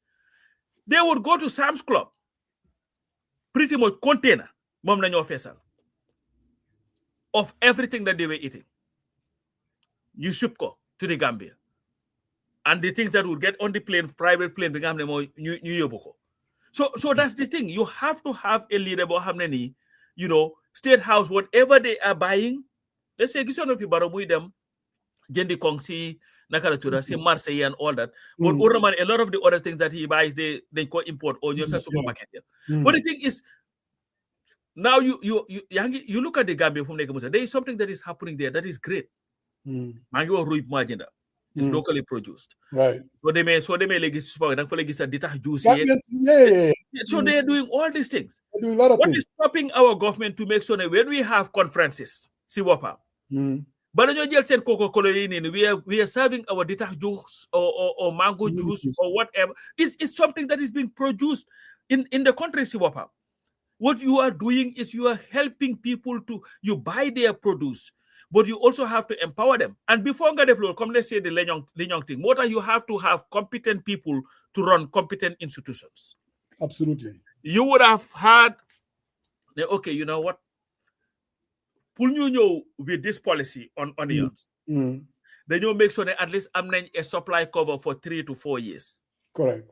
they would go to Sam's Club, pretty much container, Mom Nanyo Fesal, of everything that they were eating. You ship go to the Gambia. And the things that would get on the plane, private plane, the Gambia, So that's the thing. You have to have a leader, State House, whatever they are buying. Let's say, you know, if you borrow with them, Jendi Kongsi, Nakaratura, say Marseille and all that. But a lot of the other things that he buys, they call import or your supermarket. But the thing is, now you look at the Gambia from Nekamusa, there is something that is happening there that is great. Mango Rui Magenda is locally produced. Right. So they may juice. So they are doing all these things. Doing a lot of what things. Is stopping our government to make sure that when we have conferences, see what but we are serving our dita juice or mango juice or whatever. It's something that is being produced in the country, see what you are doing is you are helping people you buy their produce, but you also have to empower them. And before come, let's say the Lenyong thing. You have to have competent people to run competent institutions. Absolutely. You would have had, okay, you know what? Pull you with this policy on onions. Then you make sure that at least I'm a supply cover for 3 to 4 years. Correct.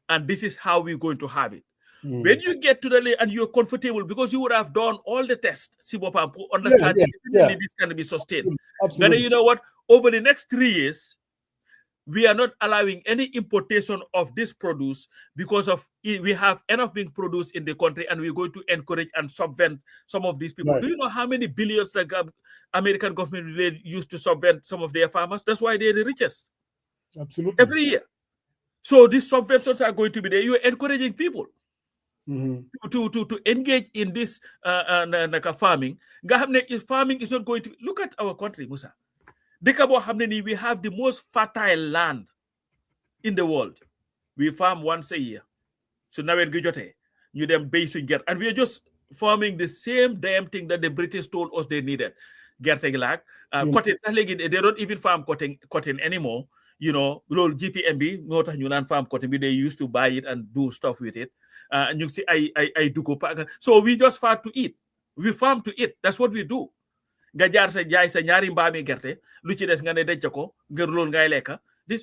And this is how we're going to have it. When you get to the and you're comfortable because you would have done all the tests, understand this can be sustained. Absolutely. Then you know what? Over the next 3 years, we are not allowing any importation of this produce because of we have enough being produced in the country, and we're going to encourage and subvent some of these people. Right. Do you know how many billions the American government really used to subvent some of their farmers? That's why they're the richest. Absolutely. Every year. So these subventions are going to be there. You're encouraging people to engage in this farming. If farming is not going to look at our country, Musa. We have the most fertile land in the world. We farm once a year. So now we're you them base and we are just farming the same damn thing that the British told us they needed. Cotton, they don't even farm cotton anymore. You know, GPMB, not Yunan farm cotton, they used to buy it and do stuff with it. And you see, I do go back. So we just farm to eat. We farm to eat. That's what we do. This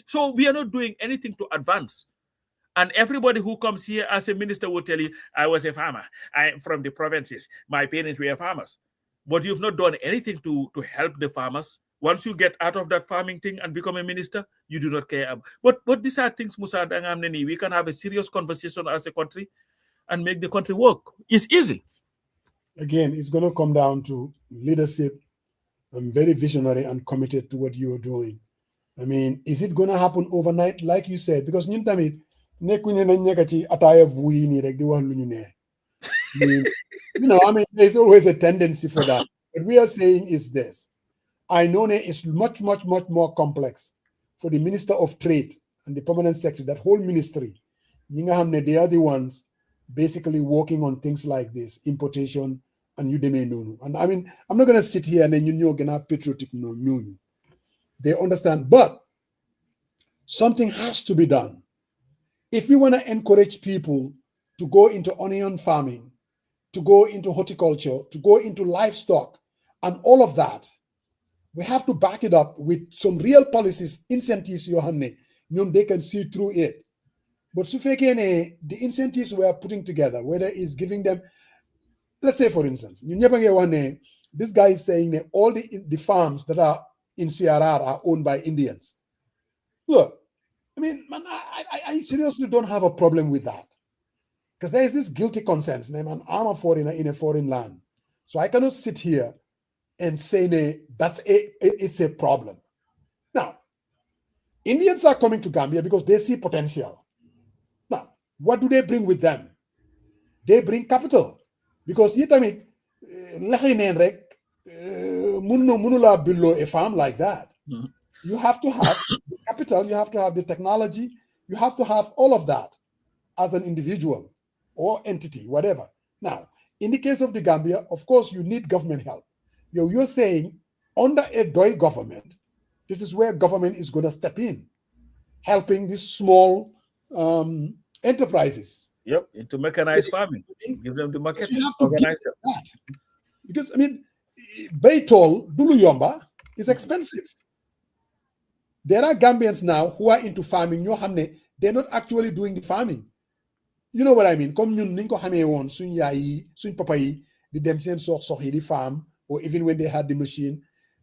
so we are not doing anything to advance. And everybody who comes here as a minister will tell you, I was a farmer. I am from the provinces. My parents were farmers. But you've not done anything to help the farmers. Once you get out of that farming thing and become a minister, you do not care. But these are things, Musa, we can have a serious conversation as a country and make the country work. It's easy. Again, it's going to come down to leadership. I'm very visionary and committed to what you're doing. I mean, is it going to happen overnight, like you said? Because you know, I mean, there's always a tendency for that. What we are saying is this. I know it's much, much, much more complex for the Minister of Trade and the Permanent Secretary, that whole ministry. They are the ones basically working on things like this, importation and Udemy. And I mean, I'm not going to sit here and then gonna patriotic no. They understand, but something has to be done. If we want to encourage people to go into onion farming, to go into horticulture, to go into livestock, and all of that, we have to back it up with some real policies, incentives, they can see through it. But the incentives we are putting together, whether it's giving them, let's say for instance, this guy is saying that all the farms that are in CRR are owned by Indians. Look, I mean, man, I seriously don't have a problem with that. Because there is this guilty conscience, man, I'm a foreigner in a foreign land. So I cannot sit here and say it's a problem. Now, Indians are coming to Gambia because they see potential. Now, what do they bring with them? They bring capital. Because you tell me, munula below a farm like that. You have to have the capital, you have to have the technology, you have to have all of that as an individual or entity, whatever. Now, in the case of the Gambia, of course, you need government help. You're saying under a DOI government, this is where government is going to step in, helping these small enterprises. Yep, into mechanized farming. Give them the market. So you have to organize that. Because, I mean, Baytol, Duluyomba is expensive. There are Gambians now who are into farming. They're not actually doing the farming. you know what I mean? Comme ñun niñ ko xamee woon suñ yaay yi, suñ papa yi di dem seen sox yi di farm, or even when they had the machine.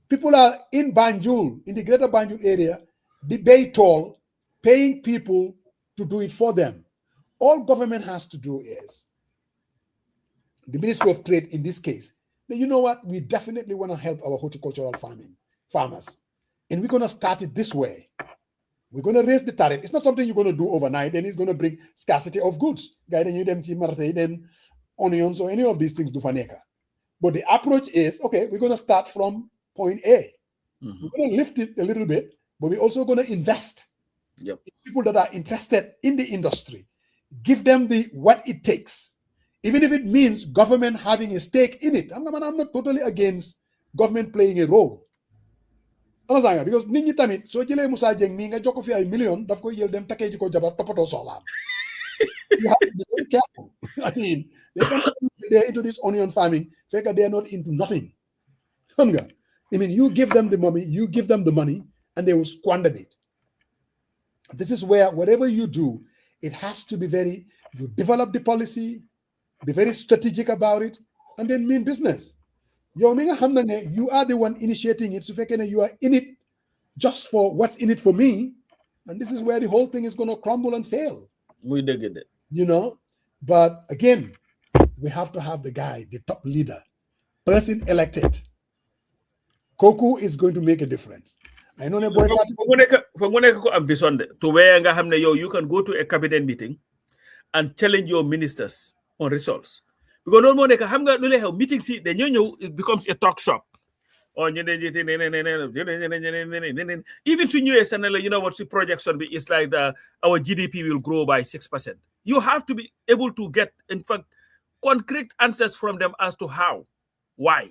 People are in Banjul, in the greater Banjul area, the bay toll, paying people to do it for them. All government has to do is, the Ministry of Trade in this case, you know what? We definitely want to help our horticultural farmers. And we're going to start it this way. We're going to raise the tariff. It's not something you're going to do overnight, and it's going to bring scarcity of goods. Guiding you them then onions or any of these things do faneka. But the approach is, okay, we're going to start from point A. We're going to lift it a little bit, but we're also going to invest in people that are interested in the industry. Give them what it takes. Even if it means government having a stake in it. I'm not totally against government playing a role. Because nit ñi tamit soo jëlee Moussa Dieng mii nga jox ko fi ay million daf koy jël dem takkee ji ko jabar toppatoo soxlaam. You have to be very careful. I mean, they're into this onion farming, fake they're not into nothing. I mean, you give them the money, and they will squander it. This is where whatever you do, it has to be you develop the policy, be very strategic about it, and then mean business. You are the one initiating it, so you are in it just for what's in it for me, and this is where the whole thing is going to crumble and fail. We did it. You know, but again, we have to have the guy, the top leader, person elected. Koku is going to make a difference. I know boy. To where you can go to a cabinet meeting and challenge your ministers on results. Because no more meeting see then it becomes a talk shop. Even you know what the projection is like our GDP will grow by 6%. You have to be able to get, in fact, concrete answers from them as to how, why.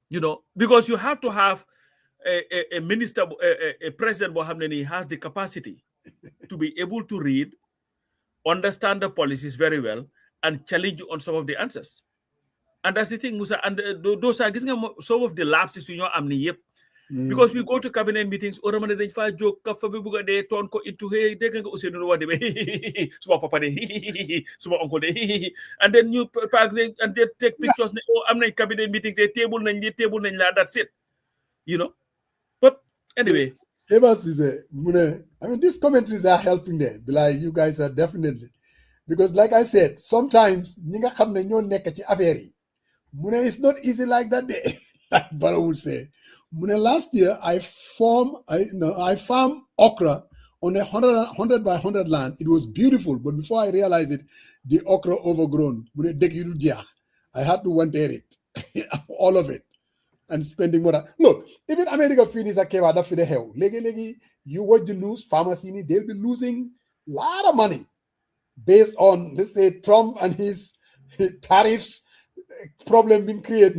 You know, because you have to have a minister, a president Mohammed has the capacity to be able to read, understand the policies very well, and challenge you on some of the answers. And that's the thing, Musa. And those are some of the lapses in your amni. Because we go to cabinet meetings, or they joke, they turn into hey, they can go small papa, small uncle, and then you and they take pictures. Oh, I'm in cabinet meeting, they table, and that's it. You know. But anyway, I mean, these commentaries are helping them. Like you guys are definitely. Because like I said, sometimes it's not easy like that day. Like Baro would say. Last year I farmed okra on 100 by 100 land. It was beautiful, but before I realized it, the okra overgrown. I had to one-tear it, all of it, and spending more. Look, even America finished a cave for the hell. You watch the news, farmers in it, they'll be losing a lot of money. Based on, let's say, Trump and his tariffs problem being created,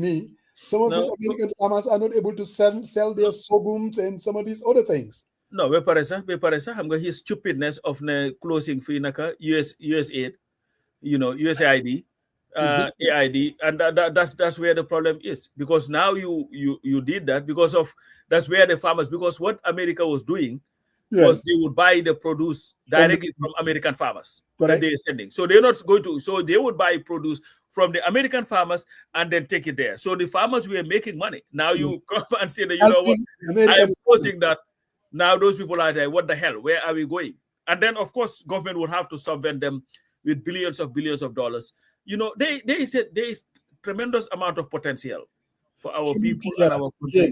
some of these American farmers are not able to sell their sorghums and some of these other things. No, we paresa. His stupidness of closing for USAID, you know, USAID, exactly. AID, and that's where the problem is, because now you did that that's where the farmers, because what America was doing. Yes. Because they would buy the produce directly from American farmers that they're sending. So they're not going to, so they would buy produce from the American farmers and then take it there. So the farmers were making money. Now you come and say that, you know what, I am posing that now those people are there. What the hell? Where are we going? And then, of course, government would have to subvent them with billions of dollars. You know, they said there is tremendous amount of potential for our people and our country. Yeah.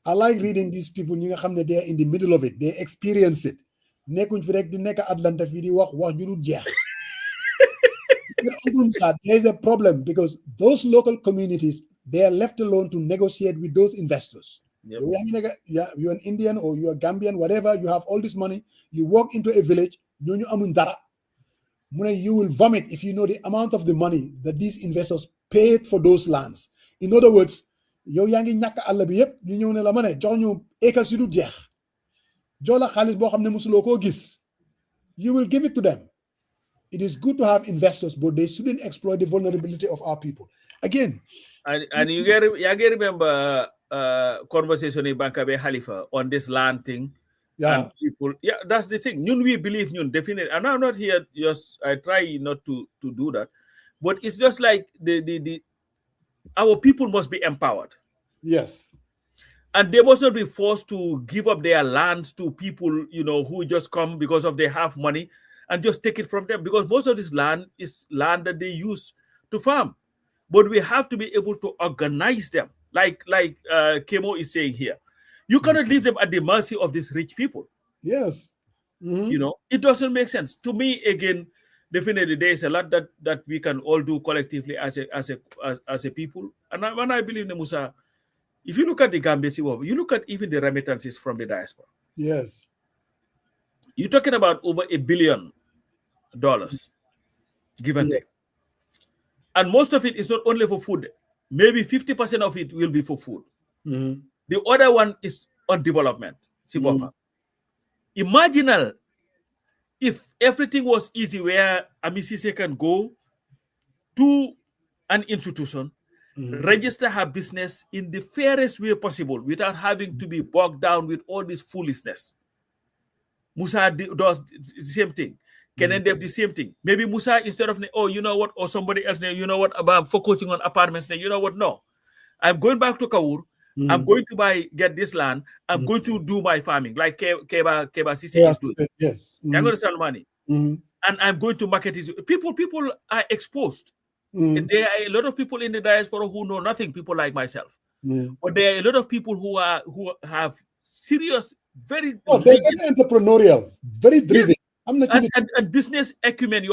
I like reading these people. They're in the middle of it. They experience it. There's a problem because those local communities, they are left alone to negotiate with those investors. Yep. You're an Indian or you're a Gambian, whatever, you have all this money, you walk into a village, you will vomit if you know the amount of the money that these investors paid for those lands. In other words, yow yaangi ñak Allah bi yépp ñu ñëw ne la mané jox ñu ékas yu du jeex jox la xaalis boo xam ne musuloo koo gis. You will give it to them. It is good to have investors, but they shouldn't exploit the vulnerability of our people. Again, and you remember conversation in Bankabe Halifa on this land thing, Yeah. And people, that's the thing. We believe definitely. And I'm not here just I try not to do that. But it's just like the our people must be empowered. Yes. And they must not be forced to give up their lands to people, who just come because of they have money and just take it from them. Because most of this land is land that they use to farm. But we have to be able to organize them, like Kemo is saying here. You cannot leave them at the mercy of these rich people. Yes. It doesn't make sense to me. Again, definitely there is a lot that we can all do collectively as a people. And I believe, Musa, if you look at the Gambia, you look at even the remittances from the diaspora. Yes. You're talking about over $1 billion, give and take. And most of it is not only for food. Maybe 50% of it will be for food. The other one is on development. Imagine if everything was easy, where Amisise can go to an institution, register her business in the fairest way possible without having to be bogged down with all this foolishness. Musa does the same thing. Kenan Dev the same thing. Maybe Musa, instead of, or somebody else, about focusing on apartments, no. I'm going back to Kawur. I'm going to get this land. I'm going to do my farming, like Keba Sise is doing. Yes. I'm going to sell money. And I'm going to market it. People are exposed. There are a lot of people in the diaspora who know nothing, people like myself. But there are a lot of people who have serious, very... they're very entrepreneurial, very driven. Yes. And business acumen,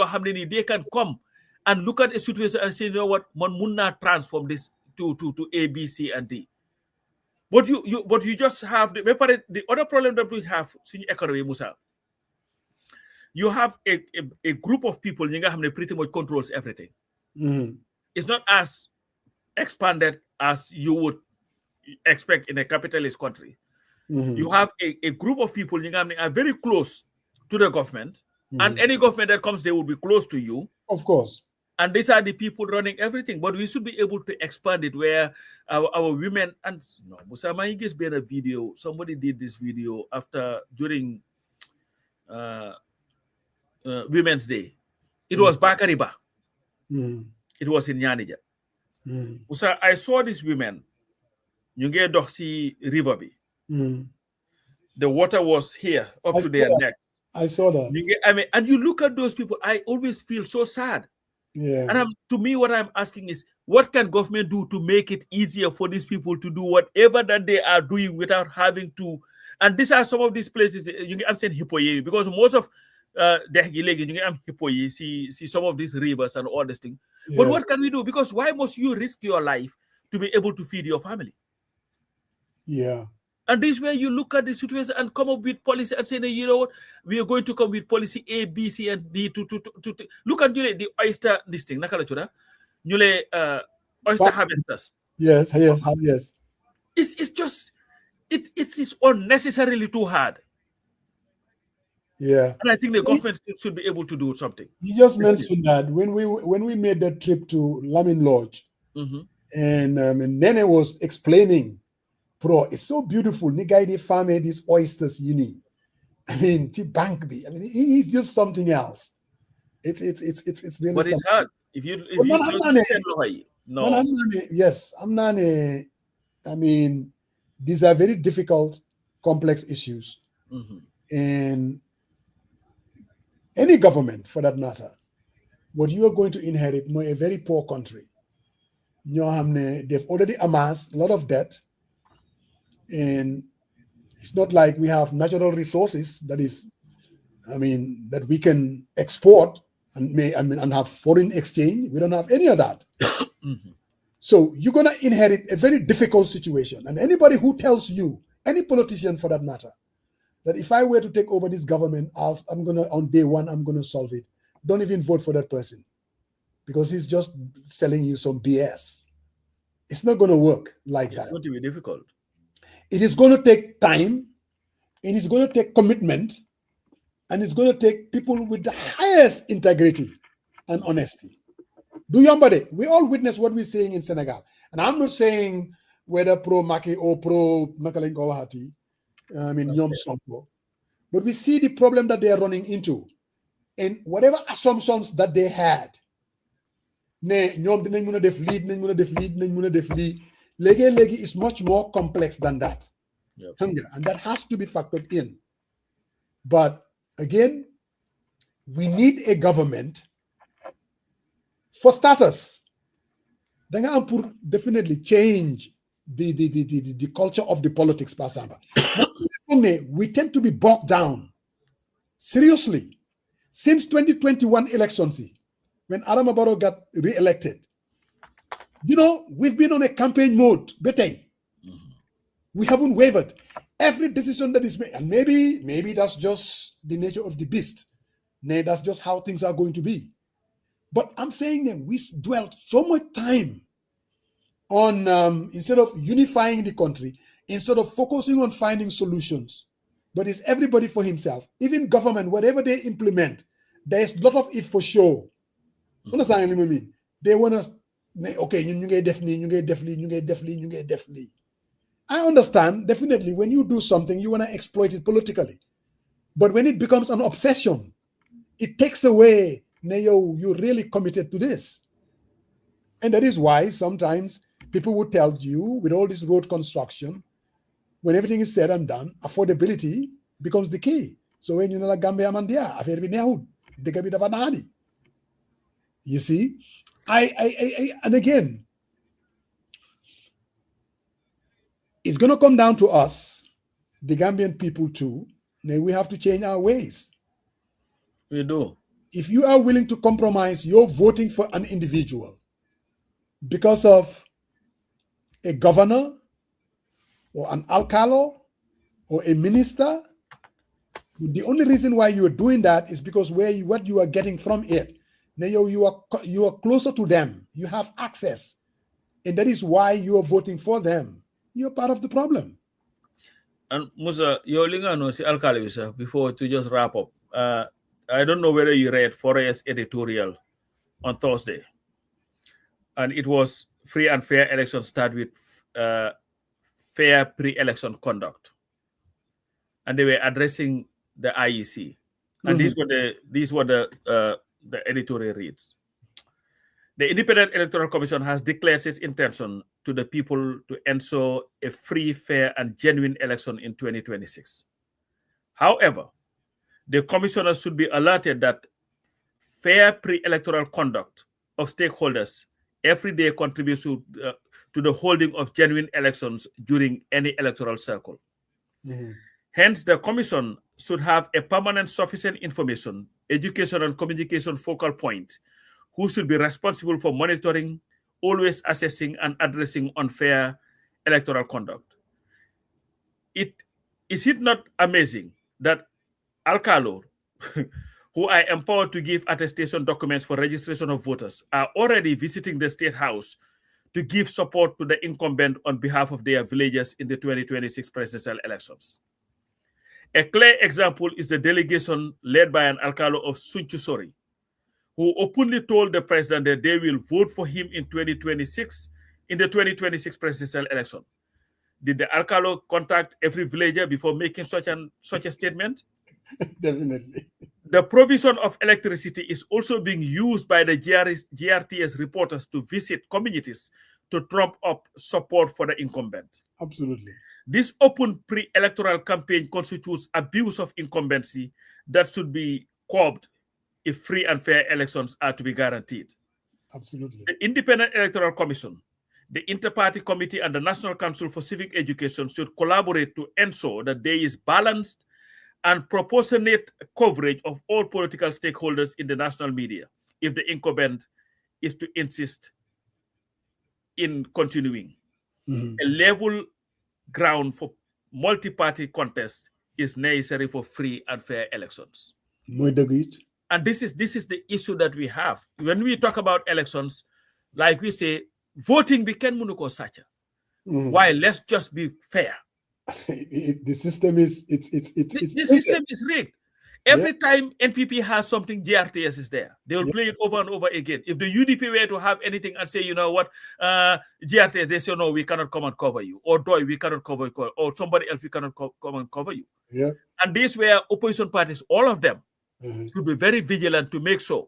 they can come and look at a situation and say, what, man munna transform this to A, B, C, and D. But you just have the other problem that we have in economy, Musa. You have a group of people who pretty much controls everything. It's not as expanded as you would expect in a capitalist country. You have a group of people who are very close to the government, and any government that comes, they will be close to you. Of course. And these are the people running everything. But we should be able to expand it where our women, and Musa Mahingis made a video. Somebody did this video during Women's Day. It was Bakariba. It was in Yanija. Musa, I saw these women. You get Doxy River. The water was here up to their neck. I saw that. And you look at those people, I always feel so sad. Yeah. And to me, what I'm asking is, what can government do to make it easier for these people to do whatever that they are doing without having to? And these are some of these places. I'm saying Hipoye, because most of Hipoye, see some of these rivers and all this thing. Yeah. But what can we do? Because why must you risk your life to be able to feed your family? Yeah. And this is where you look at the situation and come up with policy and say, what, we are going to come with policy A, B, C, and D to look at the oyster this thing. Oyster harvesters. Yes. It's just it's unnecessarily too hard. Yeah. And I think the government should be able to do something. You just mentioned that when we made that trip to Lamin Lodge, and Nene was explaining, bro, it's so beautiful. Nigga, farm these oysters, I mean, Bank-B. I mean, he's just something else. It's really. But it's hard. If you yes, I'm not a. I mean, these are very difficult, complex issues, and any government, for that matter, what you are going to inherit, a very poor country. They've already amassed a lot of debt. And it's not like we have natural resources that we can export and have foreign exchange. We don't have any of that. So you're going to inherit a very difficult situation. And anybody who tells you, any politician for that matter, that if I were to take over this government, on day one, I'm going to solve it. Don't even vote for that person, because he's just selling you some BS. It's not going to work like that. It's going to be difficult. It is going to take time, and it's going to take commitment, and it's going to take people with the highest integrity and honesty. We all witness what we're saying in Senegal. And I'm not saying whether pro-Maki or pro-Makalenko Wahati, Nyom Sonko. But we see the problem that they are running into. And whatever assumptions that they had, legi is much more complex than that. Yep. And that has to be factored in. But again, we need a government. For starters, definitely change the culture of the politics, Pasamba. We tend to be bogged down. Seriously. Since 2021 elections, when Adama Barrow got re-elected, we've been on a campaign mode. We haven't wavered. Every decision that is made, and maybe that's just the nature of the beast. That's just how things are going to be. But I'm saying that we dwelt so much time on, instead of unifying the country, instead of focusing on finding solutions, but it's everybody for himself. Even government, whatever they implement, there's a lot of it for show. Understand what I mean? They want to, okay, you get definitely. I understand, definitely, when you do something, you want to exploit it politically. But when it becomes an obsession, it takes away, you're really committed to this. And that is why sometimes people would tell you, with all this road construction, when everything is said and done, affordability becomes the key. So when you know, like Gambia Mandia, you see, and again, it's going to come down to us, the Gambian people too. We have to change our ways. We do. If you are willing to compromise, you're voting for an individual because of a governor or an alcalo or a minister, the only reason why you are doing that is because what you are getting from it. Now you are closer to them. You have access. And that is why you are voting for them. You're part of the problem. And Musa, you're lingano si alcali before to just wrap up. I don't know whether you read Forrest's editorial on Thursday. And it was free and fair elections start with fair pre-election conduct. And they were addressing the IEC. And these were the editorial reads. The Independent Electoral Commission has declared its intention to the people to ensure a free, fair, and genuine election in 2026. However, the commissioners should be alerted that fair pre-electoral conduct of stakeholders every day contributes to the holding of genuine elections during any electoral cycle. Hence, the commission should have a permanent sufficient information, education, and communication focal point who should be responsible for monitoring, always assessing, and addressing unfair electoral conduct. Is it not amazing that Alcalo, who are empowered to give attestation documents for registration of voters, are already visiting the State House to give support to the incumbent on behalf of their villages in the 2026 presidential elections? A clear example is the delegation led by an Alcalo of Sunchusori, who openly told the president that they will vote for him in the 2026 presidential election. Did the Alcalo contact every villager before making such a statement? Definitely. The provision of electricity is also being used by the GRTS reporters to visit communities to trump up support for the incumbent. Absolutely. This open pre-electoral campaign constitutes abuse of incumbency that should be curbed if free and fair elections are to be guaranteed. Absolutely. The Independent Electoral Commission, the Inter-Party Committee, and the National Council for Civic Education should collaborate to ensure that there is balanced and proportionate coverage of all political stakeholders in the national media if the incumbent is to insist in continuing. A level ground for multi-party contest is necessary for free and fair elections. And this is the issue that we have. When we talk about elections, like we say, voting we can munuko sacha. Why? Let's just be fair. The system is the system is rigged. Every time NPP has something, GRTS is there. They will play it over and over again. If the UDP were to have anything and say, you know what, GRTS, they say, no, we cannot come and cover you. Or DOI, we cannot cover you. Or somebody else, we cannot come and cover you. Yeah. And these were opposition parties, all of them, should be very vigilant to make sure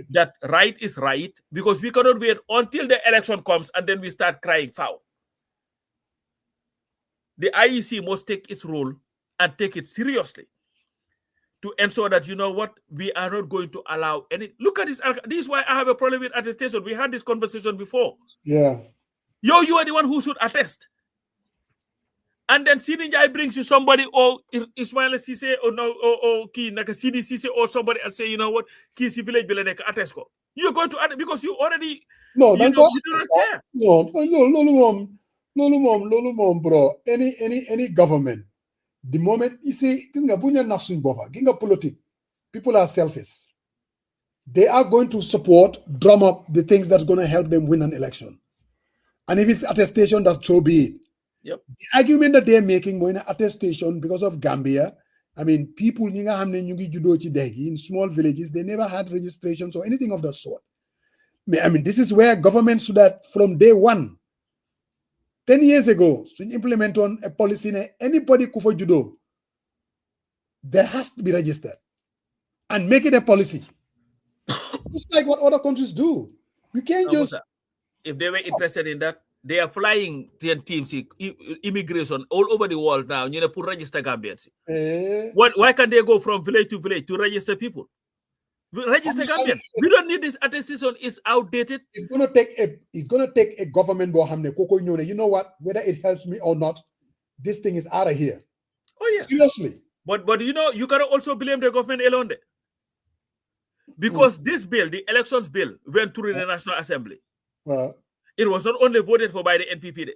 that right is right, because we cannot wait until the election comes and then we start crying foul. The IEC must take its role and take it seriously to ensure that, you know what, we are not going to allow any. Look at this. This is why I have a problem with attestation. We had this conversation before. Yeah. You are the one who should attest. And then Sidinjai brings you somebody, or Ismail Sise, or no, or Ki Naka Sidi Sise, or somebody, and say, you know what, Ki si village Bilaneka attest ko. You're going to attest because you already you don't care. No, bro. Any government, the moment you see people are selfish. They are going to support, drum up the things that's going to help them win an election. And if it's attestation, that's so be it. Yep. The argument that they're making when attestation because of Gambia, I mean, people in small villages, they never had registrations or anything of that sort. I mean, this is where government should have, from day one, 10 years ago, to implement on a policy, anybody who for judo, there has to be registered and make it a policy. Just like what other countries do. You can't just... If they were interested in that, they are flying teams, immigration all over the world now, you know, to register Gambians. Why can't they go from village to village to register people? Register Gambians. We don't need this attestation. It's outdated. It's gonna take a government. You know what? Whether it helps me or not, this thing is out of here. Oh yeah. Seriously. But you know, you cannot also blame the government alone there. Because this bill, the elections bill, went through the National Assembly. It was not only voted for by the NPP.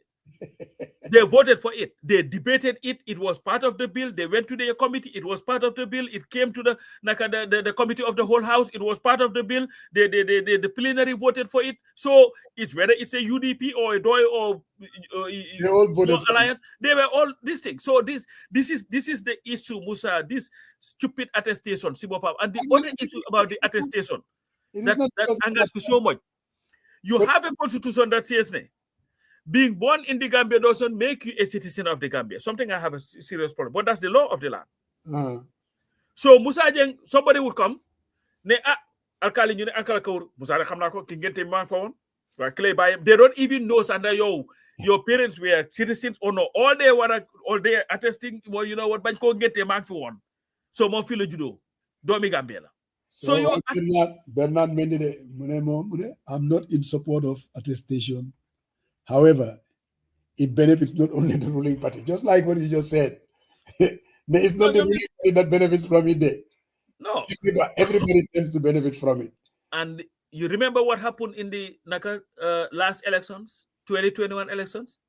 They voted for it. They debated it. It was part of the bill. They went to the committee. It was part of the bill. It came to the committee of the whole house. It was part of the bill. The plenary voted for it. So it's whether it's a UDP or a DOI or they all voted alliance. They were all this thing. So this is the issue, Musa. This stupid attestation, Sibopap, and the other issue about the attestation that angers me so much. You have a constitution that says being born in the Gambia doesn't make you a citizen of the Gambia. Something I have a serious problem. But that's the law of the land. So Musa Jeng, somebody would come, they don't even know Sanda your parents were citizens or no. All they attesting, well, you know what, but go get a mark for one. So mon filo judo, domi Gambia. So Bernard Mendy, I'm not in support of attestation. However, it benefits not only the ruling party, just like what you just said. There is not the ruling party that benefits from it there. No. Everybody tends to benefit from it. And you remember what happened in the last elections, 2021 elections?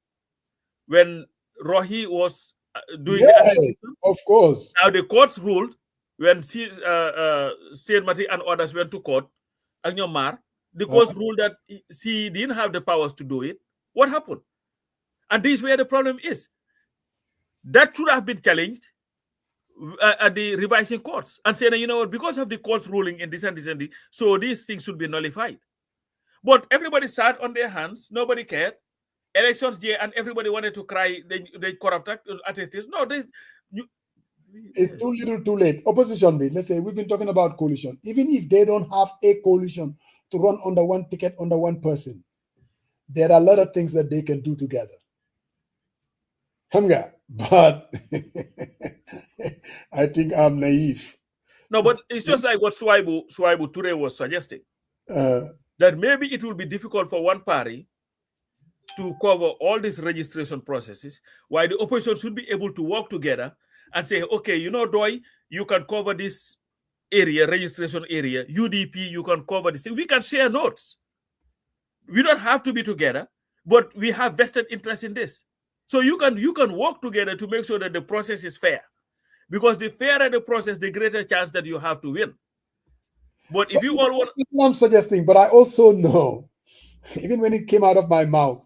When Rohi was doing the attestation? Of course. Now the courts ruled when Said Mati and others went to court, the courts ruled that he didn't have the powers to do it. What happened? And this is where the problem is. That should have been challenged at the revising courts and saying, you know what, because of the court's ruling in this and this and this, so these things should be nullified. But everybody sat on their hands. Nobody cared. Elections there, and everybody wanted to cry. They corrupt attestation. No, it's too little, too late. Opposition, let's say we've been talking about coalition. Even if they don't have a coalition to run under one ticket, under one person, there are a lot of things that they can do together. But I think I'm naive. No, but it's just like what Swaibu Ture was suggesting. That maybe it will be difficult for one party to cover all these registration processes, while the opposition should be able to work together and say, okay, you know, Doi, you can cover this area, registration area. UDP, you can cover this thing. We can share notes. We don't have to be together, but we have vested interest in this. So you can work together to make sure that the process is fair. Because the fairer the process, the greater chance that you have to win. But if you all want... I'm suggesting, but I also know, even when it came out of my mouth,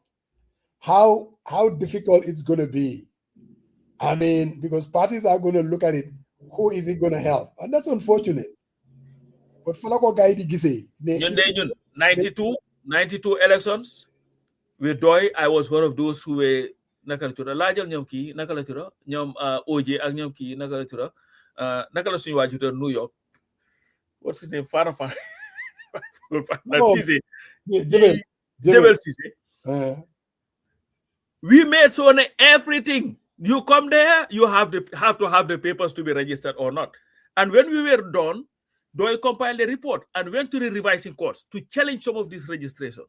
how difficult it's going to be. I mean, because parties are going to look at it. who is it going to help? And that's unfortunate. But for like guy di gisee. 92 elections with Doy, I was one of those who were nakala tura lajal ñom ki nakala tura ñom OJ ak ñom ki nakala tura nakala suñu wajuta New York. What's his name? Farah. Jebel Cisse. We made so everything. You come there, you have to have the papers to be registered or not. And when we were done, Doy compiled a report and went to the revising courts to challenge some of these registrations.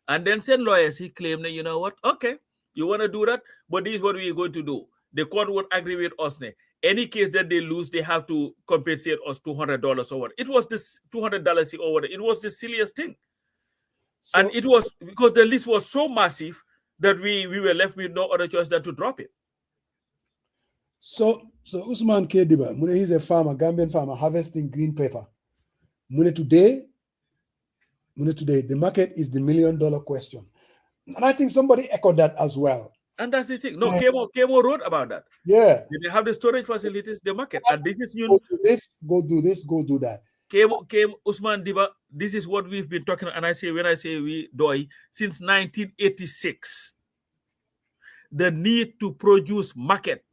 And then send lawyers, he claimed that, you know what, okay, you want to do that, but this is what we're going to do. The court would agree with us. Any case that they lose, they have to compensate us $200 over. It was this $200 over. It was the silliest thing. So, and it was because the list was so massive that we were left with no other choice than to drop it. So Usman Kediba, he's a farmer, Gambian farmer, harvesting green pepper. Today, the market is the $1 million question. And I think somebody echoed that as well. And that's the thing. No, Kemo wrote about that. Yeah. They have the storage facilities, the market. And this is new. Go do this, go do this, go do that. Kemo Usman Diba, this is what we've been talking about. And when I say we, Doy, since 1986, the need to produce market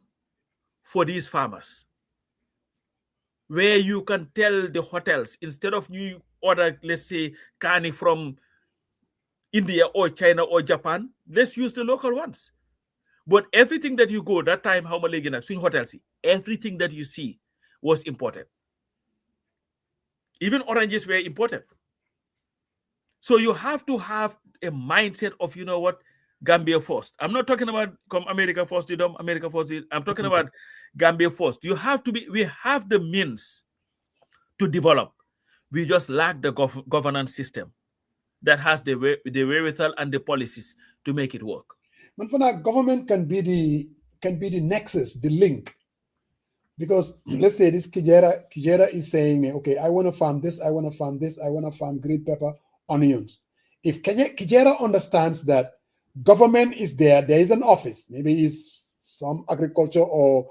for these farmers, where you can tell the hotels, instead of you order, let's say, kani from India or China or Japan, let's use the local ones. But everything that you go, that time, how many swing hotels, everything that you see was imported. Even oranges were imported. So you have to have a mindset of, you know what, Gambia first. I'm not talking about come America first, America first. I'm talking about Gambia first. You have to be, we have the means to develop. We just lack the governance system that has the wherewithal and the policies to make it work. But for now, government can be the nexus, the link. Because let's say this Kijera is saying, okay, I want to farm this, I want to farm this, I want to farm green pepper, onions. If Kijera understands that government is there is an office, maybe it's some agriculture or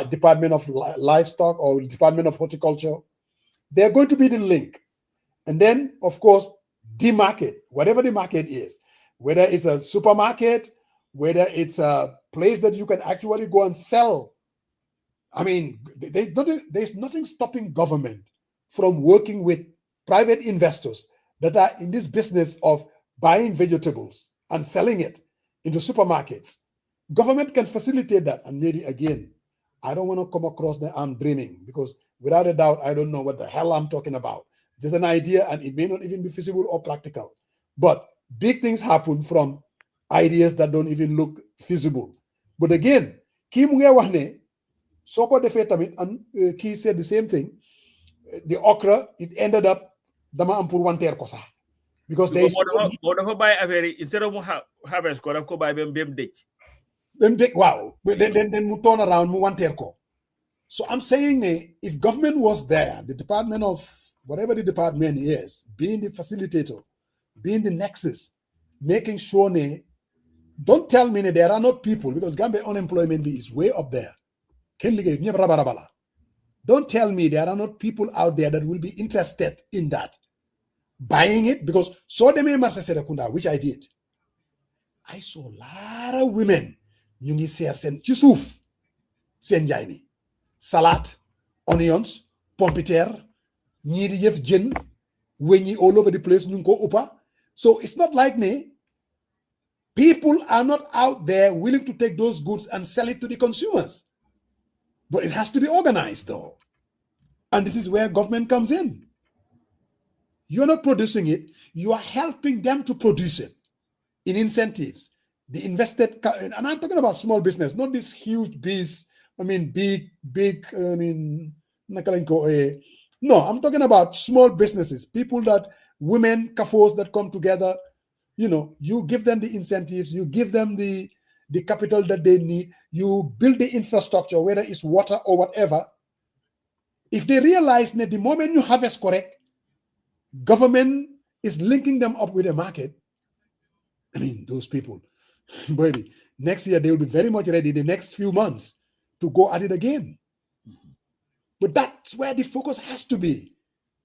Department of Livestock or Department of Horticulture, they're going to be the link. And then, of course, the market, whatever the market is, whether it's a supermarket, whether it's a place that you can actually go and sell. I mean, there's nothing stopping government from working with private investors that are in this business of buying vegetables and selling it into supermarkets. Government can facilitate that. And maybe, again, I don't want to come across that I'm dreaming, because without a doubt, I don't know what the hell I'm talking about. Just an idea, and it may not even be feasible or practical. But big things happen from ideas that don't even look feasible. But again, Kim Wahne, Soko de Fetamit, and Ki said the same thing. The okra, it ended up Dama Ampur Wanter Kosa. Because they instead of harvest, go buy them ditch. Wow. Then we turn around, we want ko. So I'm saying, if government was there, the department of whatever the department is, being the facilitator, being the nexus, making sure, don't tell me there are not people, because Gambia unemployment is way up there. Don't tell me there are not people out there that will be interested in that, buying it, because so they may Sekunda, which I did. I saw a lot of women, ñu ngi seer seen ci suuf seen njaay mi salade, onions, pompiter, ñii di jëf jën, weñ yi all over the place ñu ngi ko uppa. So it's not like people are not out there willing to take those goods and sell it to the consumers. But it has to be organized, though. And this is where government comes in. You're not producing it, you are helping them to produce it in incentives. The invested, and I'm talking about small business, not this huge beast. I mean, big, no, I'm talking about small businesses, people that, women, kafos that come together, you give them the incentives, you give them the capital that they need, you build the infrastructure, whether it's water or whatever. If they realize that the moment you harvest correct, government is linking them up with the market, I mean, those people, baby, next year they will be very much ready, the next few months, to go at it again. But that's where the focus has to be,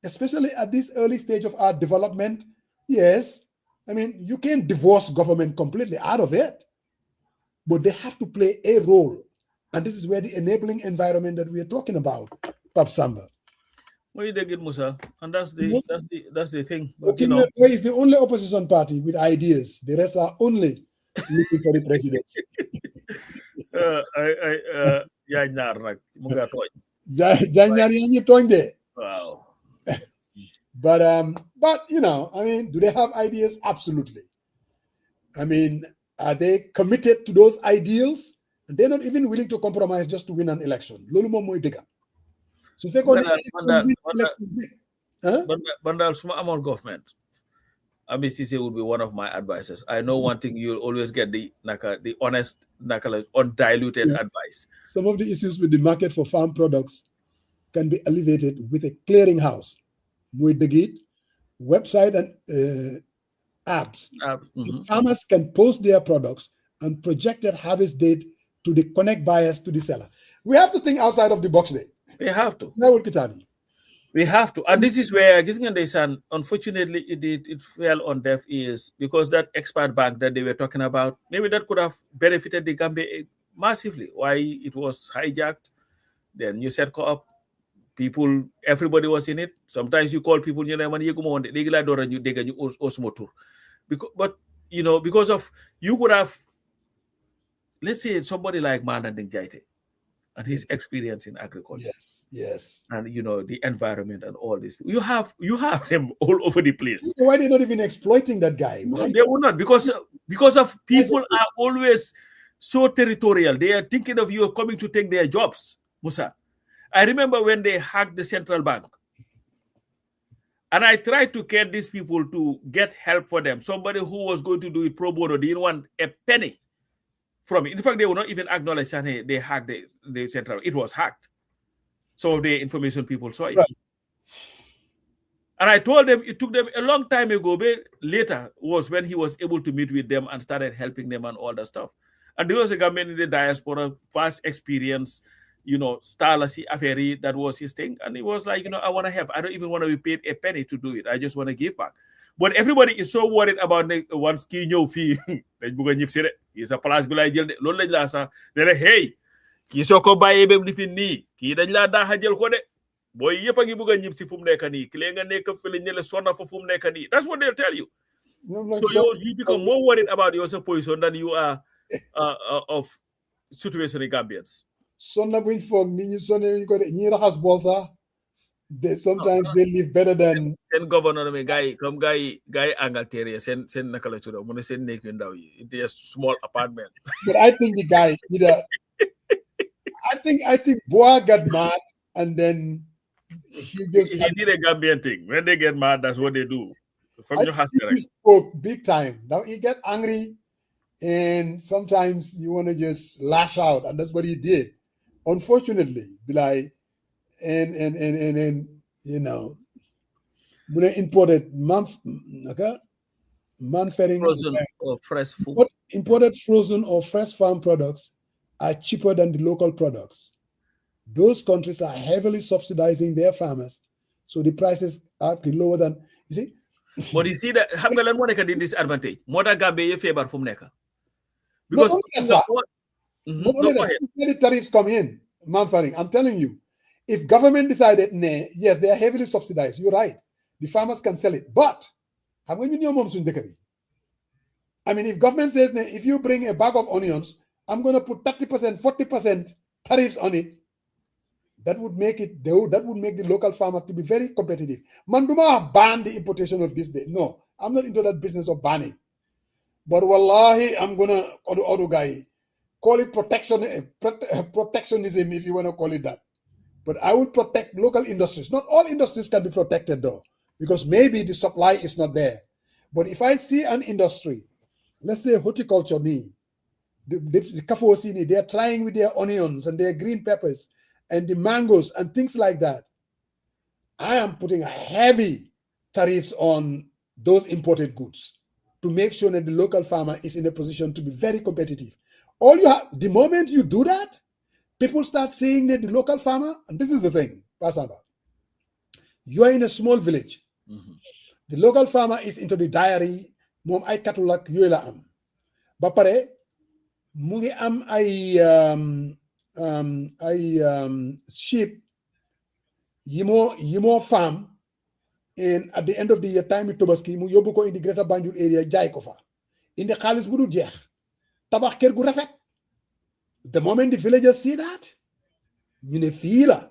especially at this early stage of our development. Yes, I mean, you can't divorce government completely out of it, but they have to play a role. And this is where the enabling environment that we are talking about, Pap Samba. Well, you did it, Musa, and that's the thing. But is the only opposition party with ideas. The rest are only looking for the presidency. Wow. But I mean, do they have ideas? Absolutely. I mean, are they committed to those ideals? And they're not even willing to compromise just to win an election. Lolu mom moy dega. So Bandal suma amon government. Ami Cissé would be one of my advisors. I know one thing, you'll always get the honest, undiluted advice. Some of the issues with the market for farm products can be alleviated with a clearinghouse. Moy degit, website and apps. The farmers can post their products and projected harvest date to the connect buyers to the seller. We have to think outside of the box there. We have to. We have to. And this is where, unfortunately, it fell on deaf ears, because that expert bank that they were talking about, maybe that could have benefited the Gambia massively. Why it was hijacked, then you set up people, everybody was in it. Sometimes you call people, because of, you could have, let's say somebody like Mananding Jaite and his experience in agriculture. Yes. And the environment and all this. You have them all over the place. Why are they not even exploiting that guy? No, they would not, because of people are always so territorial. They are thinking of you coming to take their jobs, Musa. I remember when they hacked the central bank. And I tried to get these people to get help for them. Somebody who was going to do it pro bono didn't want a penny from it. In fact, they would not even acknowledge that they hacked the central. It was hacked. Some of the information people saw it. Right. And I told them it took them a long time ago, but later was when he was able to meet with them and started helping them and all that stuff. And there was a government in the diaspora, vast experience, Starlasi Affairi, that was his thing. And he was like, I want to help. I don't even want to be paid a penny to do it. I just want to give back. But everybody is so worried about once key ñëw fii dañ bëgg a ñib si de kii sa place bi lay jël de loolu lañ laa sax ne hey kii soo ko bàyyee ba li fi nii kii dañ laa daaxa jël ko de booy yëpp a ngi bëgg a ñib si fu mu nekk nii ki lee nga nekk fële ñële sonna fa fu mu nekk nii. That's what they'll tell you. So you become more worried about your position than you are of situation in Gambians. Sonna buñ foog nit ñi sonne ñu ko de ñi raxas bool sax. Sometimes they live better than. Send governor me guy Angleterre send nakala to them. When send Nick it's a small apartment. But I think the guy either. I think Boa got mad and then he did a Gambian thing. When they get mad, that's what they do. He spoke big time. Now he get angry, and sometimes you want to just lash out, and that's what he did. Unfortunately, like. And when I imported frozen or fresh food. Imported frozen or fresh farm products are cheaper than the local products. Those countries are heavily subsidizing their farmers, so the prices are lower than you see. But you see that Hamgalan Monica did disadvantage. Moda Gabe favor from Neka. Because the tariffs come in, manufacturing. I'm telling you. If government decided, yes, they are heavily subsidized. You're right. The farmers can sell it. But, I mean, if government says, if you bring a bag of onions, I'm going to put 30%, 40% tariffs on it, that would make the local farmer to be very competitive. Manduma ban the importation of this day. No, I'm not into that business of banning. But wallahi, I'm going to call it protectionism, if you want to call it that. But I will protect local industries. Not all industries can be protected though, because maybe the supply is not there. But if I see an industry, let's say horticulture, the Kafosini, they are trying with their onions and their green peppers and the mangoes and things like that. I am putting a heavy tariffs on those imported goods to make sure that the local farmer is in a position to be very competitive. The moment you do that, people start saying that the local farmer, and this is the thing, Pasamba. You are in a small village. The local farmer is into the dairy, mom ay katulak yoy la am. Ba pare mu ngi am ay sheep yimo farm, and at the end of the year time tobaski mu yóbbu ko in the Greater Banjul area jaay ko fa indi xaalis bu dul jeex tabax kër gu rafet. The moment the villagers see that, ñu ne fii la,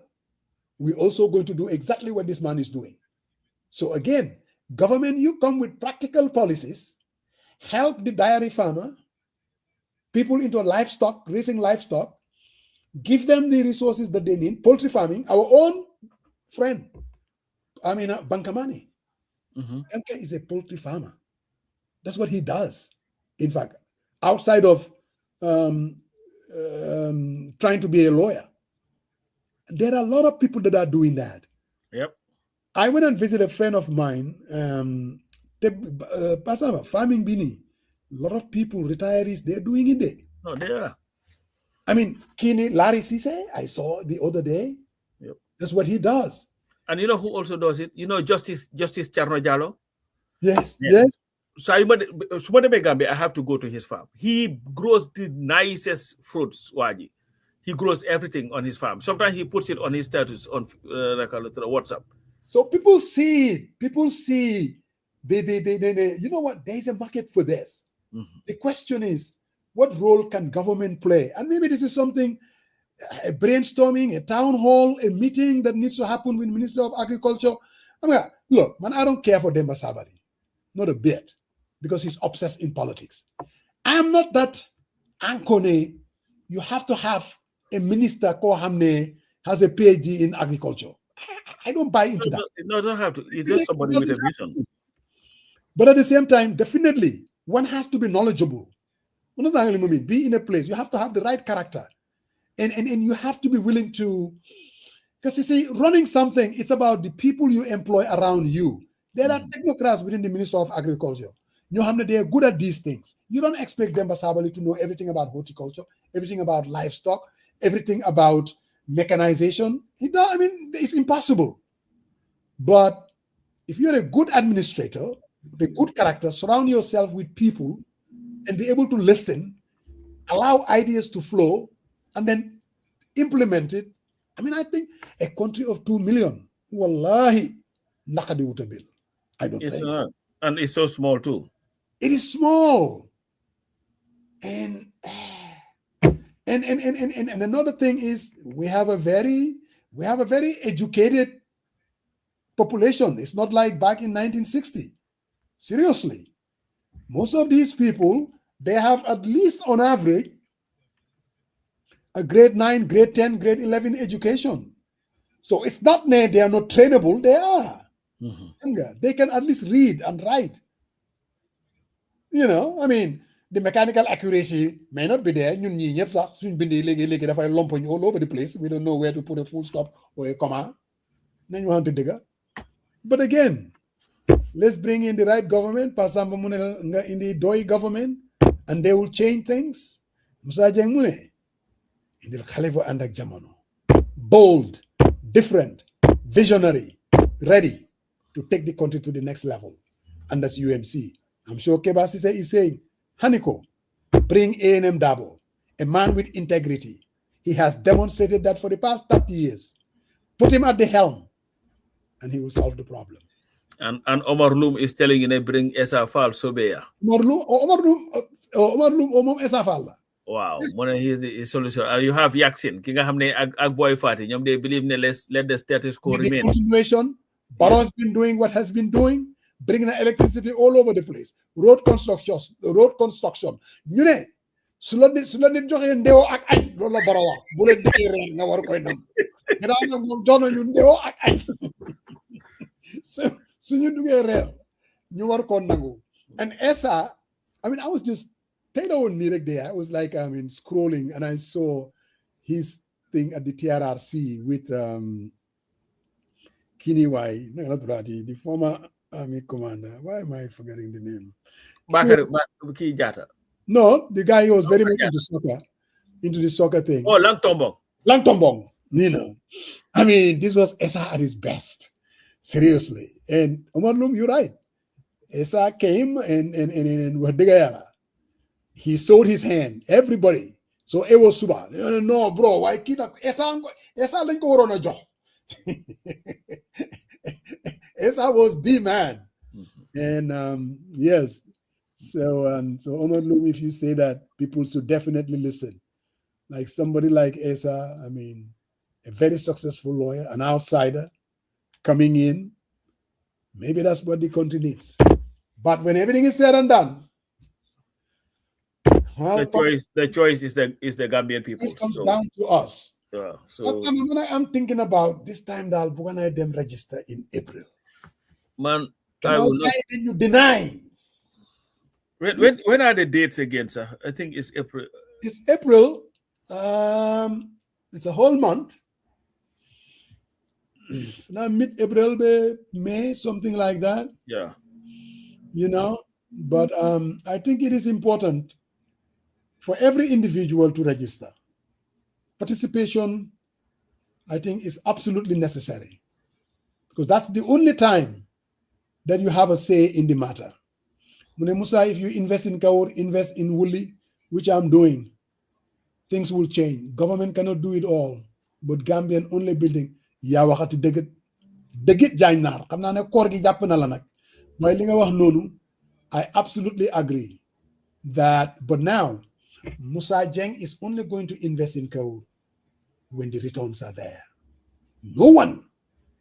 we're also going to do exactly what this man is doing. So again, government, you come with practical policies, help the dairy farmer, people into livestock, raising livestock, give them the resources that they need. Poultry farming, our own friend, Bankamani. Banka is a poultry farmer. That's what he does. In fact, outside of trying to be a lawyer, there are a lot of people that are doing that. Yep. I went and visited a friend of mine, farming bini. A lot of people, retirees, they're doing it there. No, they are. I mean, Larry Sise, I saw the other day. Yep. That's what he does. And you know who also does it? You know Justice Charno Jallo? Yes, yes. So I have to go to his farm. He grows the nicest fruits, Waji. He grows everything on his farm. Sometimes he puts it on his status on WhatsApp. So people see it. People see they you know what? There is a market for this. The question is, what role can government play? And maybe this is something, a brainstorming, a town hall, a meeting that needs to happen with the Minister of Agriculture. I mean, look, man, I don't care for Demba Sabali. Not a bit. Because he's obsessed in politics. I'm not that Ankone. You have to have a minister Kohamne has a PhD in agriculture. I don't buy into that. No, don't have to. It's just somebody with a vision. But at the same time, definitely, one has to be knowledgeable. Be in a place. You have to have the right character. And you have to be willing to, because you see, running something, it's about the people you employ around you. There are technocrats within the Minister of Agriculture. They are good at these things. You don't expect Demba Sabali to know everything about horticulture, everything about livestock, everything about mechanization. It's impossible. But if you're a good administrator, a good character, surround yourself with people and be able to listen, allow ideas to flow, and then implement it. I think a country of 2 million, wallahi, nakadi utabil. I don't think. And it's so small too. It is small. And another thing is we have a very educated population. It's not like back in 1960. Seriously. Most of these people, they have at least on average a grade 9, grade 10, grade 11 education. So it's not that they are not trainable, they are. They can at least read and write. The mechanical accuracy may not be there. All over the place. We don't know where to put a full stop or a comma. But again, let's bring in the right government, in the DOI government, and they will change things. Bold, different, visionary, ready to take the country to the next level. And that's UMC. I'm sure Kebasi is saying, Haniko, bring A&M Dabo, a man with integrity. He has demonstrated that for the past 30 years. Put him at the helm, and he will solve the problem. And Omar Loom is telling you to bring Esa Fall Sobeya. Omar Loom, Esa Fall. Wow, here's the solution. You have Yaksin, Kinga Hamne Ag Boy Fati. They believe let the status quo remain. Continuation. Barrow has been doing what has been doing, bringing electricity all over the place. Road construction. You know, Sulani Joe Deo ak Lola Barawa. Bullet de na war koy nam. Gëna mom dono ñu Deo ak suñu duggé reer ñu war ko nangu. And Esa, I was just Taylor on Nirek there. I was like, scrolling and I saw his thing at the TRRC with Kiniwai, the former army commander. Why am I forgetting the name? Bakari Jata. No, the guy who was very much into the soccer thing. Oh, Lang Tombo. Langtombong, I mean, this was Esa at his best. Seriously. And Omar Lum, you're right. Esa came and he showed his hand. Everybody. So it was Suba. No, bro, why kita Esa lenko orona jo. Esa was the man. And yes. So Omar Lum, if you say that, people should definitely listen. Like somebody like Esa, I mean, a very successful lawyer, an outsider coming in. Maybe that's what the country needs. But when everything is said and done, well, the choice is the Gambian people. This comes down to us. Yeah, so I'm thinking about this time that we're gonna them register in April. Man, why did you deny? When are the dates again, sir? I think it's April. It's April. It's a whole month. Now mid-April, May, something like that. Yeah. But I think it is important for every individual to register. Participation, I think, is absolutely necessary because that's the only time that you have a say in the matter. Mune Musa, if you invest in Kaur, invest in Wuli, which I'm doing, things will change. Government cannot do it all, but Gambian only building. Ya waxati degit jañ nar xamna ne koor gi japp na la nak moy li nga wax nonu. I absolutely agree that, but now Musa Jeng is only going to invest in Kaur when the returns are there. No one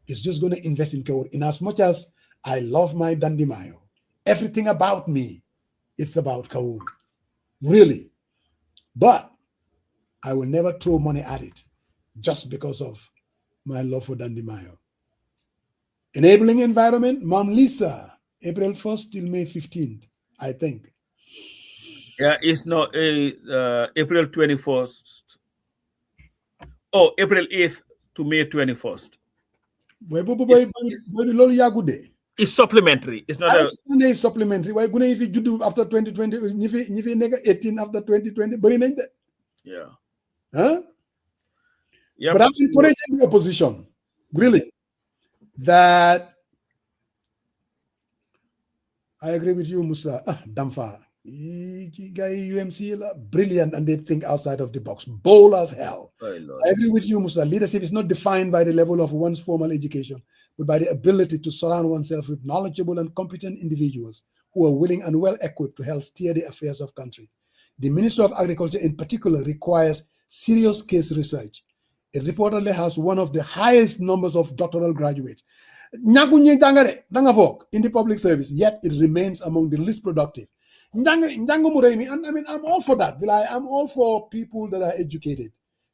is just going to invest in Kaur. In as much as I love my Dandimayo, everything about me, it's about Kaur, really. But I will never throw money at it just because of my love for Dandimayo. Enabling environment, Mam Lisa, April 1st till May 15th, I think. Yeah, it's not April 21st. Oh, April 8th to May 21st. It's supplementary. It's not a supplementary. Why gonna if you do after 2020, if you nega 18 after 2020, yeah. Huh? Yeah, but I'm encouraging the opposition, really, that I agree with you, Musa. Damfa. UMC brilliant and they think outside of the box. Bold as hell. I agree with you, Musa. Leadership is not defined by the level of one's formal education, but by the ability to surround oneself with knowledgeable and competent individuals who are willing and well equipped to help steer the affairs of country. The Minister of Agriculture in particular requires serious case research. It reportedly has one of the highest numbers of doctoral graduates in the public service, yet it remains among the least productive. And I mean, I'm all for that. I'm all for people that are educated.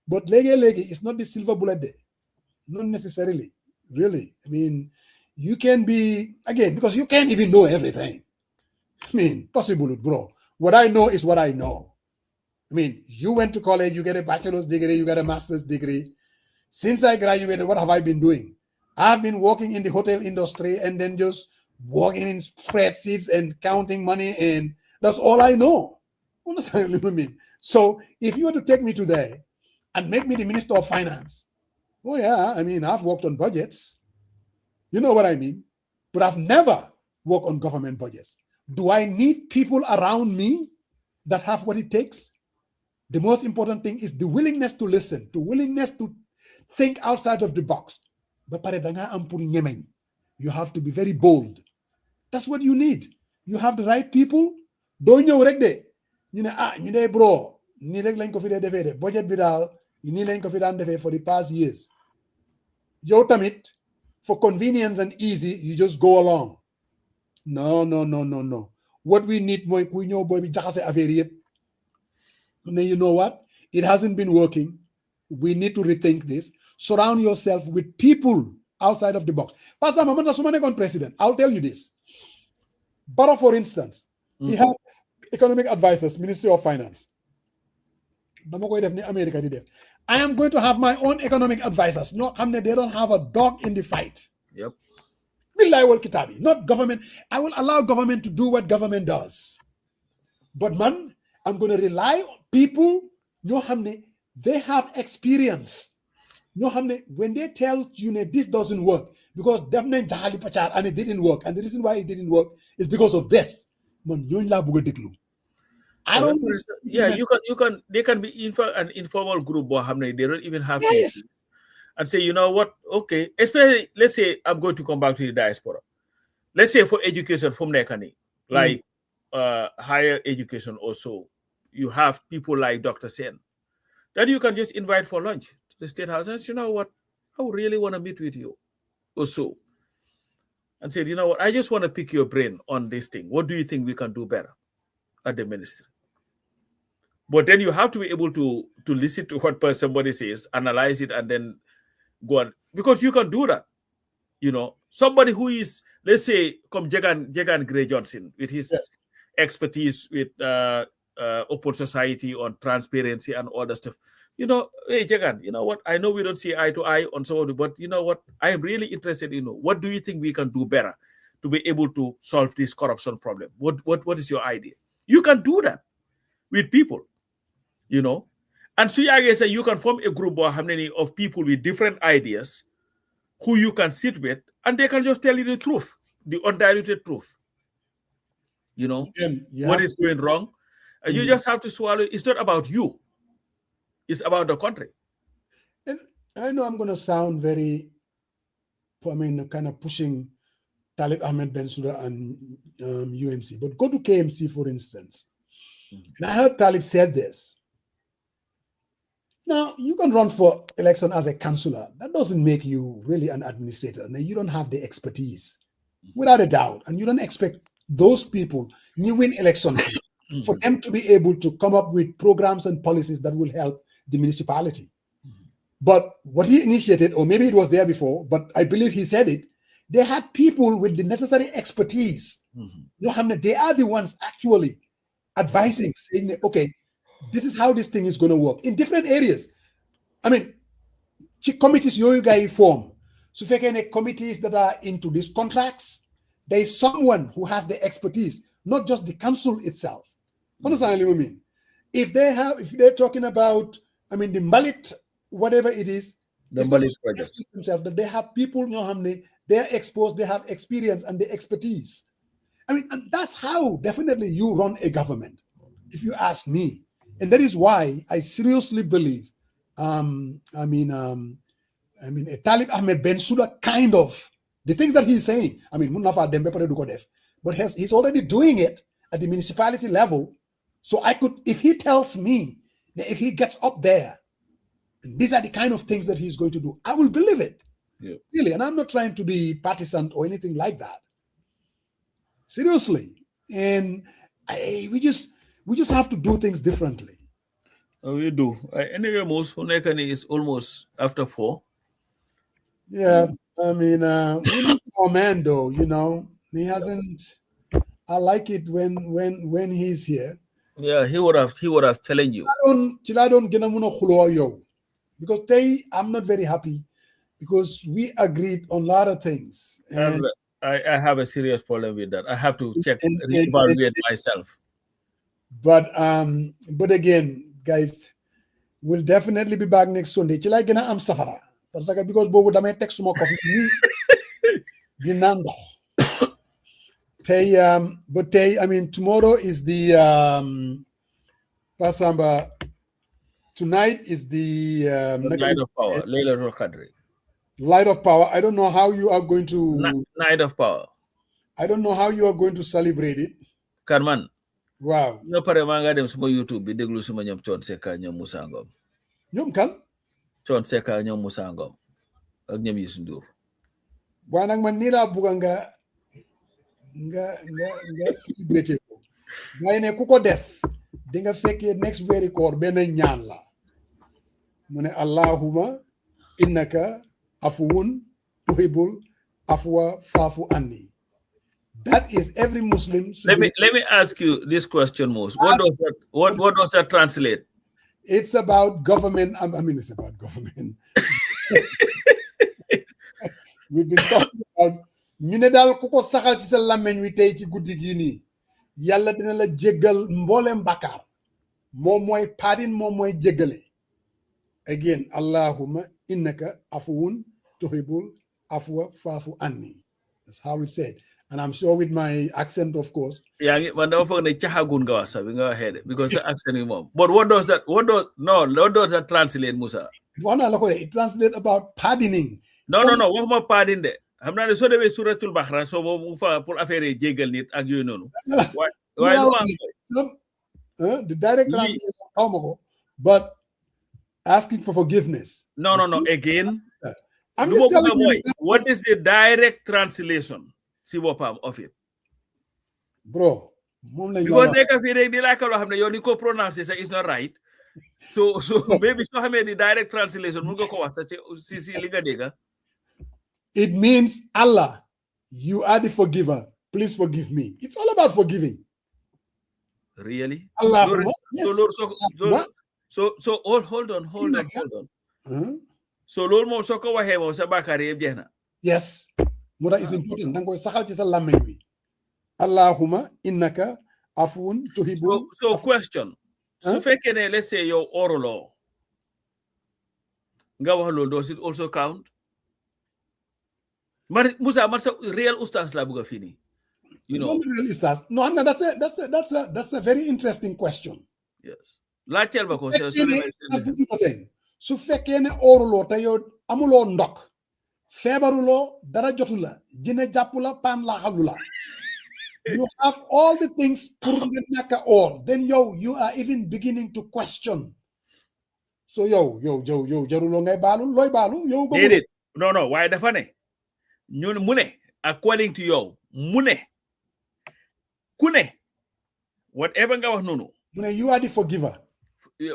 But lege, it's not the silver bullet day. Not necessarily, really. I mean, you can be, again, because you can't even know everything. I mean, possible, bro. What I know is what I know. I mean, you went to college, you get a bachelor's degree, you get a master's degree. Since I graduated, what have I been doing? I've been working in the hotel industry and then just working in spreadsheets and counting money, and that's all I know. Understand what I mean? So if you were to take me today and make me the Minister of Finance, oh yeah, I mean, I've worked on budgets. You know what I mean? But I've never worked on government budgets. Do I need people around me that have what it takes? The most important thing is the willingness to listen, the willingness to think outside of the box. You have to be very bold. That's what you need. You have the right people. Don't know rek de. Bro, ni rek lañ ko fi defé budget bi dal ni lañ ko fi dan defé for the past years. Yo tamit, for convenience and easy, you just go along. No. What we need moy ku ñew boy bi jaxase affaire yépp. You know what? It hasn't been working. We need to rethink this. Surround yourself with people outside of the box. Pastor Mamata Sumane president, I'll tell you this. Barrow, for instance, he has economic advisors, Ministry of Finance. I am going to have my own economic advisors. No, they don't have a dog in the fight. Yep. Not government. I will allow government to do what government does. But man, I'm going to rely on people, they have experience. When they tell you this doesn't work, because definitely and it didn't work, and the reason why it didn't work is because of this. I don't. Yeah, you can. They can be an informal group, but they don't even have to. And say, you know what? Okay, especially let's say I'm going to come back to the diaspora. Let's say for education from Nekani, like higher education also, you have people like Dr. Sen that you can just invite for lunch to the State House and say, you know what? I really want to meet with you also. And said, you know what? I just want to pick your brain on this thing. What do you think we can do better at the ministry? But then you have to be able to listen to what somebody says, analyze it, and then go on. Because you can do that. Somebody who is, let's say, come Jagan Gray Johnson with his expertise with open society on transparency and all that stuff. Hey, Jagan, you know what? I know we don't see eye to eye on some of it, but you know what? I am really interested in what do you think we can do better to be able to solve this corruption problem? What is your idea? You can do that with people, And so I guess you can form a group of people with different ideas who you can sit with, and they can just tell you the truth, the undiluted truth. What is going wrong. And you just have to swallow. It's not about you. It's about the country. And I know I'm going to sound very, kind of pushing Talib Ahmed Bensouda and UMC, but go to KMC, for instance. And I heard Talib said this. Now, you can run for election as a councillor. That doesn't make you really an administrator. Now, you don't have the expertise, without a doubt. And you don't expect those people, you win elections, for them to be able to come up with programs and policies that will help the municipality. But what he initiated, or maybe it was there before, but I believe he said it, they had people with the necessary expertise. They are the ones actually advising, saying, okay, this is how this thing is going to work in different areas. Committees you guys form. So if you have committees that are into these contracts, there is someone who has the expertise, not just the council itself. Understand what I mean? If they're talking about, the Malit, whatever it is, the Malit project themselves, that they have people, they're exposed, they have experience and the expertise. And that's how definitely you run a government, if you ask me. And that is why I seriously believe, Talib Ahmed Bensouda kind of, the things that he's saying, but he's already doing it at the municipality level. So if he tells me that if he gets up there, and these are the kind of things that he's going to do, I will believe it. Yeah. Really. And I'm not trying to be partisan or anything like that. Seriously. And we just have to do things differently. We do. Anyway, most Funekani is almost after 4. Yeah. We need our man though, He hasn't. I like it when he's here. Yeah, he would have telling you. Because I'm not very happy because we agreed on a lot of things. And I have a serious problem with that. I have to check and evaluate myself. But again, guys, we'll definitely be back next Sunday. Chila gina am safara. Because bobu damay tek suma coffee ni dinando. But tomorrow is the Pasamba. Tonight is the Light of Power. Laylatul Qadri. Light of Power. I don't know how you are going to. Night of Power. I don't know how you are going to celebrate it. Karman. Wow. Ñoo pare maa nga dem suma YouTube bi déglu suma ñoom Thione Seck ñoom Moussa Ngom. ñoom kan? Thione Seck ñoom Moussa Ngom ak ñoom Youssou Ndour. Waaye nag man nii laa bugga nga celebrate ko. Waaye ne ku ko def di nga fekkee next weeri koor benn ñaan la. Mu ne Allahumma innaka afuwun tuhibbul afwa fa'fu anni. That is every Muslim. Let me ask you this question, Mos. What does that translate? It's about government. It's about government. We've been talking about minedal kuko sakal ci sa lameñ wi tay ci guddi gi ni yalla dina la jéggal mbolem bakar mom moy pardon mom moy jéggale again, Allahumma innaka afuun tuhibbul afwa fa'fu anni. That's how it's said. And I'm sure with my accent, of course. Yeah, but don't forget chahagun gawasa. We go ahead because the accent is more. But what does that? What does that translate, Musa? It translates about pardoning. No. What about pardon there? I'm not so the way Suratul Baqarah. So we for affaire jegal nit ag yoy nonu. The direct translation, but asking for forgiveness. No. Again, I'm just telling you. What is the direct translation? See what of it, bro. Because they can feel they like you can pronounce it, it's not right. So maybe so have the direct translation. It means Allah, you are the forgiver. Please forgive me. It's all about forgiving. Really? Allah. So hold on. So Lord mo so ko wahe mo sa bakari jehna. Yes. Mura is important. Dang koy saxal ci sa lamagne wi. Allahumma innaka afuun tuhibbul. So question. So fekkene let's say your oral law. Nga wax lol does it also count? Musa real ustaz la buga fini. You know. Real ustaz. No, that's a very interesting question. Yes. La tel ba ko this is the thing. Su fekkene oral law te yow amulo ndok. Febarulo dara jotula jine japula pan la xalula. You have all the things pour naka or then you are even beginning to question. So yo jarulo ngay balu loy balu yo go. No why dafa ne ñun mune according to you mune kune whatever nga wax nonu mune you are the forgiver.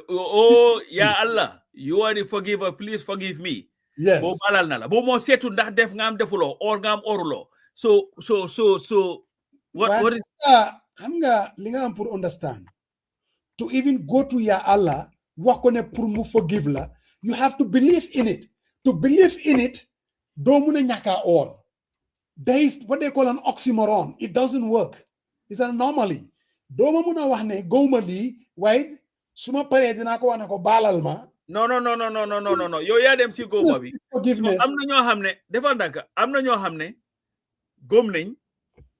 Oh ya Allah, you are the forgiver, please forgive me. Yes. Bo balal na la bo mo setu ndax def nga am defulo or nga am orulo. So what is xam nga li nga am pour understand to even go to ya Allah wax ko ne pour mu forgive la, you have to believe in it. To believe in it do muna ñaka or. There is what they call an oxymoron. It doesn't work. It's an anomaly. Do ma muna wax ne gowma li way suma paré dina ko wax ne ko balal ma. No. Yo ya dem ci goma bi. Forgiveness. Am na ñoo xamne defal naka am na ñoo xamne gom nañ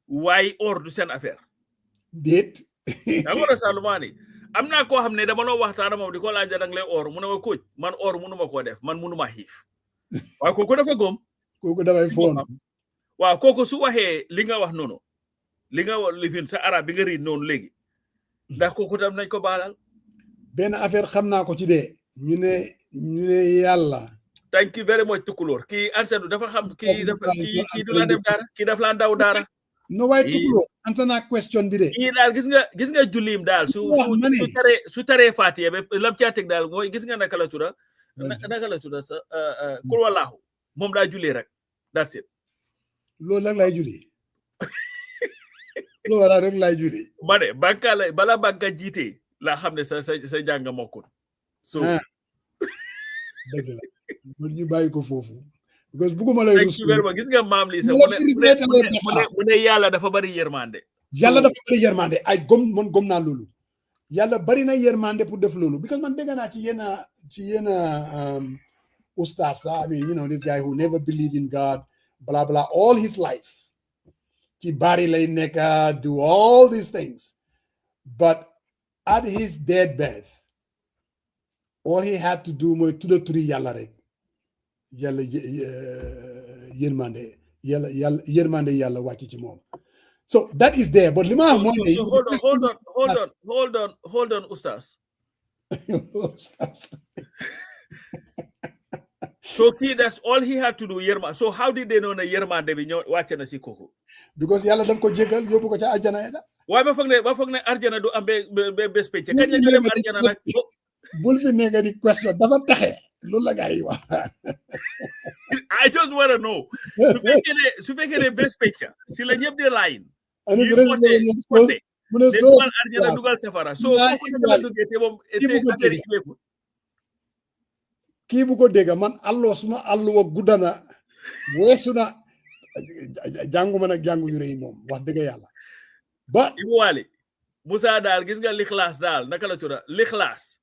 way or du sen affaire. Déet. Dangora salumani. Am na ko xamne dama no waxtaan mom diko laaj dang lay or mu ne ma coach man or munuma ko def man munuma xiif. Wa koko dafa gom. Koko dafay fon. Wa koko su waxe li nga wax nono. Li nga wax lifin sa arab bi nga ri non legi. Ndax koko tam nañ ko balal. Ben affaire xamna ko ci de. ñu ne yàlla. Thank you very much Tukulóor kii ansanu dafa xam kii du la dem dara kii daf la ndaw dara. No way Tukulóor answer na question bi de. Kii daal gis nga jullim daal su taree Fatiha ba lam caa teg daal mooy gis nga naka la tuda sa kul wallahu moom daa julli rek that's it. Loolu lan lay julli. Loolu rek lay julli. Ma ne banka la bala banka jiite la xam ne sa jàng mokkul. So dëgg la ñu bàyyi ko foofu because bëgguma lay rus gis nga maam lii sax mu ne yàlla dafa bari yërmande ay gom naa loolu yàlla bari na yërmande pour def loolu because man dégg naa ci yenn ustaas I mean you know this guy who never believed in God blah blah all his life ci bari lay nekk do all these things but at his deathbed all he had to do mooy tudda turi yàlla rek yàlla yërmande yàlla wàcc ci moom so that is there but li ma wax mooy hold on ustaz so that's all he had to do so how did they know na yërmande bi ñoo wàcc na si kooku because yàlla daf ko jéggal yóbbu ko ca àjjana ya waaye ba foog ne arjana du am bés penc kañ la ñu dem arjana nag bul fi nekk di question dafa taxe loolu la gaa yi wax I just want to know su fekkee ne bés penc si la ñëpp di line mu ne dugal arjana dugal safara so la duggee te moom kii bu ko dégg man allo suma alluwa guddana weesu na jànguma nag jàngu yu rëy moom wax dëgg yàlla ba Ibu Wali Musa daal gis nga lixlaas daal naka la tudda lixlaas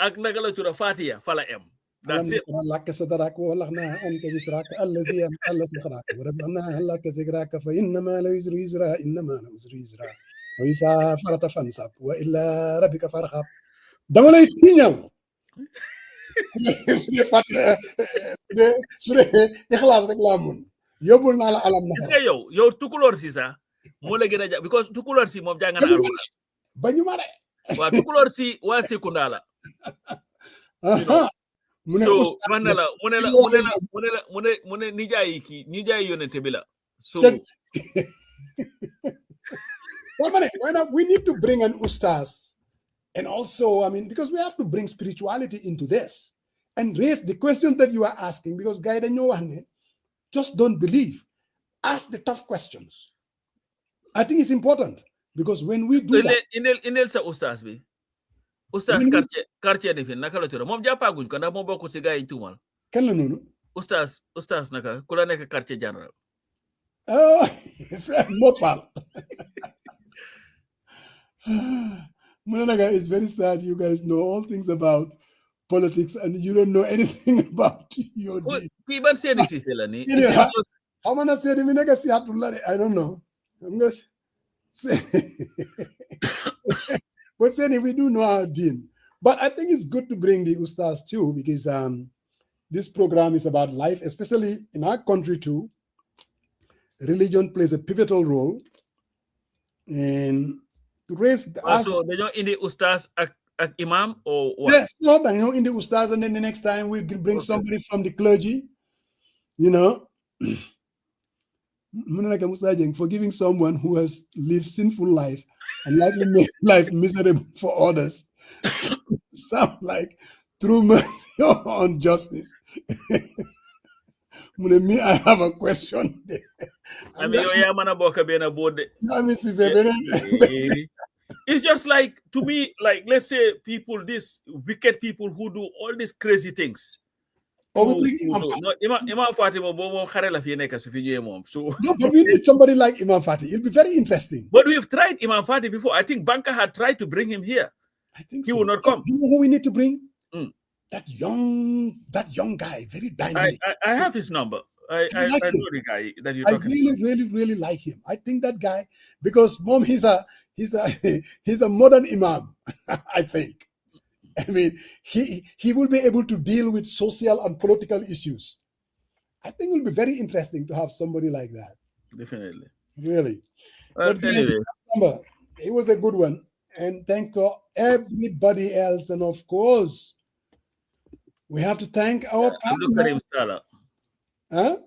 ak naka la tura Fatiha fala em. That's it. لك صدرك ولغنا أنت وزرك الذي أمحل صدرك ورفعنا لك ذكرك فإنما لا يزر يزرا إنما لا يزر يزرا وإذا فرط فانصب وإلا ربك فارغب dama lay tiñal su dee ixlaas rek laa mun yóbbul naa la alam na Gis nga yow tukulóor si sax moo la gën a jàpp because tukulóor si moom jàng na Alxuraan. bañu ma de Waa tukulóor si waa Sekunda la. mu ne So man na la mu ne nijaay yonente bi la. So we need to bring an ustaz. And also, I mean, because we have to bring spirituality into this and raise the question that you are asking, because guide and just don't believe. Ask the tough questions. I think it's important because when we do that. Inel sa ustaz bi. Ustaz quartier defin naka la tura. Moom jàppaguñ ko ndax moom bokkul si gars yi tuumal. Kan la noonu? Ustaz naka ku la nekk quartier general. Oh, Mopal. Munanaga, it's very sad. You guys know all things about politics and you don't know anything about your deed. People say this is Elani. How many say I don't know. I'm going to say. But saying we do know our deen. But I think it's good to bring the ustaz too, because this program is about life, especially in our country too. Religion plays a pivotal role in raise the so they don't in the ustaz ak imam or what? Yes, no, but in the ustaz, and then the next time we can bring somebody from the clergy, for giving someone who has lived sinful life and likely made life miserable for others. Sound like true mercy on justice. Me, I have a question there. I mean, it's just like, to me, like, let's say people, these wicked people who do all these crazy things. Imam Fatih, no, but we need somebody like Imam Fatih. It'll be very interesting. But we've tried Imam Fatih before. I think Banka had tried to bring him here. I think he will not come. You know who we need to bring? That young guy, very dynamic. I have his number. I know the guy that you're talking about. I really like him. I think that guy, because Mom, he's a modern imam, I think. I mean, he will be able to deal with social and political issues. I think it will be very interesting to have somebody like that. Definitely. Really. But anyway. Remember, it was a good one. And thanks to everybody else. And of course, we have to thank our Abdul Karim Stala. Huh?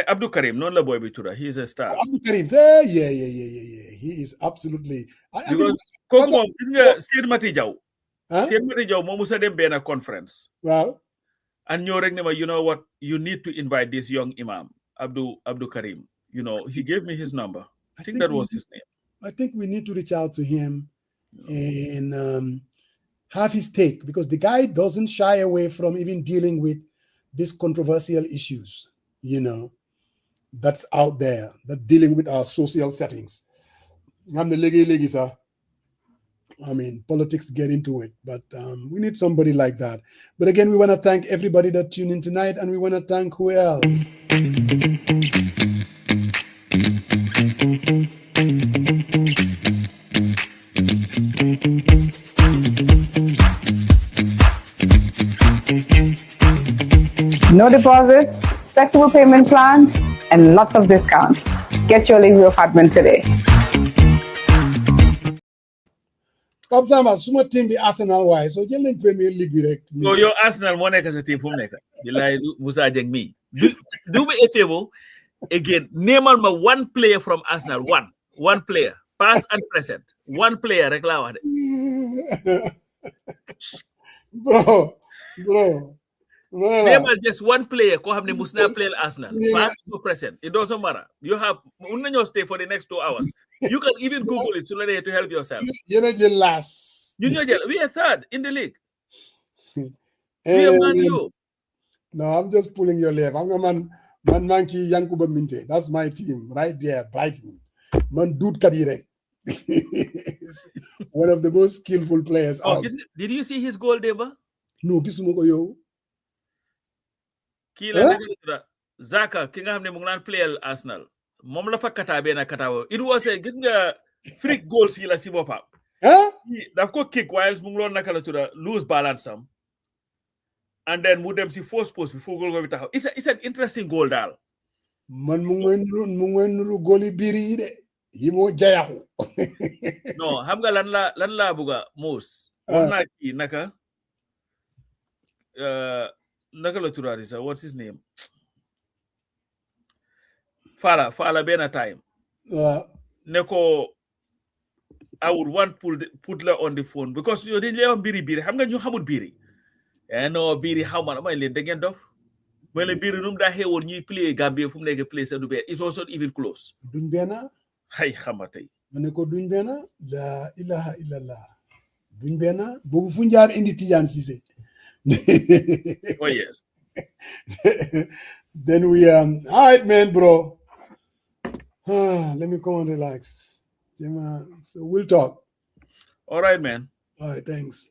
Abdul Karim, non la boy bitura. He is a star. Abdul Karim, yeah. He is absolutely. Because Kokumom, Sir Matijau. Sir Matijau, Momusa dem bena conference. Well. And you know what? You need to invite this young Imam, Abdul Karim. He gave me his number. I think that was his name. I think we need to reach out to him and have his take, because the guy doesn't shy away from even dealing with these controversial issues, that's out there, that dealing with our social settings. I mean, politics get into it, but we need somebody like that. But again, we want to thank everybody that tuned in tonight, and we want to thank who else? No deposit, flexible payment plans, and lots of discounts. Get your Lakeview apartment today. Suma team be Arsenal wise, so you're in Premier League direct. So your Arsenal one as a team from Neka. You like Musa Jeng me. Do me a favor again. Name on my one player from Arsenal. One player, past and present. One player, Bro. Name just one player. Ko have ne musna play Arsenal. Past or present. It doesn't matter. You have unna stay for the next 2 hours. You can even Google it to help yourself. You're not the last. We are third in the league. We are Man U. No, I'm just pulling your leg. I'm a man Manki Yankuba Minte. That's my team right there, Brighton. Man dude Kadire. One of the most skillful players. Oh, did you see his goal, Deba? No, gisuma ko yow. Kii la Zaka, ki nga xam ne mu ngi naan playal Arsenal. Moom la fa kata benn kata. It was a gis nga freak goal si la si boppam. Daf ko kick while mu ngi loon naka la tudda lose balance am. And then mu dem si first post before goal bi taxaw. It's an interesting goal daal. Man mu ngi nuru goal yi biir yi de. Yi moo jayaxu. No, xam nga lan la buga Mos. Wax naa kii naka la tuddaati sax what's his name? Fala benn time. Neko I would want put la on the phone because you dañ lay wax biri xam nga ñu xamul biri. No biri xaw ma may leen da ngeen dof. May leen biri num daa xewoon ñuy play Gambia fu mu nekk play sa du be it was not even close. Duñ benn. Hay xama tey. Ma ne ko duñ benn la ilaha illallah. Duñ benn boobu fu njaar indi Tidiane Cissé. Oh yes. Then we all right, man, bro. Let me come and relax. So we'll talk. All right, man. All right, thanks.